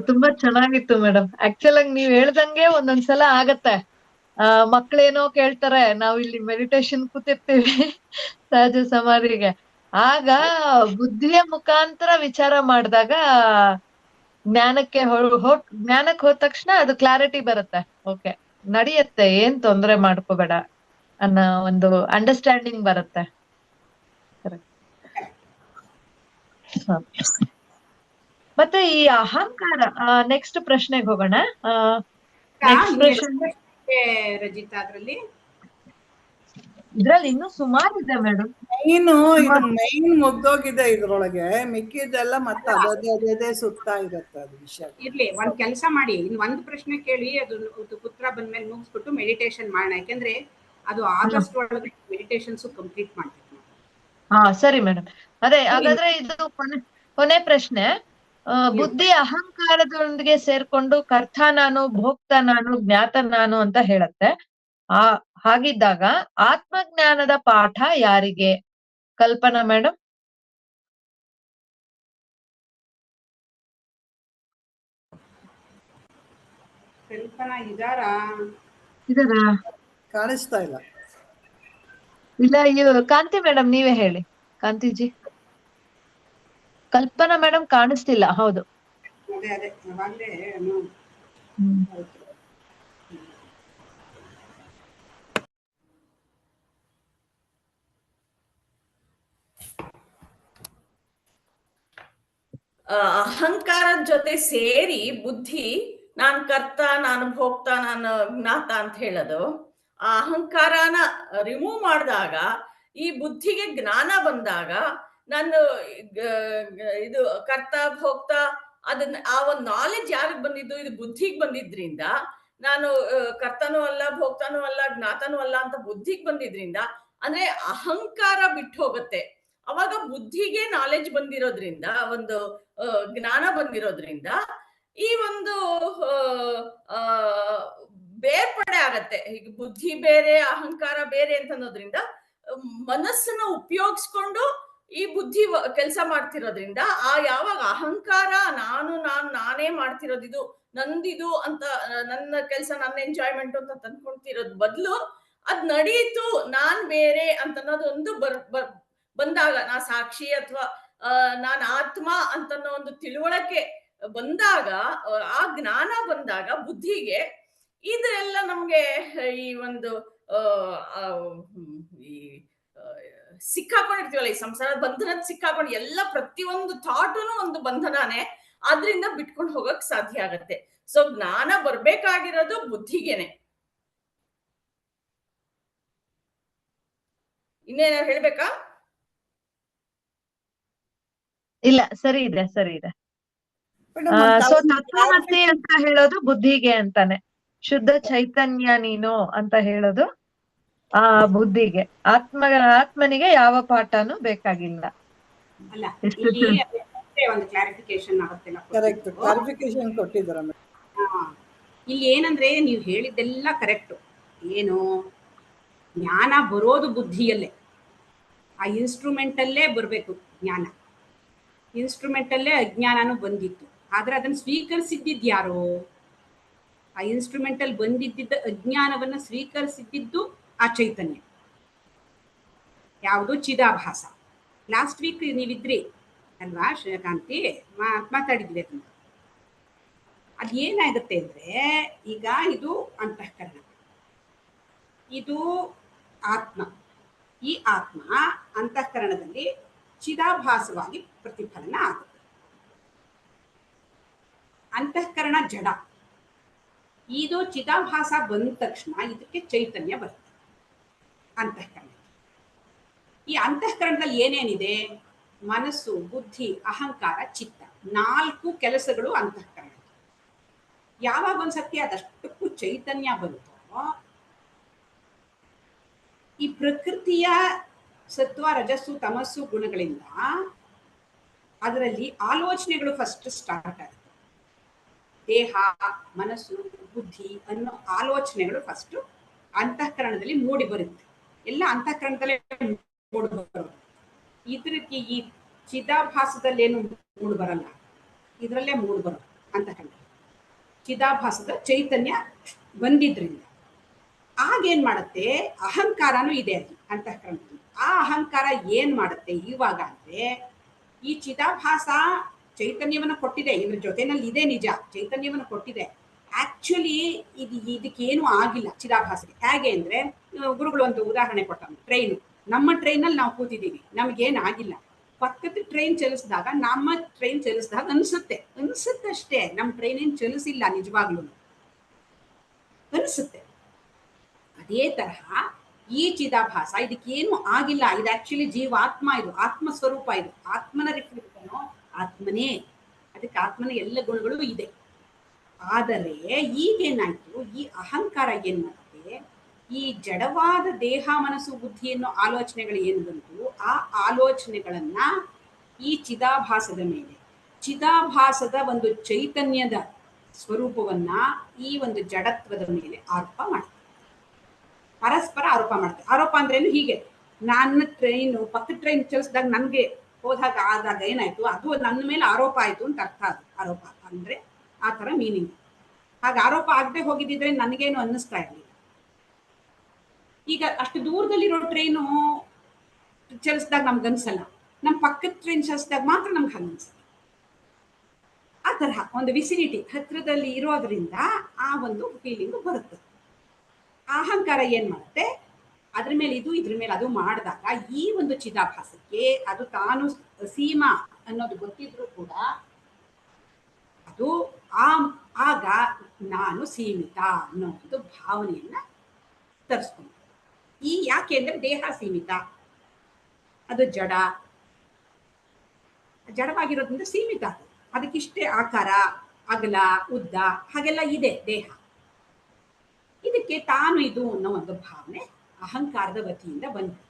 ತುಂಬಾ ಚೆನ್ನಾಗಿತ್ತು ಮೇಡಮ್. ಆಕ್ಚುಲ್ ಆಗಿ ನೀವ್ ಹೇಳ್ದಂಗೆ ಒಂದೊಂದ್ಸಲ ಆಗತ್ತೆ, ಮಕ್ಳೇನೋ ಕೇಳ್ತಾರೆ, ನಾವ್ ಇಲ್ಲಿ ಮೆಡಿಟೇಷನ್ ಕೂತಿರ್ತೀವಿ ಸಹಜ ಸಮಾಧಿಗೆ, ಆಗ ಬುದ್ಧಿಯ ಮುಖಾಂತರ ವಿಚಾರ ಮಾಡಿದಾಗ ಜ್ಞಾನಕ್ಕೆ ಹೋದ ತಕ್ಷಣ ಅದು ಕ್ಲಾರಿಟಿ ಬರುತ್ತೆ. ಓಕೆ, ನಡೆಯುತ್ತೆ, ಏನ್ ತೊಂದ್ರೆ ಮಾಡ್ಕೋಬೇಡ ಅನ್ನೋ ಒಂದು ಅಂಡರ್ಸ್ಟ್ಯಾಂಡಿಂಗ್ ಬರುತ್ತೆ. ಮತ್ತೆ ಈ ಅಹಂಕಾರ, ನೆಕ್ಸ್ಟ್ ಪ್ರಶ್ನೆಗೆ ಹೋಗೋಣ. ನೆಕ್ಸ್ಟ್ ಪ್ರಶ್ನೆ ರಜಿತಾ, ಅದ್ರಲ್ಲಿ ಇದ್ರಲ್ಲಿ ಇನ್ನೂ ಸುಮಾರು ಇದೆ ಮೇಡಮ್. ಮೈನ್ ಮುಗ್ದೋಗಿದೆ ಇದ್ರೊಳಗೆ, ಮಿಕ್ಕಿದೆಲ್ಲ ಮತ್ತೆ ಅದೇ ಸುತ್ತಾ ಇರತ್ತೆ ಅದು ವಿಷಯ. ಇರ್ಲಿ, ಒಂದ್ ಕೆಲಸ ಮಾಡಿ, ಇನ್ ಒಂದ್ ಪ್ರಶ್ನೆ ಕೇಳಿ ಅದು ಉತ್ತರ ಬಂದ್ಮೇಲೆ ಮುಗಿಸ್ಬಿಟ್ಟು ಮೆಡಿಟೇಷನ್ ಮಾಡೋಣ. ಯಾಕೆಂದ್ರೆ ಅದು ಆಗಸ್ಟ್ ಒಳಗೆ ಮೆಡಿಟೇಷನ್ಸ್ ಕಂಪ್ಲೀಟ್ ಮಾಡ್ಬೇಕು. ಸರಿ ಮೇಡಮ್. ಅದೇ ಹಾಗಾದ್ರೆ ಇದು ಕೊನೆ ಪ್ರಶ್ನೆ. ಬುದ್ಧಿ ಅಹಂಕಾರದೊಂದಿಗೆ ಸೇರ್ಕೊಂಡು ಕರ್ತ ನಾನು, ಭೋಕ್ತ ನಾನು, ಜ್ಞಾತ ನಾನು ಅಂತ ಹೇಳತ್ತೆ. ಹಾಗಿದ್ದಾಗ ಆತ್ಮಜ್ಞಾನದ ಪಾಠ ಯಾರಿಗೆ? ಕಲ್ಪನಾ ಮೇಡಮ್. ಕಲ್ಪನಾ ಇದಾರಾ? ಕಾಣಿಸ್ತಾ ಇಲ್ಲ. ಇಲ್ಲ, ಕಾಂತಿ ಮೇಡಮ್ ನೀವೇ ಹೇಳಿ. ಕಾಂತಿಜಿ. ಕಲ್ಪನಾ ಮೇಡಮ್ ಕಾಣಿಸ್ತಿಲ್ಲ. ಹೌದು, ಅದೇ ಯಾವಾಗ್ಲೇ ಅಹಂಕಾರದ ಜೊತೆ ಸೇರಿ ಬುದ್ಧಿ ನಾನ್ ಕರ್ತ, ನಾನು ಭೋಕ್ತ, ನಾನು ಜ್ಞಾತ ಅಂತ ಹೇಳೋದು. ಆ ಅಹಂಕಾರನ ರಿಮೂವ್ ಮಾಡಿದಾಗ, ಈ ಬುದ್ಧಿಗೆ ಜ್ಞಾನ ಬಂದಾಗ, ನಾನು ಇದು ಕರ್ತ ಭೋಕ್ತ ಅದನ್ನ ಆ ಒಂದು ನಾಲೆಜ್ ಯಾರಿಗೆ ಬಂದಿದ್ದು? ಇದು ಬುದ್ಧಿಗೆ ಬಂದಿದ್ರಿಂದ, ನಾನು ಕರ್ತನೂ ಅಲ್ಲ, ಭೋಕ್ತನೂ ಅಲ್ಲ, ಜ್ಞಾತನೂ ಅಲ್ಲ ಅಂತ ಬುದ್ಧಿಗೆ ಬಂದಿದ್ರಿಂದ, ಅಂದ್ರೆ ಅಹಂಕಾರ ಬಿಟ್ಟು ಹೋಗುತ್ತೆ. ಅವಾಗ ಬುದ್ಧಿಗೆ ನಾಲೆಜ್ ಬಂದಿರೋದ್ರಿಂದ, ಒಂದು ಜ್ಞಾನ ಬಂದಿರೋದ್ರಿಂದ ಈ ಒಂದು ಬೇರ್ಪಡೆ ಆಗತ್ತೆ. ಈಗ ಬುದ್ಧಿ ಬೇರೆ, ಅಹಂಕಾರ ಬೇರೆ ಅಂತ ಅನ್ನೋದ್ರಿಂದ ಮನಸ್ಸನ್ನ ಉಪಯೋಗಿಸ್ಕೊಂಡು ಈ ಬುದ್ಧಿ ಕೆಲಸ ಮಾಡ್ತಿರೋದ್ರಿಂದ, ಯಾವಾಗ ಅಹಂಕಾರ ನಾನೇ ಮಾಡ್ತಿರೋದು, ಇದು ನಂದಿದು ಅಂತ, ನನ್ನ ಕೆಲಸ, ನನ್ನ ಎಂಜಾಯ್ಮೆಂಟ್ ಅಂತ ತಂದ್ಕೊಂತಿರೋದ್ ಬದಲು ಅದ್ ನಡೀತು, ನಾನ್ ಬೇರೆ ಅಂತ ಅನ್ನೋದು ಒಂದು ಬಂದಾಗ, ನಾ ಸಾಕ್ಷಿ ಅಥವಾ ನಾನ್ ಆತ್ಮ ಅಂತನ್ನೋ ಒಂದು ತಿಳುವಳಿಕೆ ಬಂದಾಗ, ಆ ಜ್ಞಾನ ಬಂದಾಗ ಬುದ್ಧಿಗೆ, ಇದೆಲ್ಲ ನಮ್ಗೆ ಈ ಒಂದು ಈ ಸಿಕ್ಕಾಕೊಂಡಿರ್ತೀವಲ್ಲ, ಈ ಸಂಸಾರ ಬಂಧನದ ಸಿಕ್ಕಾಕೊಂಡು, ಎಲ್ಲ ಪ್ರತಿಯೊಂದು ಥಾಟುನು ಒಂದು ಬಂಧನಾನೇ, ಆದ್ರಿಂದ ಬಿಟ್ಕೊಂಡು ಹೋಗಕ್ ಸಾಧ್ಯ ಆಗತ್ತೆ. ಸೊ ಜ್ಞಾನ ಬರ್ಬೇಕಾಗಿರೋದು ಬುದ್ಧಿಗೆನೆ. ಇನ್ನೇನಾದ್ರು ಹೇಳ್ಬೇಕಾ? ಇಲ್ಲ, ಸರಿ ಇದೆ. ಸೊ ತತ್ವಮಸಿ ಅಂತ ಹೇಳೋದು ಬುದ್ಧಿಗೆ ಅಂತಾನೆ. ಶುದ್ಧ ಚೈತನ್ಯ ನೀನು ಅಂತ ಹೇಳೋದು ಬುದ್ಧಿಗೆ. ಆತ್ಮನಿಗೆ ಯಾವ ಪಾಠನೂ ಬೇಕಾಗಿಲ್ಲ. ಅಲ್ಲ, ಒಂದು ಕ್ಲಾರಿಫಿಕೇಶನ್ ಆಗುತ್ತಿಲ್ಲ. ಕರೆಕ್ಟ್, ಕ್ಲಾರಿಫಿಕೇಶನ್ ಕೊಟ್ಟಿದ್ದಾರೆ. ಇಲ್ಲಿ ಏನಂದ್ರೆ, ನೀವು ಹೇಳಿದ್ದೆಲ್ಲ ಕರೆಕ್ಟು. ಏನು, ಜ್ಞಾನ ಬರೋದು ಬುದ್ಧಿಯಲ್ಲೇ, ಆ ಇನ್ಸ್ಟ್ರೂಮೆಂಟಲ್ಲೇ ಬರಬೇಕು ಜ್ಞಾನ. ಇನ್ಸ್ಟ್ರೂಮೆಂಟಲ್ಲೇ ಅಜ್ಞಾನನೂ ಬಂದಿತ್ತು, ಆದ್ರೆ ಅದನ್ನು ಸ್ವೀಕರಿಸಿದ್ದಿದ್ಯಾರೋ? ಆ ಇನ್ಸ್ಟ್ರೂಮೆಂಟಲ್ಲಿ ಬಂದಿದ್ದ ಅಜ್ಞಾನವನ್ನ ಸ್ವೀಕರಿಸಿದ್ದು ಆ ಚೈತನ್ಯ. ಯಾವುದು? ಚಿದಾಭಾಸ. ಲಾಸ್ಟ್ ವೀಕ್ ನೀವಿದ್ರಿ ಅಲ್ವಾ ಶ್ರೀಕಾಂತಿ, ಮಾತಾಡಿದ್ವಿ ಅದನ್ನ. ಅದೇನಾಗುತ್ತೆ ಅಂದ್ರೆ, ಈಗ ಇದು ಅಂತಃಕರಣ, ಇದು ಆತ್ಮ. ಈ ಆತ್ಮ ಅಂತಃಕರಣದಲ್ಲಿ ಚಿದಾಭಾಸವಾಗಿ ಪ್ರತಿಫಲನ ಆಗುತ್ತೆ. ಅಂತಃಕರಣ ಜಡ. ಇದು ಚಿದಾಭಾಸ ಬಂದ ತಕ್ಷಣ ಇದಕ್ಕೆ ಚೈತನ್ಯ ಬರುತ್ತೆ ಅಂತಃಕರಣ. ಈ ಅಂತಃಕರಣದಲ್ಲಿ ಏನೇನಿದೆ? ಮನಸ್ಸು, ಬುದ್ಧಿ, ಅಹಂಕಾರ, ಚಿತ್ತ, 4 ಕೆಲಸಗಳು ಅಂತಃಕರಣ. ಯಾವಾಗ ಒಂದ್ಸತಿ ಅದಷ್ಟಕ್ಕೂ ಚೈತನ್ಯ ಬಂತೋ, ಈ ಪ್ರಕೃತಿಯ ಸತ್ವ, ರಜಸ್ಸು, ತಮಸ್ಸು ಗುಣಗಳಿಂದ ಅದರಲ್ಲಿ ಆಲೋಚನೆಗಳು ಫಸ್ಟ್ ಸ್ಟಾರ್ಟ್ ಆಗುತ್ತೆ. ದೇಹ, ಮನಸ್ಸು, ಬುದ್ಧಿ ಅನ್ನೋ ಆಲೋಚನೆಗಳು ಫಸ್ಟ್ ಅಂತಃಕರಣದಲ್ಲಿ ಮೂಡಿ ಬರುತ್ತೆ. ಎಲ್ಲ ಅಂತಃಕರಣದಲ್ಲೇ ಮೂಡಿ ಬರೋದು. ಇದಕ್ಕೆ ಈ ಚಿದಾಭಾಸದಲ್ಲೇನು ಮೂಡಿ ಬರಲ್ಲ, ಇದರಲ್ಲೇ ಮೂಡಿ ಬರೋದು ಅಂತಃಕರಣ. ಚಿದಾಭಾಸದ ಚೈತನ್ಯ ಬಂದಿದ್ರಿಂದ ಆಗೇನ್ ಮಾಡುತ್ತೆ? ಅಹಂಕಾರನೂ ಇದೆ ಅಲ್ಲಿ ಅಂತಃಕರಣದಲ್ಲಿ. ಆ ಅಹಂಕಾರ ಏನ್ ಮಾಡುತ್ತೆ ಇವಾಗ ಅಂದ್ರೆ, ಈ ಚಿದಾಭಾಸ ಚೈತನ್ಯವನ್ನ ಕೊಟ್ಟಿದೆ, ಇದ್ರ ಜೊತೆನಲ್ಲಿ ಇದೆ ನಿಜ, ಚೈತನ್ಯವನ್ನ ಕೊಟ್ಟಿದೆ. ಆಕ್ಚುಲಿ ಇದಕ್ಕೇನು ಆಗಿಲ್ಲ ಚಿದಾಭಾಸಕ್ಕೆ. ಹೇಗೆ ಅಂದ್ರೆ, ಗುರುಗಳು ಒಂದು ಉದಾಹರಣೆ ಕೊಟ್ಟ, ಟ್ರೈನ್, ನಮ್ಮ ಟ್ರೈನಲ್ಲಿ ನಾವು ಕೂತಿದ್ದೀವಿ, ನಮ್ಗೇನ್ ಆಗಿಲ್ಲ. ಪಕ್ಕದ ಟ್ರೈನ್ ಚಲಿಸಿದಾಗ ನಮ್ಮ ಟ್ರೈನ್ ಚಲಿಸಿದಾಗ ಅನ್ಸುತ್ತಷ್ಟೇ, ನಮ್ಮ ಟ್ರೈನ್ ಏನ್ ಚಲಿಸಿಲ್ಲ, ನಿಜವಾಗ್ಲೂ ಅನ್ಸುತ್ತೆ. ಅದೇ ತರಹ ಈ ಚಿದಾಭಾಸ ಇದಕ್ಕೇನು ಆಗಿಲ್ಲ, ಇದು ಆಕ್ಚುಲಿ ಜೀವಾತ್ಮ, ಇದು ಆತ್ಮ ಸ್ವರೂಪ, ಇದು ಆತ್ಮನ ರಿಫ್ಲೆಕ್ಷನ್, ಆತ್ಮನೇ. ಅದಕ್ಕೆ ಆತ್ಮನ ಎಲ್ಲ ಗುಣಗಳು ಇದೆ. ಆದರೆ ಈಗೇನಾಯ್ತು, ಈ ಅಹಂಕಾರ ಏನ್ ಮಾಡುತ್ತೆ, ಈ ಜಡವಾದ ದೇಹ ಮನಸ್ಸು ಬುದ್ಧಿ ಅನ್ನೋ ಆಲೋಚನೆಗಳು ಏನು ಬಂತು, ಆ ಆಲೋಚನೆಗಳನ್ನ ಈ ಚಿದಾಭಾಸದ ಮೇಲೆ, ಚಿದಾಭಾಸದ ಒಂದು ಚೈತನ್ಯದ ಸ್ವರೂಪವನ್ನ ಈ ಒಂದು ಜಡತ್ವದ ಮೇಲೆ ಆರೋಪ ಮಾಡ್ತಾರೆ, ಪರಸ್ಪರ ಆರೋಪ ಮಾಡ್ತಾರೆ. ಆರೋಪ ಅಂದ್ರೇನು, ಹೀಗೆ ನನ್ನ ಟ್ರೈನು ಪಕ್ಕದ ಟ್ರೈನ್ ಚಲಿಸಿದಾಗ ನನ್ಗೆ ಹೋದಾಗ ಆದಾಗ ಏನಾಯ್ತು, ಅದು ನನ್ನ ಮೇಲೆ ಆರೋಪ ಆಯ್ತು ಅಂತ ಅರ್ಥ. ಅದು ಆರೋಪ ಅಂದ್ರೆ ಆ ತರ ಮೀನಿಂಗ್. ಹಾಗೆ ಆರೋಪ ಆಗದೆ ಹೋಗಿದ್ದಿದ್ರೆ ನನಗೇನು ಅನ್ನಿಸ್ತಾ ಇರಲಿಲ್ಲ. ಈಗ ಅಷ್ಟು ದೂರದಲ್ಲಿರೋ ಟ್ರೈನು ಚಲಿಸಿದಾಗ ನಮ್ಗೆ ಅನ್ಸಲ್ಲ, ನಮ್ಮ ಪಕ್ಕದ ಟ್ರೈನ್ ಚಲಿಸಿದಾಗ ಮಾತ್ರ ನಮ್ಗೆ ಹಂಗನ್ಸುತ್ತೆ. ಆ ತರಹ ಒಂದು ವಿಸಿನಿಟಿ, ಹತ್ರದಲ್ಲಿ ಇರೋದ್ರಿಂದ ಆ ಒಂದು ಫೀಲಿಂಗ್ ಬರುತ್ತೆ. ಅಹಂಕಾರ ಏನ್ ಮಾಡುತ್ತೆ, ಅದ್ರ ಮೇಲೆ ಇದು ಇದ್ರ ಮೇಲೆ ಅದು ಮಾಡಿದಾಗ ಈ ಒಂದು ಚಿದಾಭಾಸಕ್ಕೆ ಅದು ತಾನು ಸೀಮಾ ಅನ್ನೋದು ಗೊತ್ತಿದ್ರು ಕೂಡ ಅದು ಆಗ ನಾನು ಸೀಮಿತ ಅನ್ನೋ ಒಂದು ಭಾವನೆಯನ್ನ ತರಿಸ್ಕೊಂಡು, ಈ ಯಾಕೆ ಅಂದ್ರೆ ದೇಹ ಸೀಮಿತ, ಅದು ಜಡವಾಗಿರೋದ್ರಿಂದ ಸೀಮಿತ, ಅದಕ್ಕಿಷ್ಟೇ ಆಕಾರ, ಅಗಲ, ಉದ್ದ ಹಾಗೆಲ್ಲ ಇದೆ ದೇಹ. ಇದಕ್ಕೆ ತಾನು ಇದು ಅನ್ನೋ ಒಂದು ಭಾವನೆ ಅಹಂಕಾರದ ವತಿಯಿಂದ ಬಂತು.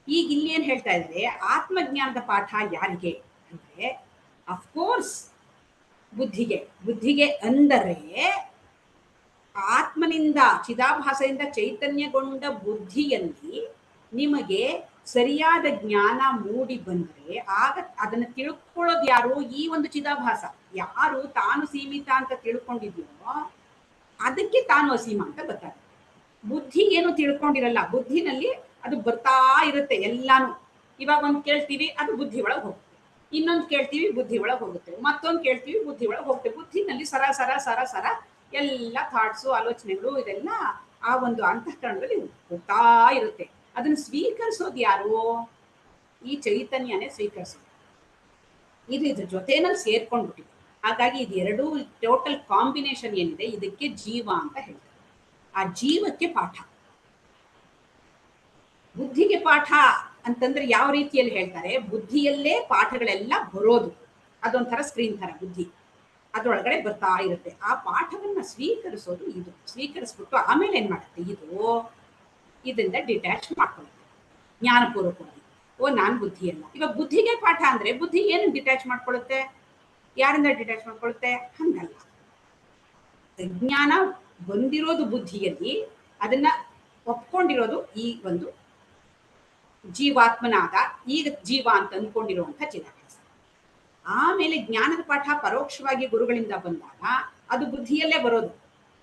ಈಗ ಇಲ್ಲಿ ಏನ್ ಹೇಳ್ತಾ ಇದ್ರೆ, ಆತ್ಮಜ್ಞಾನದ ಪಾಠ ಯಾರಿಗೆ ಅಂದ್ರೆ, ಅಫ್ಕೋರ್ಸ್ ಬುದ್ಧಿಗೆ ಅಂದರೆ ಆತ್ಮನಿಂದ ಚಿದಾಭಾಸದಿಂದ ಚೈತನ್ಯಗೊಂಡ ಬುದ್ಧಿಯಲ್ಲಿ ನಿಮಗೆ ಸರಿಯಾದ ಜ್ಞಾನ ಮೂಡಿ ಬಂದ್ರೆ ಆಗ ಅದನ್ನ ತಿಳ್ಕೊಳ್ಳೋದು ಯಾರು, ಈ ಒಂದು ಚಿದಾಭಾಸ. ಯಾರು ತಾನು ಸೀಮಿತ ಅಂತ ತಿಳ್ಕೊಂಡಿದ್ಯೋ ಅದಕ್ಕೆ ತಾನು ಅಸೀಮ ಅಂತ ಗೊತ್ತಾಗುತ್ತೆ. ಬುದ್ಧಿ ಏನು ತಿಳ್ಕೊಂಡಿರಲ್ಲ, ಬುದ್ಧಿನಲ್ಲಿ ಅದು ಬರ್ತಾ ಇರುತ್ತೆ ಎಲ್ಲಾನು. ಇವಾಗ ಒಂದು ಕೇಳ್ತೀವಿ, ಅದು ಬುದ್ಧಿ ಒಳಗೆ ಹೋಗುತ್ತೆ, ಇನ್ನೊಂದು ಕೇಳ್ತೀವಿ ಬುದ್ಧಿ ಒಳಗೆ ಹೋಗುತ್ತೆ, ಮತ್ತೊಂದು ಕೇಳ್ತೀವಿ ಬುದ್ಧಿ ಒಳಗೆ ಹೋಗುತ್ತೆ. ಬುದ್ಧಿನಲ್ಲಿ ಸರ ಎಲ್ಲ ಥಾಟ್ಸು, ಆಲೋಚನೆಗಳು ಇದೆಲ್ಲ ಆ ಒಂದು ಅಂತಃಕರಣದಲ್ಲಿ ಹೋಗ್ತಾ ಇರುತ್ತೆ. ಅದನ್ನ ಸ್ವೀಕರಿಸೋದು ಯಾರು, ಈ ಚೈತನ್ಯನೇ ಸ್ವೀಕರಿಸೋದು. ಇದು ಇದ್ರ ಜೊತೆನಲ್ಲಿ ಸೇರ್ಕೊಂಡ್ಬಿಟ್ಟಿದೆ. ಹಾಗಾಗಿ ಇದು ಎರಡೂ ಟೋಟಲ್ ಕಾಂಬಿನೇಷನ್ ಏನಿದೆ ಇದಕ್ಕೆ ಜೀವ ಅಂತ ಹೇಳ್ತಾರೆ. ಆ ಜೀವಕ್ಕೆ ಪಾಠ, ಬುದ್ಧಿಗೆ ಪಾಠ ಅಂತಂದ್ರೆ ಯಾವ ರೀತಿಯಲ್ಲಿ ಹೇಳ್ತಾರೆ, ಬುದ್ಧಿಯಲ್ಲೇ ಪಾಠಗಳೆಲ್ಲ ಬರೋದು, ಅದೊಂಥರ ಸ್ಕ್ರೀನ್ ತರ ಬುದ್ಧಿ, ಅದ್ರೊಳಗಡೆ ಬರ್ತಾ ಇರುತ್ತೆ. ಆ ಪಾಠವನ್ನ ಸ್ವೀಕರಿಸೋದು ಇದು. ಸ್ವೀಕರಿಸ್ಬಿಟ್ಟು ಆಮೇಲೆ ಏನ್ ಮಾಡುತ್ತೆ, ಇದರಿಂದ ಡಿಟ್ಯಾಚ್ ಮಾಡ್ಕೊಳ್ಳುತ್ತೆ ಜ್ಞಾನಪೂರ್ವಕವಾಗಿ. ನಾನು ಬುದ್ಧಿ ಅಲ್ಲ. ಇವಾಗ ಬುದ್ಧಿಗೆ ಪಾಠ ಅಂದ್ರೆ ಬುದ್ಧಿ ಏನು ಡಿಟ್ಯಾಚ್ ಮಾಡ್ಕೊಳ್ಳುತ್ತೆ, ಯಾರಿಂದ ಡಿಟ್ಯಾಚ್ ಮಾಡ್ಕೊಳ್ಳುತ್ತೆ, ಹಂಗಲ್ಲ. ಜ್ಞಾನ ಬಂದಿರೋದು ಬುದ್ಧಿಯಲ್ಲಿ, ಅದನ್ನ ಒಪ್ಕೊಂಡಿರೋದು ಈ ಒಂದು ಜೀವಾತ್ಮನಾದ, ಈಗ ಜೀವ ಅಂತ ಅಂದ್ಕೊಂಡಿರುವಂತ ಚಿದಾಭಾಸ. ಆಮೇಲೆ ಜ್ಞಾನದ ಪಾಠ ಪರೋಕ್ಷವಾಗಿ ಗುರುಗಳಿಂದ ಬಂದಾಗ ಅದು ಬುದ್ಧಿಯಲ್ಲೇ ಬರೋದು,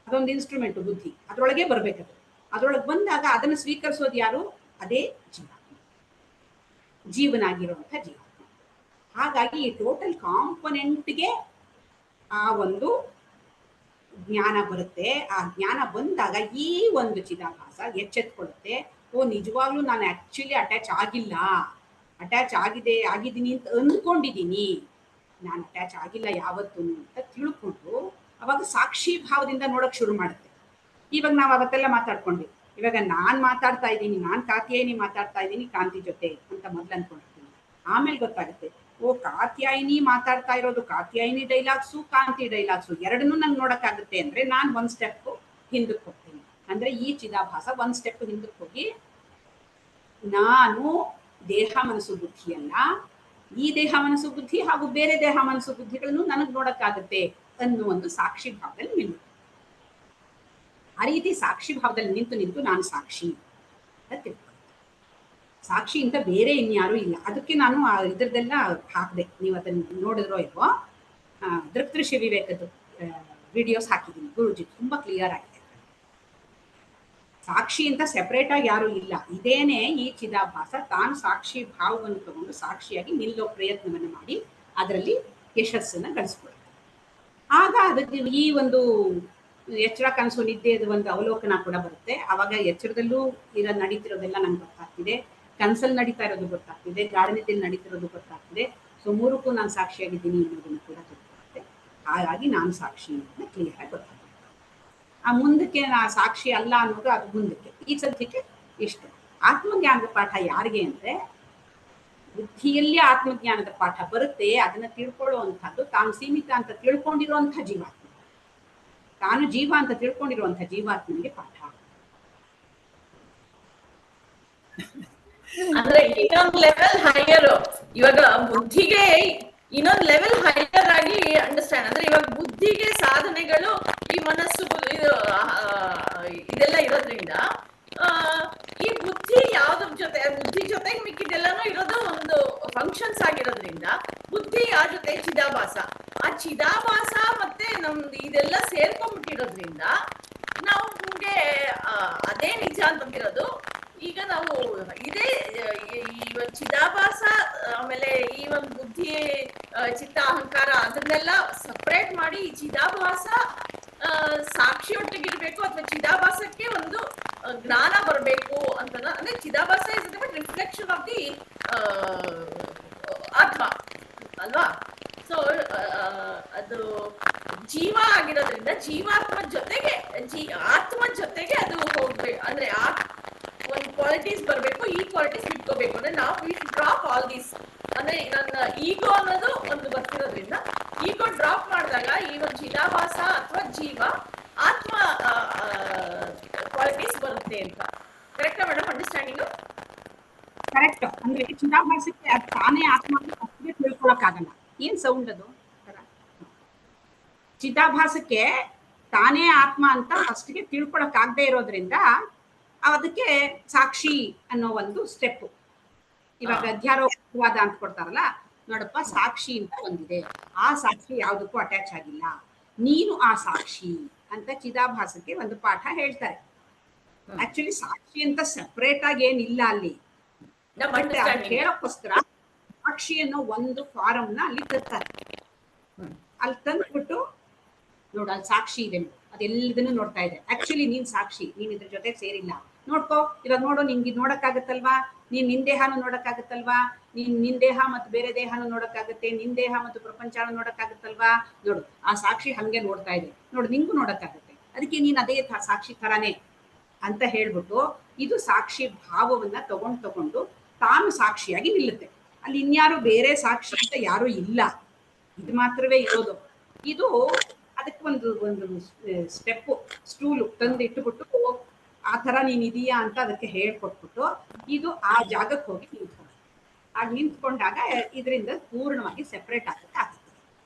ಅದೊಂದು ಇನ್ಸ್ಟ್ರೂಮೆಂಟ್ ಬುದ್ಧಿ, ಅದ್ರೊಳಗೆ ಬರ್ಬೇಕದು. ಅದ್ರೊಳಗೆ ಬಂದಾಗ ಅದನ್ನು ಸ್ವೀಕರಿಸೋದು ಯಾರು, ಅದೇ ಜೀವನಾಗಿರುವಂತ ಜೀವಾತ್ಮ. ಹಾಗಾಗಿ ಈ ಟೋಟಲ್ ಕಾಂಪೊನೆಂಟ್ಗೆ ಆ ಒಂದು ಜ್ಞಾನ ಬರುತ್ತೆ. ಆ ಜ್ಞಾನ ಬಂದಾಗ ಈ ಒಂದು ಚಿದಾಭಾಸ ಎಚ್ಚೆತ್ಕೊಳ್ಳುತ್ತೆ, ನಿಜವಾಗ್ಲೂ ನಾನು ಆಕ್ಚುಲಿ ಅಟ್ಯಾಚ್ ಆಗಿದ್ದೀನಿ ಅಂತ ಅಂದ್ಕೊಂಡಿದ್ದೀನಿ, ನಾನು ಅಟ್ಯಾಚ್ ಆಗಿಲ್ಲ ಯಾವತ್ತೂ ಅಂತ ತಿಳ್ಕೊಂಡು ಅವಾಗ ಸಾಕ್ಷಿ ಭಾವದಿಂದ ನೋಡಕ್ ಶುರು ಮಾಡುತ್ತೆ. ಇವಾಗ ನಾವು ಅವತ್ತೆಲ್ಲ ಮಾತಾಡ್ಕೊಂಡ್ವಿ, ಇವಾಗ ನಾನ್ ಮಾತಾಡ್ತಾ ಇದ್ದೀನಿ, ನಾನ್ ಕಾತ್ಯಾಯಿನಿ ಮಾತಾಡ್ತಾ ಇದ್ದೀನಿ ಕಾಂತಿ ಜೊತೆ ಅಂತ ಮೊದ್ಲು ಅನ್ಕೊಂಡಿರ್ತೀನಿ. ಆಮೇಲೆ ಗೊತ್ತಾಗುತ್ತೆ, ಕಾತ್ಯಾಯಿನಿ ಮಾತಾಡ್ತಾ ಇರೋದು ಕಾತ್ಯಾಯಿನಿ ಡೈಲಾಗ್ಸು, ಕಾಂತಿ ಡೈಲಾಗ್ಸು ಎರಡನ್ನೂ ನಂಗೆ ನೋಡಕ್ಕಾಗುತ್ತೆ ಅಂದ್ರೆ ನಾನು ಒಂದ್ ಸ್ಟೆಪ್ ಹಿಂದಕ್ಕೆ ಹೋಗ್ತೀನಿ. ಅಂದ್ರೆ ಈ ಚಿದಾಭಾಸ ಒಂದ್ ಸ್ಟೆಪ್ ಹಿಂದಕ್ಕೆ ಹೋಗಿ, ನಾನು ದೇಹ ಮನಸ್ಸು ಬುದ್ಧಿಯಲ್ಲ, ಈ ದೇಹ ಮನಸ್ಸು ಬುದ್ಧಿ ಹಾಗೂ ಬೇರೆ ದೇಹ ಮನಸ್ಸು ಬುದ್ಧಿಗಳನ್ನು ನನಗ್ ನೋಡಕ್ಕಾಗುತ್ತೆ ಅನ್ನೋ ಒಂದು ಸಾಕ್ಷಿ ಭಾವದಲ್ಲಿ ನಿಲ್ಲುತ್ತೆ. ಆ ರೀತಿ ಸಾಕ್ಷಿ ಭಾವದಲ್ಲಿ ನಿಂತು ನಾನು ಸಾಕ್ಷಿ ಅಂತ ತಿಳ್ಕೊಳ್ಳಿ. ಸಾಕ್ಷಿ ಅಂತ ಬೇರೆ ಇನ್ಯಾರು ಇಲ್ಲ. ಅದಕ್ಕೆ ನಾನು ಇದ್ರದ್ದೆಲ್ಲ ಹಾಕಿದೆ, ನೀವು ಅದನ್ನ ನೋಡಿದ್ರೋ ಇಲ್ವೋ, ದೃಕ್ದೃಶ್ಯ ವಿವೇಕದ ವಿಡಿಯೋಸ್ ಹಾಕಿದ್ದೀನಿ ಗುರುಜಿ, ತುಂಬಾ ಕ್ಲಿಯರ್ ಆಗಿದೆ. ಸಾಕ್ಷಿ ಅಂತ ಸೆಪರೇಟ್ ಆಗಿ ಯಾರು ಇಲ್ಲ. ಇದೇನೆ ಈ ಚಿದಾಭಾಸ ತಾನು ಸಾಕ್ಷಿ ಭಾವವನ್ನು ತಗೊಂಡು ಸಾಕ್ಷಿಯಾಗಿ ನಿಲ್ಲೋ ಪ್ರಯತ್ನವನ್ನು ಮಾಡಿ ಅದರಲ್ಲಿ ಯಶಸ್ಸನ್ನ ಗಳಿಸ್ಕೊಡುತ್ತೆ. ಆಗ ಅದಕ್ಕೆ ಈ ಒಂದು ಎಚ್ಚರ ಕನಸು ನಿದ್ದೆದು ಒಂದು ಅವಲೋಕನ ಕೂಡ ಬರುತ್ತೆ. ಅವಾಗ ಎಚ್ಚರದಲ್ಲೂ ನಡೀತಿರೋದೆಲ್ಲ ನಂಗೆ ಗೊತ್ತಾಗ್ತಿದೆ, ಕನಸಲ್ಲಿ ನಡೀತಾ ಇರೋದು ಗೊತ್ತಾಗ್ತಿದೆ, ಗಾಢನಿದ್ದೆಯಲ್ಲಿ ನಡೀತಿರೋದು ಗೊತ್ತಾಗ್ತಿದೆ. ಸೊ ಮೂರಕ್ಕೂ ನಾನು ಸಾಕ್ಷಿಯಾಗಿದ್ದೀನಿ ಅನ್ನೋದನ್ನು ಕೂಡ ಗೊತ್ತಾಗುತ್ತೆ. ಹಾಗಾಗಿ ನಾನು ಸಾಕ್ಷಿ ಅಂತ ಕ್ಲಿಯರ್ ಆಗಿ ಗೊತ್ತಾಗುತ್ತೆ. ಆ ಮುಂದಕ್ಕೆ ನಾ ಸಾಕ್ಷಿ ಅಲ್ಲ ಅನ್ನೋದು ಅದು ಮುಂದಕ್ಕೆ. ಈ ಸದ್ಯಕ್ಕೆ ಇಷ್ಟು. ಆತ್ಮಜ್ಞಾನದ ಪಾಠ ಯಾರಿಗೆ ಅಂದ್ರೆ, ಬುದ್ಧಿಯಲ್ಲಿ ಆತ್ಮಜ್ಞಾನದ ಪಾಠ ಬರುತ್ತೆ. ಅದನ್ನ ತಿಳ್ಕೊಳ್ಳುವಂಥದ್ದು ತಾನು ಸೀಮಿತ ಅಂತ ತಿಳ್ಕೊಂಡಿರುವಂಥ ಜೀವಾತ್ಮ, ತಾನು ಜೀವ ಅಂತ ತಿಳ್ಕೊಂಡಿರುವಂಥ ಜೀವಾತ್ಮನಿಗೆ ಪಾಠ. ಅಂದ್ರೆ ಇನ್ನೊಂದು ಲೆವೆಲ್ ಹೈಯರ್. ಇವಾಗ ಬುದ್ಧಿಗೆ ಇನ್ನೊಂದು ಲೆವೆಲ್ ಹೈಯರ್ ಆಗಿ ಅಂಡರ್ಸ್ಟ್ಯಾಂಡ್. ಅಂದ್ರೆ ಇವಾಗ ಬುದ್ಧಿಗೆ ಸಾಧನೆಗಳು ಈ ಮನಸ್ಸು ಇದೆಲ್ಲ ಇರೋದ್ರಿಂದ ಈ ಬುದ್ಧಿ ಯಾವ್ದ್ರ ಜೊತೆ, ಬುದ್ಧಿ ಜೊತೆಗೆ ಮಿಕ್ಕಿದೆಲ್ಲಾನು ಇರೋದು ಒಂದು ಫಂಕ್ಷನ್ಸ್ ಆಗಿರೋದ್ರಿಂದ ಬುದ್ಧಿ ಯಾರ ಜೊತೆ ಚಿದಾಭಾಸ, ಆ ಚಿದಾಭಾಸ ಮತ್ತೆ ನಮ್ದು ಇದೆಲ್ಲ ಸೇರ್ಕೊಂಡ್ಬಿಟ್ಟಿರೋದ್ರಿಂದ ನಮ್ಗೆ ಅದೇ ನಿಜ ಅಂತಂದಿರೋದು. ಈಗ ನಾವು ಇದೇ ಈ ಒಂದು ಚಿದಾಭಾಸ ಆಮೇಲೆ ಈ ಒಂದು ಬುದ್ಧಿ ಚಿತ್ತ ಅಹಂಕಾರ ಅದನ್ನೆಲ್ಲ ಸಪ್ರೇಟ್ ಮಾಡಿ ಈ ಚಿದಾಭಾಸ ಸಾಕ್ಷಿಯೊಟ್ಟಿಗಿರ್ಬೇಕು ಅಥವಾ ಚಿದಾಭಾಸಕ್ಕೆ ಒಂದು ಜ್ಞಾನ ಬರಬೇಕು ಅಂತ. ಅಂದ್ರೆ ಚಿದಾಭಾಸ ಇಸ್ ರಿಫ್ಲೆಕ್ಷನ್ ಆಫ್ ದಿ ಆತ್ಮ ಅಲ್ವಾ. ಸೊ ಅದು ಜೀವ ಆಗಿರೋದ್ರಿಂದ ಜೀವಾತ್ಮ ಜೊತೆಗೆ ಆತ್ಮ ಜೊತೆಗೆ ಅದು ಹೋಗ್ಬೇಕು. ಅಂದ್ರೆ ಒಂದು ಕ್ವಾಲಿಟೀಸ್ ಬರಬೇಕು, ಈ ಕ್ವಾಲಿಟೀಸ್ ಇಟ್ಕೋಬೇಕು. ಅಂದ್ರೆ ನಾವು ವಿ ಡ್ರಾಪ್ ಆಲ್ ದೀಸ್. ಅಂದ್ರೆ ನನ್ನ ಈಗೋ ಅನ್ನೋದು ಒಂದು ಬರ್ತಿರೋದ್ರಿಂದ ಈಗೋ ಡ್ರಾಪ್ ಮಾಡಿದಾಗ ಈ ಒಂದು ಚಿದಾಭಾಸ ಅಥವಾ ಜೀವ ಆತ್ಮ ಕ್ವಾಲಿಟೀಸ್ ಬರುತ್ತೆ ಅಂತ. ಕರೆಕ್ಟಾ ಮೇಡಮ್ ಅಂಡರ್ಸ್ಟ್ಯಾಂಡಿಂಗು? ಕರೆಕ್ಟ್. ಅಂದ್ರೆ ಚಿದಾಭಾಸಕ್ಕೆ ಅದು ತಾನೇ ಆತ್ಮ ತಿಳ್ಕೊಳಕ್ಕಾಗಲ್ಲ. ಏನ್ ಸೌಂಡ್ ಅದು? ಚಿದಾಭಾಸಕ್ಕೆ ತಾನೇ ಆತ್ಮ ಅಂತ ಫಸ್ಟ್ಗೆ ತಿಳ್ಕೊಳಕ್ಕಾಗದೆ ಇರೋದ್ರಿಂದ ಅದಕ್ಕೆ ಸಾಕ್ಷಿ ಅನ್ನೋ ಒಂದು ಸ್ಟೆಪ್. ಇವಾಗ ಅಧ್ಯಾರೋಪವಾದ ಅಂತ ಕೊಡ್ತಾರಲ್ಲ, ನೋಡಪ್ಪ ಸಾಕ್ಷಿ ಅಂತ ಒಂದಿದೆ, ಆ ಸಾಕ್ಷಿ ಯಾವುದಕ್ಕೂ ಅಟ್ಯಾಚ್ ಆಗಿಲ್ಲ, ನೀನು ಆ ಸಾಕ್ಷಿ ಅಂತ ಚಿದಾಭಾಸಕ್ಕೆ ಒಂದು ಪಾಠ ಹೇಳ್ತಾರೆ. ಆಕ್ಚುಲಿ ಸಾಕ್ಷಿ ಅಂತ ಸೆಪರೇಟ್ ಆಗಿ ಏನಿಲ್ಲ ಅಲ್ಲಿ. ಹೇಳಕ್ಕೋಸ್ಕರ ಸಾಕ್ಷಿ ಅನ್ನೋ ಒಂದು ಫಾರಂ ನ ಅಲ್ಲಿ ತರ್ತಾರೆ. ಅಲ್ಲಿ ತಂದ್ಬಿಟ್ಟು ನೋಡು ಅಲ್ಲಿ ಸಾಕ್ಷಿ ಇದೆ, ಅದೆಲ್ಲದನ್ನು ನೋಡ್ತಾ ಇದೆ. ಆಕ್ಚುಲಿ ನೀನ್ ಸಾಕ್ಷಿ, ನೀನ್ ಇದ್ರ ಜೊತೆ ಸೇರಿಲ್ಲ. ನೋಡ್ಕೋ, ಇವಾಗ ನೋಡು, ನಿಂಗೆ ನೋಡಕ್ಕಾಗತ್ತಲ್ವಾ, ನೀನ್ ನಿನ್ ದೇಹನೂ ನೋಡಕ್ಕಾಗತ್ತಲ್ವಾ, ನಿನ್ ದೇಹ ಮತ್ತು ಬೇರೆ ದೇಹನೂ ನೋಡಕ್ಕಾಗತ್ತೆ, ನಿನ್ ದೇಹ ಮತ್ತು ಪ್ರಪಂಚನೂ ನೋಡಕ್ಕಾಗತ್ತಲ್ವಾ. ನೋಡು ಆ ಸಾಕ್ಷಿ ಹಂಗೆ ನೋಡ್ತಾ ಇದೆ, ನೋಡು ನಿಂಗೂ ನೋಡಕ್ಕಾಗತ್ತೆ, ಅದಕ್ಕೆ ನೀನ್ ಅದೇ ಸಾಕ್ಷಿ ತರಾನೇ ಅಂತ ಹೇಳ್ಬಿಟ್ಟು ಇದು ಸಾಕ್ಷಿ ಭಾವವನ್ನ ತಗೊಂಡು ತಾನು ಸಾಕ್ಷಿಯಾಗಿ ನಿಲ್ಲುತ್ತೆ. ಅಲ್ಲಿ ಇನ್ಯಾರು ಬೇರೆ ಸಾಕ್ಷಿ ಅಂತ ಯಾರು ಇಲ್ಲ, ಇದು ಮಾತ್ರವೇ ಇರೋದು. ಇದು ಅದಕ್ಕೆ ಒಂದು ಸ್ಟೆಪ್ ಸ್ಟೂಲು ತಂದು ಇಟ್ಟುಬಿಟ್ಟು ಆ ತರ ನೀನ್ ಇದೀಯಾ ಅಂತ ಅದಕ್ಕೆ ಹೇಳ್ಕೊಟ್ಬಿಟ್ಟು ಇದು ಆ ಜಾಗಕ್ಕೆ ಹೋಗಿ ನಿಂತ್ಕೊಂಡು, ಆಗ ನಿಂತ್ಕೊಂಡಾಗ ಇದರಿಂದ ಪೂರ್ಣವಾಗಿ ಸೆಪರೇಟ್ ಆಗುತ್ತೆ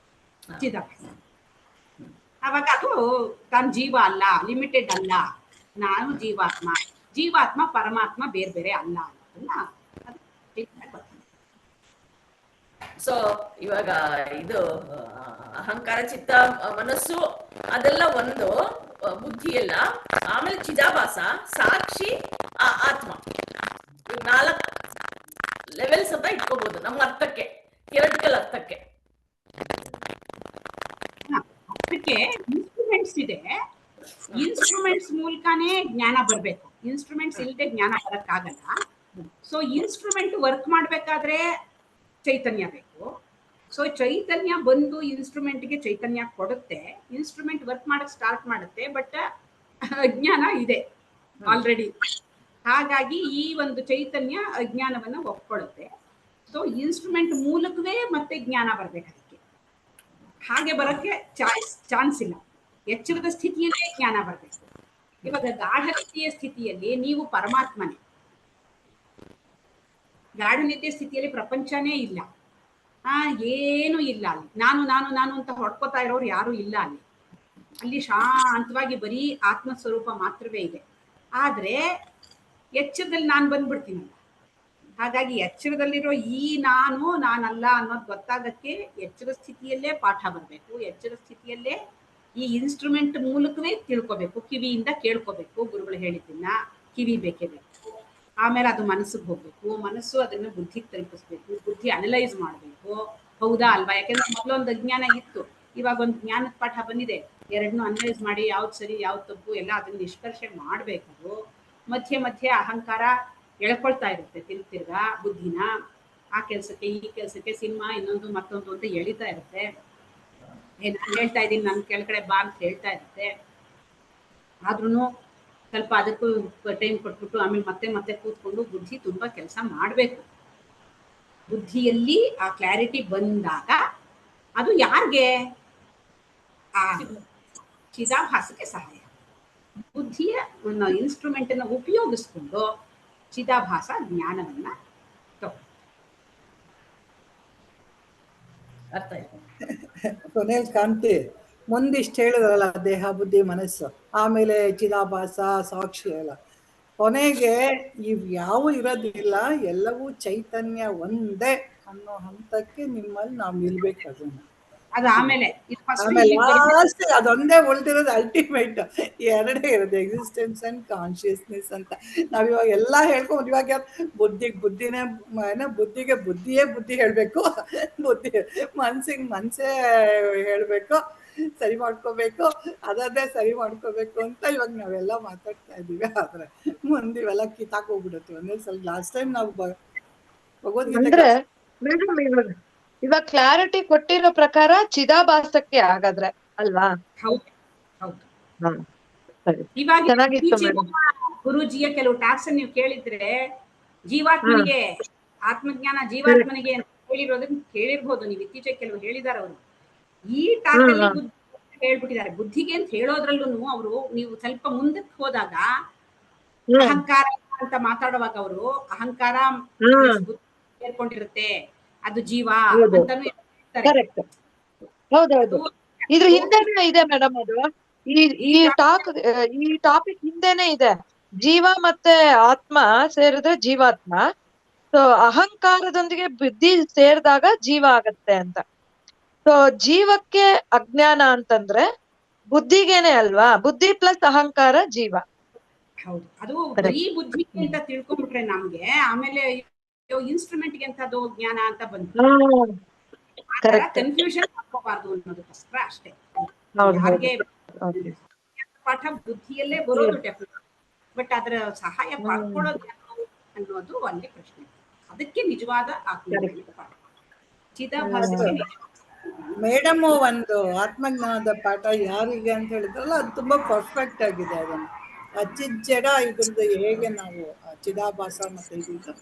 ಚಿದಾಭಾಸ. ಅವಾಗ ಅದು ತಾನು ಜೀವ ಅಲ್ಲ, ಲಿಮಿಟೆಡ್ ಅಲ್ಲ, ನಾನು ಜೀವಾತ್ಮ ಪರಮಾತ್ಮ ಬೇರೆ ಬೇರೆ ಅಲ್ಲ ಅನ್ನೋದನ್ನ ಅದು. ಸೊ ಇವಾಗ ಇದು ಅಹಂಕಾರ ಚಿತ್ತ ಮನಸ್ಸು ಅದೆಲ್ಲ ಒಂದು ಬುದ್ಧಿ ಎಲ್ಲ, ಆಮೇಲೆ ಚಿದಾಭಾಸ ಸಾಕ್ಷಿ ಆತ್ಮ, 4 ಲೆವೆಲ್ಸ್ ಅಂತ ಇಟ್ಕೋಬಹುದು ನಮ್ಮ ಅರ್ಥಕ್ಕೆ, ಥಿಯರಿಟಿಕಲ್ ಅರ್ಥಕ್ಕೆ. ಅದಕ್ಕೆ ಇನ್ಸ್ಟ್ರೂಮೆಂಟ್ಸ್ ಇದೆ, ಇನ್ಸ್ಟ್ರೂಮೆಂಟ್ಸ್ ಮೂಲಕನೇ ಜ್ಞಾನ ಬರ್ಬೇಕು, ಇನ್ಸ್ಟ್ರೂಮೆಂಟ್ಸ್ ಇಲ್ಲದೆ ಜ್ಞಾನ ಬರಕ್ಕಾಗಲ್ಲ. ಸೊ ಇನ್ಸ್ಟ್ರೂಮೆಂಟ್ ವರ್ಕ್ ಮಾಡ್ಬೇಕಾದ್ರೆ ಚೈತನ್ಯ ಬೇಕು. ಸೊ ಚೈತನ್ಯ ಬಂದು ಇನ್ಸ್ಟ್ರೂಮೆಂಟ್ಗೆ ಚೈತನ್ಯ ಕೊಡುತ್ತೆ, ಇನ್ಸ್ಟ್ರೂಮೆಂಟ್ ವರ್ಕ್ ಮಾಡಕ್ ಸ್ಟಾರ್ಟ್ ಮಾಡುತ್ತೆ. ಬಟ್ ಅಜ್ಞಾನ ಇದೆ ಆಲ್ರೆಡಿ, ಹಾಗಾಗಿ ಈ ಒಂದು ಚೈತನ್ಯ ಅಜ್ಞಾನವನ್ನ ಒಪ್ಕೊಳ್ಳುತ್ತೆ. ಸೊ ಇನ್ಸ್ಟ್ರೂಮೆಂಟ್ ಮೂಲಕವೇ ಮತ್ತೆ ಜ್ಞಾನ ಬರ್ಬೇಕು. ಅದಕ್ಕೆ ಹಾಗೆ ಬರೋಕ್ಕೆ ಚಾನ್ಸ್ ಇಲ್ಲ. ಎಚ್ಚರದ ಸ್ಥಿತಿಯಲ್ಲೇ ಜ್ಞಾನ ಬರಬೇಕು. ಇವಾಗ ಗಾಢನಿದ್ದೆಯ ಸ್ಥಿತಿಯಲ್ಲಿ ನೀವು ಪರಮಾತ್ಮನೇ, ಗಾಢನಿದ್ದೆಯ ಸ್ಥಿತಿಯಲ್ಲಿ ಪ್ರಪಂಚನೇ ಇಲ್ಲ, ಏನು ಇಲ್ಲ. ಅಲ್ಲಿ ನಾನು ನಾನು ನಾನು ಅಂತ ಹೊಡ್ಕೋತಾ ಇರೋರು ಯಾರು ಇಲ್ಲ. ಅಲ್ಲಿ ಶಾಂತವಾಗಿ ಬರೀ ಆತ್ಮಸ್ವರೂಪ ಮಾತ್ರವೇ ಇದೆ. ಆದ್ರೆ ಎಚ್ಚರದಲ್ಲಿ ನಾನು ಬಂದ್ಬಿಡ್ತೀನಲ್ಲ, ಹಾಗಾಗಿ ಎಚ್ಚರದಲ್ಲಿರೋ ಈ ನಾನಲ್ಲ ಅನ್ನೋದು ಗೊತ್ತಾಗಕ್ಕೆ ಎಚ್ಚರ ಸ್ಥಿತಿಯಲ್ಲೇ ಪಾಠ ಬರಬೇಕು. ಎಚ್ಚರ ಸ್ಥಿತಿಯಲ್ಲೇ ಈ ಇನ್ಸ್ಟ್ರೂಮೆಂಟ್ ಮೂಲಕವೇ ತಿಳ್ಕೋಬೇಕು, ಕಿವಿಯಿಂದ ಕೇಳ್ಕೋಬೇಕು, ಗುರುಗಳ ಗುರುಗಳು ಹೇಳಿದ್ದನ್ನ ಕಿವಿ ಬೇಕೇ ಬೇಕು. ಆಮೇಲೆ ಅದು ಮನಸ್ಸಿಗೆ ಹೋಗ್ಬೇಕು, ಮನಸ್ಸು ಅದನ್ನ ಬುದ್ಧಿಗೆ ತಲುಪಿಸ್ಬೇಕು, ಬುದ್ಧಿ ಅನಲೈಸ್ ಮಾಡಬೇಕು. ಹೌದಾ ಅಲ್ವಾ? ಯಾಕೆಂದ್ರೆ ಮೊದಲೊಂದು ಅಜ್ಞಾನ ಇತ್ತು, ಇವಾಗ ಒಂದು ಜ್ಞಾನದ ಪಾಠ ಬಂದಿದೆ. ಎರಡನ್ನೂ ಅನಲೈಸ್ ಮಾಡಿ ಯಾವ್ದು ಸರಿ ಯಾವ್ದು ತಪ್ಪು ಎಲ್ಲ ಅದನ್ನ ನಿಷ್ಕರ್ಷೆ ಮಾಡಬೇಕು. ಮಧ್ಯೆ ಮಧ್ಯೆ ಅಹಂಕಾರ ಎಳ್ಕೊಳ್ತಾ ಇರುತ್ತೆ ತಿರ್ಗಾ ಬುದ್ಧಿನ. ಆ ಕೆಲಸಕ್ಕೆ ಈ ಕೆಲಸಕ್ಕೆ, ಸಿನಿಮಾ ಇನ್ನೊಂದು ಮತ್ತೊಂದು ಅಂತ ಎಳಿತಾ ಇರುತ್ತೆ. ನಾನು ಹೇಳ್ತಾ ಇದ್ದೀನಿ, ನನ್ನ ಕೆಳಗಡೆ ಬಾ ಅಂತ ಹೇಳ್ತಾ ಇರುತ್ತೆ. ಆದ್ರೂ ಸ್ವಲ್ಪ ಅದಕ್ಕೂ ಟೈಮ್ ಕೊಟ್ಬಿಟ್ಟು ಆಮೇಲೆ ಮತ್ತೆ ಮತ್ತೆ ಕೂತ್ಕೊಂಡು ಬುದ್ಧಿ ತುಂಬಾ ಕೆಲಸ ಮಾಡಬೇಕು. ಬುದ್ಧಿಯಲ್ಲಿ ಆ ಕ್ಲಾರಿಟಿ ಬಂದಾಗ ಅದು ಯಾರಿಗೆ? ಆ ಚಿದಾಭಾಸಕ್ಕೆ ಸಹಾಯ. ಬುದ್ಧಿಯ ಒಂದು ಇನ್ಸ್ಟ್ರೂಮೆಂಟ್ ಅನ್ನು ಉಪಯೋಗಿಸ್ಕೊಂಡು ಚಿದಾಭಾಸ ಜ್ಞಾನವನ್ನ ತಗೋ. ಅರ್ಥ ಆಯ್ತು. ಕೊನೆಯಲ್ಲಿ ಕಾಂತಿ ಮುಂದಿಷ್ಟು ಹೇಳಿದ್ರಲ್ಲ, ದೇಹ ಬುದ್ಧಿ ಮನಸ್ಸು, ಆಮೇಲೆ ಚಿದಾಭಾಸ ಸಾಕ್ಷಿ ಎಲ್ಲ, ಕೊನೆಗೆ ಇವ್ ಯಾವ ಇರೋದಿಲ್ಲ, ಎಲ್ಲವೂ ಚೈತನ್ಯ ಒಂದೇ ಅನ್ನೋ ಹಂತಕ್ಕೆ ನಿಮ್ಮಲ್ಲಿ ನಾವು ನಿಲ್ಬೇಕು. ಅದನ್ನ ಅದು ಆಮೇಲೆ ಆಮೇಲೆ ಲಾಸ್ಟ್ ಅದೊಂದೇ ಉಳ್ದಿರೋದು ಅಲ್ಟಿಮೇಟ್. ಎರಡೇ ಇರೋದು, ಎಕ್ಸಿಸ್ಟೆನ್ಸ್ ಅಂಡ್ ಕಾನ್ಶಿಯಸ್ನೆಸ್ ಅಂತ. ನಾವಿವಾಗ ಎಲ್ಲ ಹೇಳ್ಕೊಂಡು ಇವಾಗ ಬುದ್ಧಿನೇ ಬುದ್ಧಿಗೆ ಬುದ್ಧಿಯೇ ಬುದ್ಧಿ ಹೇಳ್ಬೇಕು, ಬುದ್ಧಿ ಮನ್ಸಿಗೆ ಮನ್ಸೇ ಹೇಳ್ಬೇಕು, ಸರಿ ಮಾಡ್ಕೋಬೇಕು, ಅದನ್ನೇ ಸರಿ ಮಾಡ್ಕೋಬೇಕು ಅಂತ ಇವಾಗ ನಾವೆಲ್ಲ ಮಾತಾಡ್ತಾ ಇದ್ದೀವಿ. ಆದ್ರೆ ಮುಂದೆ ಇವೆಲ್ಲ ಕಿತ್ತಾಕೋಗ್ಬಿಡುತ್ತೆ ಒಂದೇ ಸಲ. ಲಾಸ್ಟ್ ಟೈಮ್ ನಾವು ಭಗವದ್ಗೀತೆ ಇವಾಗ ಕ್ಲಾರಿಟಿ ಕೊಟ್ಟಿರೋ ಪ್ರಕಾರ ಚಿದಾಭಾಸಕ್ಕೆ ಹಾಗಾದ್ರೆ ಅಲ್ವಾ? ಹೌದು ಹೌದು. ಸರಿ, ಇವಾಗ ಚೆನ್ನಾಗಿತ್ತು ಮೇಡಮ್. ಗುರುಜಿಯ ಕೆಲವು ಟಾಕ್ಸ್ ನೀವು ಕೇಳಿದ್ರೆ, ಜೀವಾತ್ಮನಿಗೆ ಆತ್ಮಜ್ಞಾನ ಜೀವಾತ್ಮನಿಗೆ ಹೇಳಿರೋದನ್ನ ಕೇಳಿರ್ಬೋದು ನೀವು. ಇತ್ತೀಚೆಗೆ ಕೆಲವು ಹೇಳಿದಾರೆ ಅವರು. ಈ ಟಾಕ್ ಅಲ್ಲಿ ಬುದ್ಧಿ ಹೇಳ್ಬಿಟ್ಟಿದ್ದಾರೆ. ಬುದ್ಧಿಗೆ ಅಂತ ಹೇಳೋದ್ರಲ್ಲೂ ಅವರು, ನೀವು ಸ್ವಲ್ಪ ಮುಂದಕ್ಕೆ ಹೋದಾಗ ಅಹಂಕಾರ ಅಂತ ಮಾತಾಡುವಾಗ ಅವರು ಅಹಂಕಾರ ಸೇರ್ಕೊಂಡಿರುತ್ತೆ, ಅದು ಜೀವ ಅಂತಾನು ಹೇಳ್ತಾರೆ. ಹೌದೌದು, ಇದ್ರ ಹಿಂದೆನೆ ಇದೆ ಮೇಡಮ್. ಅದು ಈ ಟಾಪಿಕ್ ಹಿಂದೆನೆ ಇದೆ. ಜೀವ ಮತ್ತೆ ಆತ್ಮ ಸೇರಿದ್ರೆ ಜೀವಾತ್ಮ, ಸೊ ಅಹಂಕಾರದೊಂದಿಗೆ ಬುದ್ಧಿ ಸೇರಿದಾಗ ಜೀವ ಆಗತ್ತೆ ಅಂತ. ಸೊ ಜೀವಕ್ಕೆ ಅಜ್ಞಾನ ಅಂತಂದ್ರೆ ಬುದ್ಧಿಗೇನೆ ಅಲ್ವಾ? ಬುದ್ಧಿ ಪ್ಲಸ್ ಅಹಂಕಾರ ಜೀವ. ಹೌದು, ಅದು ಬರೀ ಬುದ್ಧಿ ಅಂತ ತಿಳ್ಕೊಂಡ್ಬಿಟ್ರೆ ನಮ್ಗೆ ಆಮೇಲೆ ಇನ್ಸ್ಟ್ರೂಮೆಂಟ್ಗೆ ಅಂತದ್ದು ಜ್ಞಾನ ಅಂತ ಬಂತು. ಕನ್ಫ್ಯೂಷನ್ ಮಾಡ್ಕೋಬಾರ್ದು ಅನ್ನೋದಕ್ಕೋಸ್ಕರ ಅಷ್ಟೇ. ಯಾರಿಗೆ ಪಾಠ ಬುದ್ಧಿಯಲ್ಲೇ ಬರೋದು ಡೆಫಿನೆಟ್, ಬಟ್ ಅದರ ಸಹಾಯ ಪಡ್ಕೊಳ್ಳೋದು ಅನ್ನೋದು ಅಲ್ಲಿ ಪ್ರಶ್ನೆ. ಅದಕ್ಕೆ ನಿಜವಾದ ಆತ್ಮಜ್ಞಾನದ ಪಾಠ. ಚಿದಾಭಾಸಕ್ಕೆ ಮೇಡಮ್ ಒಂದು ಆತ್ಮಜ್ಞಾನದ ಪಾಠ ಯಾರಿಗೆ ಅಂತ ಹೇಳಿದ್ರಲ್ಲ, ಅದು ತುಂಬಾ ಪರ್ಫೆಕ್ಟ್ ಆಗಿದೆ. ಅದನ್ನು ಅಚ್ಚಿಜ್ಜಡ ಇದ್ರದ್ದು ಹೇಗೆ ನಾವು ಚಿದಾಭಾಸ ಮತ್ತೆ ಇದು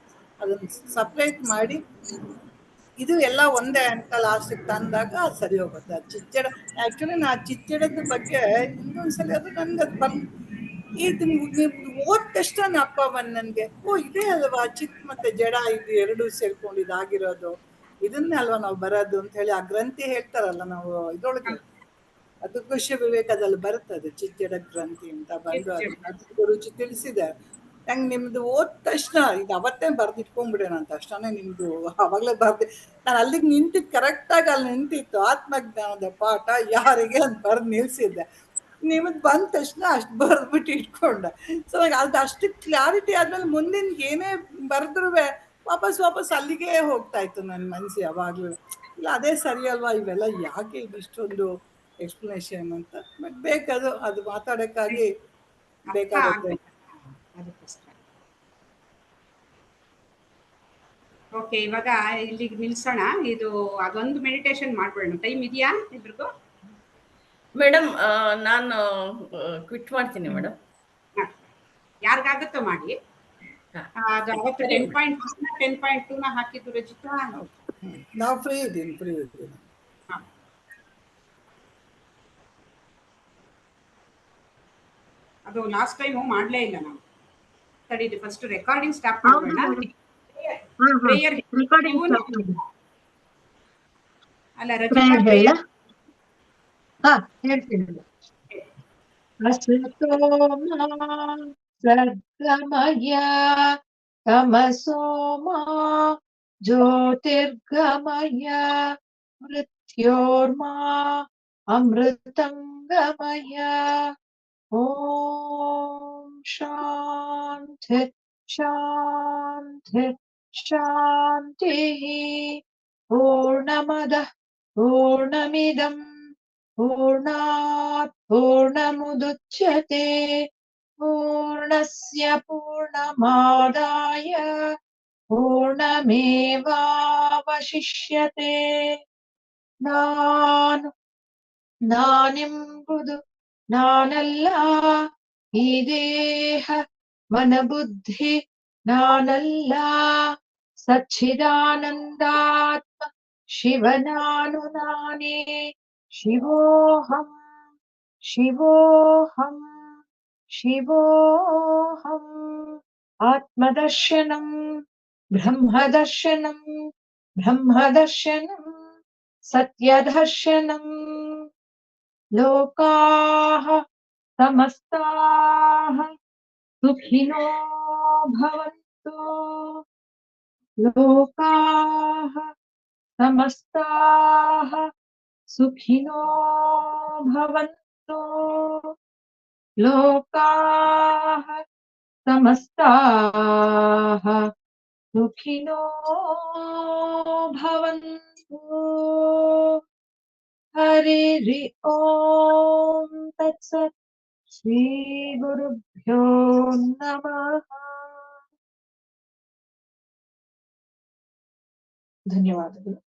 ಅದನ್ನು ಸಪ್ರೇಟ್ ಮಾಡಿ ಇದು ಎಲ್ಲ ಒಂದೇ ಅಂತ ಲಾಸ್ಟಿಗೆ ತಂದಾಗ ಸರಿ ಹೋಗುತ್ತೆ. ಆ ಚಿಚ್ಚಡ ಆ್ಯಕ್ಚುಲಿ ನಾ ಚಿಚ್ಚಡದ ಬಗ್ಗೆ ಇನ್ನೊಂದ್ಸಲ ಅದು ನನ್ಗೆ ಅದು ಇದು ನೀವು ಓದ್ ತಕ್ಷಣ ಅಪ್ಪ ಬಂದು ನನಗೆ, ಇದೇ ಅಲ್ವಾ ಚಿತ್ ಮತ್ತೆ ಜಡ ಇದು ಎರಡು ಸೇರ್ಕೊಂಡು ಇದಾಗಿರೋದು, ಇದನ್ನೇ ಅಲ್ವಾ ನಾವು ಬರೋದು ಅಂತ ಹೇಳಿ ಆ ಗ್ರಂಥಿ ಹೇಳ್ತಾರಲ್ಲ ನಾವು ಇದ್ರೊಳಗೆ, ಅದು ಕೃಷಿ ವಿವೇಕದಲ್ಲಿ ಬರ್ತದೆ ಚಿಚ್ಚಡ ಗ್ರಂಥಿ ಅಂತ ಬಂದು ಅದು ಗುರುಜಿ ತಿಳಿಸಿದೆ. ನಂಗೆ ನಿಮ್ದು ಓದ್ ತಕ್ಷಣ ಇದು ಅವತ್ತೇ ಬರ್ದಿಟ್ಕೊಂಡ್ಬಿಡೋಣ ಅಂತ ತಕ್ಷಣ ನಿಮ್ದು ಅವಾಗಲೇ ನಾನು ಅಲ್ಲಿಗೆ ನಿಂತಿದ್ದು ಕರೆಕ್ಟಾಗಿ ಅಲ್ಲಿ ನಿಂತಿತ್ತು. ಆತ್ಮಜ್ಞಾನದ ಪಾಠ ಯಾರಿಗೆ ಅಂತ ಬರ್ದು ನಿಲ್ಸಿದ್ದೆ. ನಿಮ್ಮದು ಬಂದ ತಕ್ಷಣ ಅಷ್ಟು ಬರ್ದ್ಬಿಟ್ಟು ಇಟ್ಕೊಂಡೆ. ಸೊ ಅದು ಅಷ್ಟು ಕ್ಲಾರಿಟಿ ಆದ್ಮೇಲೆ ಮುಂದಿನ ಏನೇ ಬರೆದ್ರೂ ವಾಪಸ್ ಅಲ್ಲಿಗೆ ಹೋಗ್ತಾ ಇತ್ತು ನನ್ನ ಮನಸ್ಸು ಯಾವಾಗಲೂ. ಇಲ್ಲ ಅದೇ ಸರಿ ಅಲ್ವಾ, ಇವೆಲ್ಲ ಯಾಕೆ ಇದಿಷ್ಟೊಂದು ಎಕ್ಸ್ಪ್ಲನೇಷನ್ ಅಂತ. ಬಟ್ ಬೇಕದು, ಅದು ಮಾತಾಡೋಕ್ಕಾಗಿ ಬೇಕಾಗುತ್ತೆ. ಓಕೆ, ಇವಾಗ ಇಲ್ಲಿಗೆ ನಿಲ್ಸೋಣ. ಇದು ಅದೊಂದು ಮೆಡಿಟೇಷನ್ ಮಾಡ್ಬಿಡೋಣ. ಟೈಮ್ ಇದೆಯಾ ಇಬ್ರಿಗೂ? ಮೇಡಮ್ ನಾನು ಕ್ವಿಟ್ ಮಾಡ್ತೀನಿ ಮೇಡಮ್. ಯಾರಿಗಾಗತ್ತೋ ಮಾಡಿ. ಅದು ಅವತ್ತು 10.2 ಹಾಕಿದ್ದು ರಚಿತಾ. ನಾವು ಫ್ರೀ ಇದ್ದೀನಿ. ಅದು ಲಾಸ್ಟ್ ಟೈಮ್ ಮಾಡ್ಲೇ ಇಲ್ಲ ನಾವು. ತಡೀರಿ, ಫಸ್ಟ್ ರೆಕಾರ್ಡಿಂಗ್ ಸ್ಟಾಪ್ ಮಾಡೋಣ. ಅಲ್ಲ ರಚಿತಾ, ಹೇಳ್ತೀನಿ. ಸರ್ಗಮಯ ತಮಸೋಮ ಜ್ಯೋತಿರ್ಗಮಯ ಮೃತ್ಯೋರ್ಮಾ ಅಮೃತಂಗಮಯ. ಓಂ शान्तिः शान्तिः। पूर्णमदः पूर्णमिदम् पूर्णात् पूर्णमुदच्यते पूर्णस्य पूर्णमादाय पूर्णमेवावशिष्यते। ನಾನೆಂಬುದು ನಾನಲ್ಲ, ಈ ದೇಹ ಮನಬುದ್ಧಿ ನಾನಲ್ಲ, ಸಚ್ಚಿದಾನಂದಾತ್ಮ ಶಿವನಾನು ನಾನೇ, ಶಿವೋಹಂ ಶಿವೋಹಂ ಶಿವೋಹಂ. ಆತ್ಮದರ್ಶನಂ ಬ್ರಹ್ಮದರ್ಶನಂ ಬ್ರಹ್ಮದರ್ಶನಂ ಸತ್ಯದರ್ಶನಂ. ಲೋಕಾಃ ಸಮಸ್ತಾಃ ಸುಖಿನೋ ಭವಂತು. ಲೋಕಾಃ ಸಮಸ್ತಾಃ ಸುಖಿನೋ ಭವಂತು. ಲೋಕಾಃ ಸಮಸ್ತಾಃ ಸುಖಿನೋ ಭವಂತು. ಹರಿ ಓಂ ತತ್ಸತ್. ಶ್ರೀ ಗುರುಭ್ಯೋ ನಮಃ. ಧನ್ಯವಾದಗಳು.